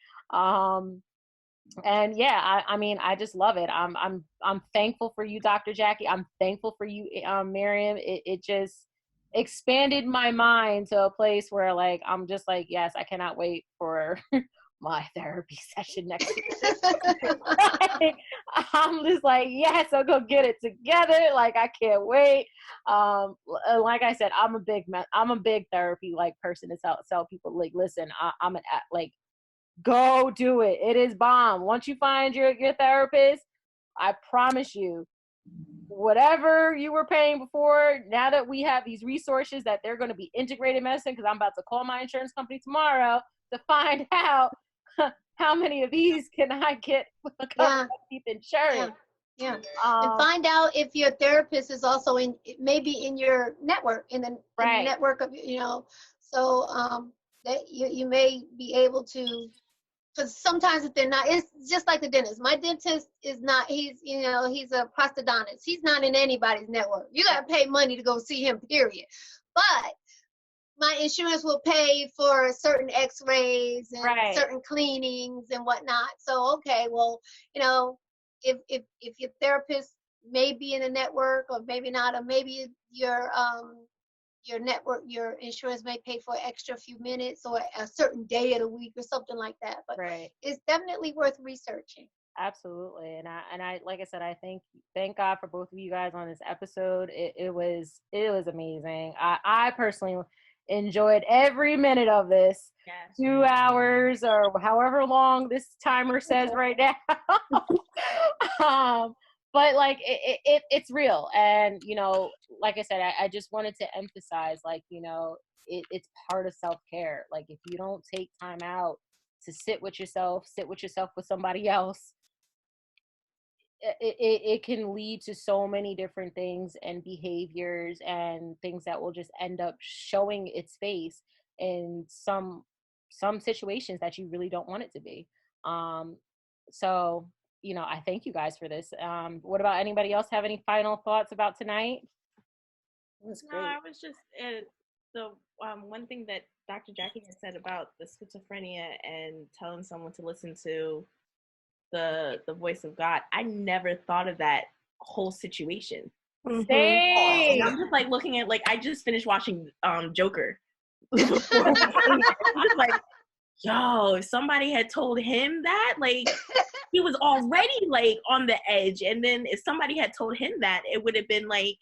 And yeah, I mean, I just love it. I'm thankful for you, Dr. Jackie. I'm thankful for you, Miriam. It just expanded my mind to a place where, like, I'm just like, yes, I cannot wait for my therapy session next week. I'm just like, yes, I'll go get it together. Like, I can't wait. Like I said, I'm a big therapy like person to tell people, like, listen, I'm an like. Go do it. It is bomb. Once you find your therapist, I promise you, whatever you were paying before, now that we have these resources that they're going to be integrated medicine, because I'm about to call my insurance company tomorrow to find out how many of these can I get with a couple of deep insurance. Yeah. And find out if your therapist is also maybe in your network, in the network of, so that you may be able to. Because sometimes if they're not, it's just like the dentist. My dentist is not, he's a prosthodontist. He's not in anybody's network. You got to pay money to go see him, period. But my insurance will pay for certain x-rays and certain cleanings and whatnot. So, okay, well, if your therapist may be in a network or maybe not, or maybe your your network, your insurance may pay for an extra few minutes or a certain day of the week or something like that. But it's definitely worth researching. Absolutely. And I like I said, I thank God for both of you guys on this episode. It was amazing. I personally enjoyed every minute of this. Yes. 2 hours or however long this timer says right now. But like it's real. And like I said, I just wanted to emphasize, like, it's part of self-care. Like, if you don't take time out to sit with yourself with somebody else, it can lead to so many different things and behaviors and things that will just end up showing its face in some situations that you really don't want it to be. So I thank you guys for this. What about anybody else have any final thoughts about tonight? That's great. No, I was just the one thing that Dr. Jackie had said about the schizophrenia and telling someone to listen to the voice of God. I never thought of that whole situation. Same. I'm just like looking at, like, I just finished watching Joker. I'm just like, yo, if somebody had told him that, like, he was already like on the edge, and then if somebody had told him that, it would have been like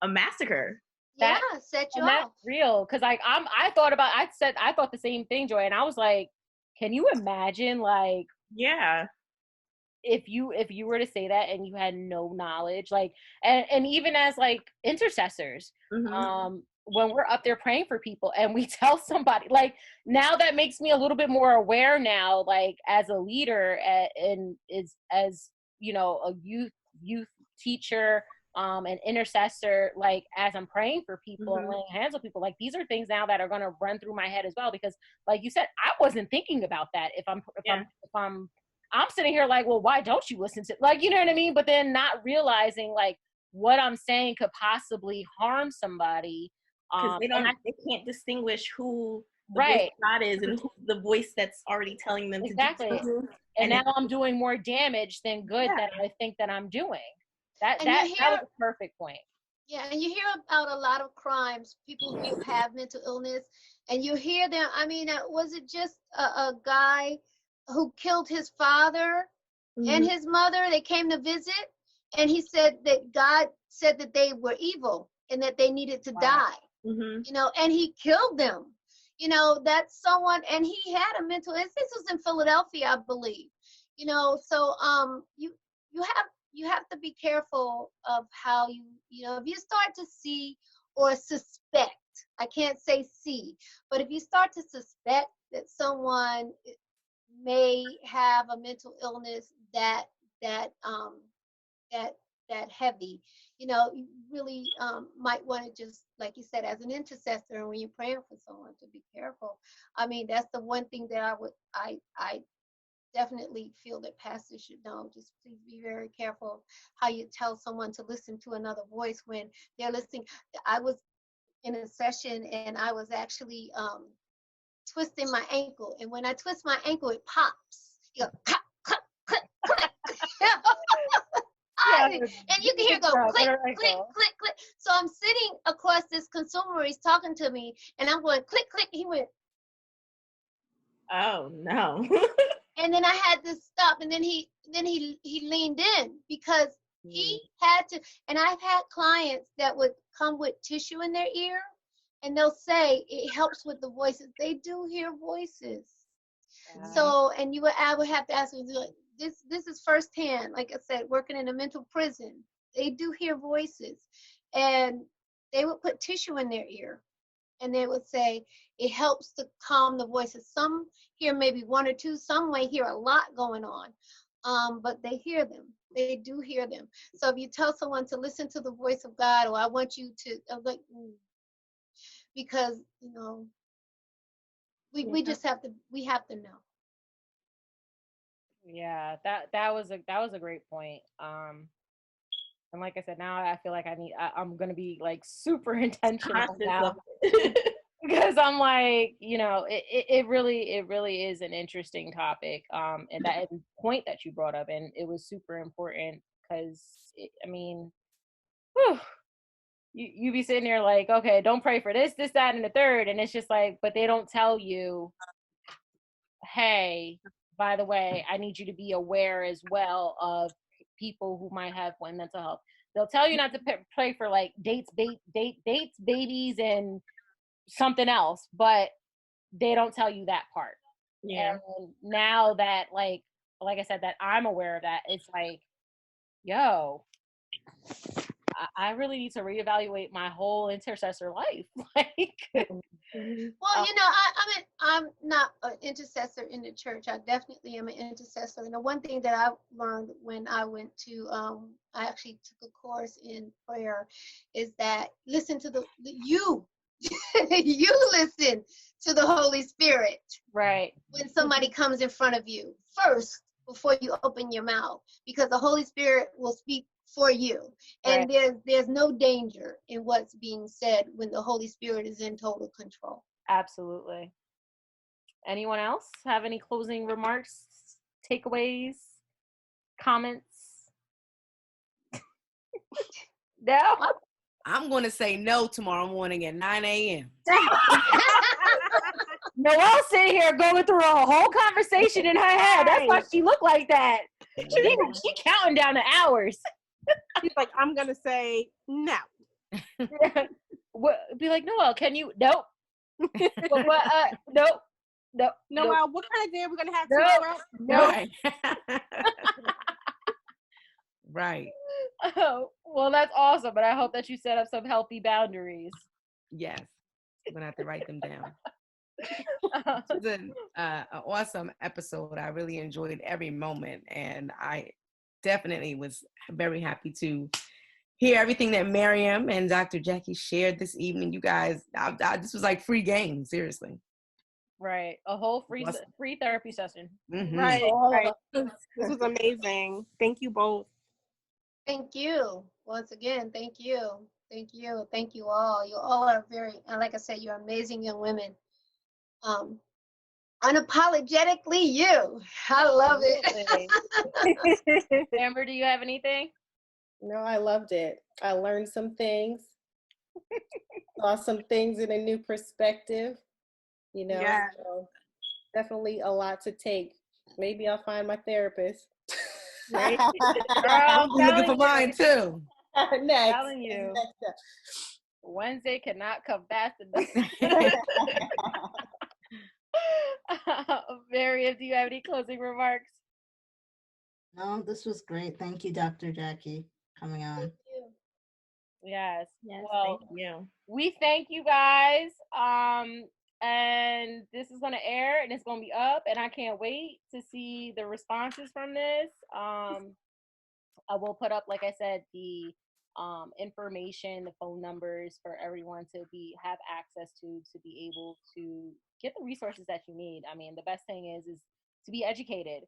a massacre. Set you off. That's real, because like I thought the same thing, Joy, and I was like, can you imagine, like, if you were to say that and you had no knowledge, like, and even as like intercessors, when we're up there praying for people and we tell somebody, like, now that makes me a little bit more aware now, like, as a leader and is as a youth teacher, an intercessor, like, as I'm praying for people and laying hands on people, like, these are things now that are going to run through my head as well, because like you said, I wasn't thinking about that. If I'm sitting here like, well, why don't you listen to, like, you know what I mean? But then not realizing, like, what I'm saying could possibly harm somebody. Because they can't distinguish who the voice of God is and who the voice that's already telling them to do something. And now I'm doing more damage than good that I think that I'm doing. That was a perfect point. Yeah, and you hear about a lot of crimes, people who have mental illness, and you hear them. I mean, was it just a guy who killed his father and his mother? They came to visit, and he said that God said that they were evil and that they needed to die. And he killed them. That's someone, and he had a mental illness. This was in Philadelphia, I believe. So you have to be careful of how if you start to see or suspect, I can't say see, but if you start to suspect that someone may have a mental illness that heavy, you really might want to, just like you said, as an intercessor, and when you're praying for someone, to be careful. I mean, that's the one thing that I definitely feel that pastors should know. Just please be very careful how you tell someone to listen to another voice when they're listening. I was in a session and I was actually twisting my ankle, and when I twist my ankle, it pops. You go, click, click, click, click. And you can hear it go click, click, click, click. So I'm sitting across this consumer, he's talking to me, and I'm going click, click. He went, oh no. And then I had to stop, and then he leaned in because he had to. And I've had clients that would come with tissue in their ear, and they'll say it helps with the voices. They do hear voices. So, and I would have to ask them, this is firsthand, like I said, working in a mental prison. They do hear voices, and they would put tissue in their ear, and they would say it helps to calm the voices. Some hear maybe one or two, some may hear a lot going on, but they hear them. They do hear them. So if you tell someone to listen to the voice of God, or I want you to, like, because we just have to know. Yeah, that was a great point. And like I said, now I feel like I'm gonna be like super intentional now. Because I'm like, it really is an interesting topic, and that point that you brought up, and it was super important because, you be sitting there like, okay, don't pray for this, that, and the third, and it's just like, but they don't tell you, hey, by the way, I need you to be aware as well of people who might have mental health. They'll tell you not to pray for like dates, babies, and something else, but they don't tell you that part. Yeah. And now that like I said, that I'm aware of that, it's like, yo, I really need to reevaluate my whole intercessor life. Like, well, I'm not an intercessor in the church. I definitely am an intercessor. And the one thing that I learned when I went to, I actually took a course in prayer, is that listen to you listen to the Holy Spirit. Right. When somebody comes in front of you first, before you open your mouth, because the Holy Spirit will speak for you. And there's no danger in what's being said when the Holy Spirit is in total control. Absolutely. Anyone else have any closing remarks, takeaways, comments? No? I'm going to say no tomorrow morning at 9 a.m. Noelle's sitting here going through a whole conversation in her head. That's why she looked like that. She counting down the hours. She's like, I'm going to say no. Be like, Noelle, can you? Nope. Nope. Nope. Noelle, what kind of day are we going to have tomorrow? Nope. Right. Right. Oh, well, that's awesome. But I hope that you set up some healthy boundaries. Yes. I'm going to have to write them down. It was an awesome episode. I really enjoyed every moment, and I definitely was very happy to hear everything that Miriam and Dr. Jackie shared this evening. You guys, this was like free game, seriously. Right, a whole free therapy session. Mm-hmm. Right. This was amazing. Thank you both. Thank you once again. Thank you all. You all are very, like I said, you're amazing young women. Unapologetically you. I love it. Amber, do you have anything? No, I loved it. I learned some things. Saw some things in a new perspective. So definitely a lot to take. Maybe I'll find my therapist. Right? I'm looking for mine too. Next. Telling you. Wednesday cannot come fast enough. Miriam, do you have any closing remarks? No, this was great. Thank you, Dr. Jackie, coming on. Thank you. Yes. Yes, Well, thank you. we thank you guys. And this is going to air and it's going to be up, and I can't wait to see the responses from this. I will put up, like I said, the information, the phone numbers for everyone to have access to be able to get the resources that you need. I mean, the best thing is to be educated,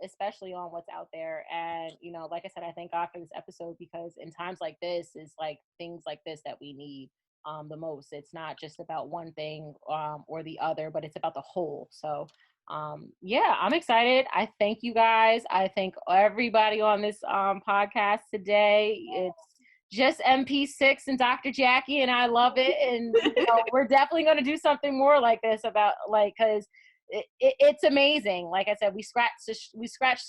especially on what's out there. And, like I said, I thank God for this episode, because in times like this, is like things like this that we need the most. It's not just about one thing or the other, but it's about the whole. So yeah, I'm excited. I thank you guys. I thank everybody on this podcast today. It's just MP6 and Dr. Jackie, and I love it. And we're definitely going to do something more like this, about because it's amazing. Like I said, we scratched the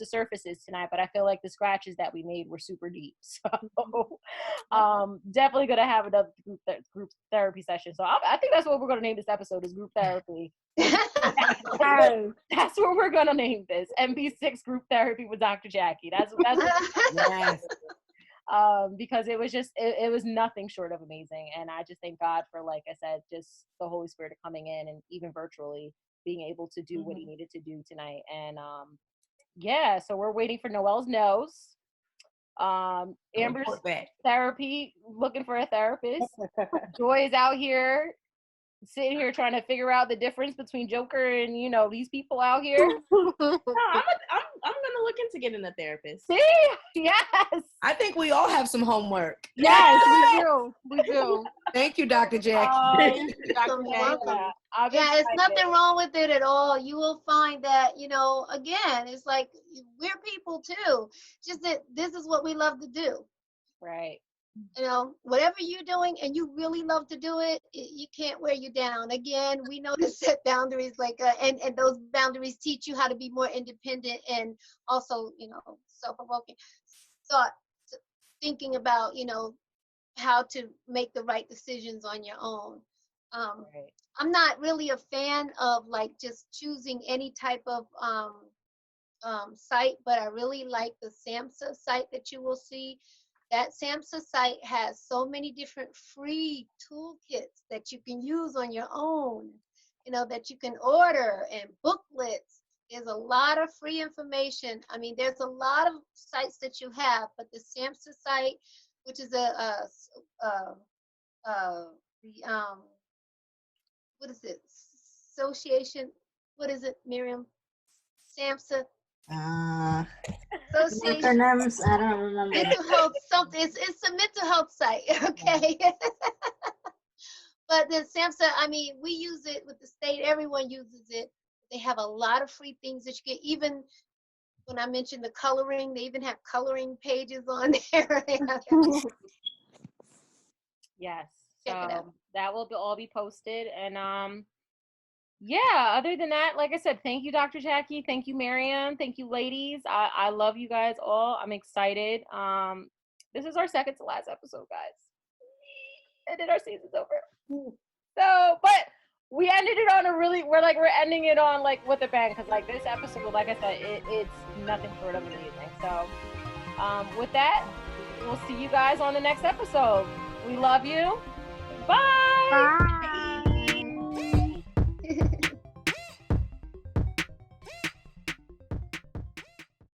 surfaces tonight, but I feel like the scratches that we made were super deep. So definitely going to have another group therapy session. So I think that's what we're going to name this episode, is group therapy. That's what we're going to name this, MP6 group therapy with Dr. Jackie. That's Yes. Because it was just it was nothing short of amazing. And I just thank God for, like I said, just the Holy Spirit coming in, and even virtually being able to do what he needed to do tonight. And yeah, so we're waiting for Noelle's nose. Amber's therapy, looking for a therapist. Joy is out here sitting here trying to figure out the difference between Joker and these people out here. No, I'm gonna look into getting a therapist. See, yes, I think we all have some homework. Yes, we do. Thank you, Dr. Jackie. Dr. Jackie. Yeah, it's nothing wrong with it at all. You will find that, again, it's like we're people too. Just that this is what we love to do. Right. You know, whatever you're doing and you really love to do it, you can't wear you down. Again, we know to set boundaries, like, and those boundaries teach you how to be more independent and also, you know, self-provoking. Thought, thinking about, you know, how to make the right decisions on your own. Right. I'm not really a fan of like just choosing any type of site, but I really like the SAMHSA site that you will see. That SAMHSA site has so many different free toolkits that you can use on your own, you know, that you can order, and booklets. There's a lot of free information. I mean, there's a lot of sites that you have, but the SAMHSA site, which is what is it? Association, what is it, Miriam? SAMHSA? Association. Acronyms, I don't remember. Mental health, something. It's a mental health site, okay? But the SAMHSA, I mean, we use it with the state. Everyone uses it. They have a lot of free things that you get. Even when I mentioned the coloring, they even have coloring pages on there. Yes. Check it out. So that will all be posted. And yeah, other than that, like I said, thank you, Dr. Jackie. Thank you, Mariam. Thank you, ladies. I love you guys all. I'm excited. This is our second to last episode, guys. And then our season's over. So, but we ended it on we're ending it on like with a bang, because like this episode, like I said, it's nothing short of amazing. So with that, we'll see you guys on the next episode. We love you. Bye.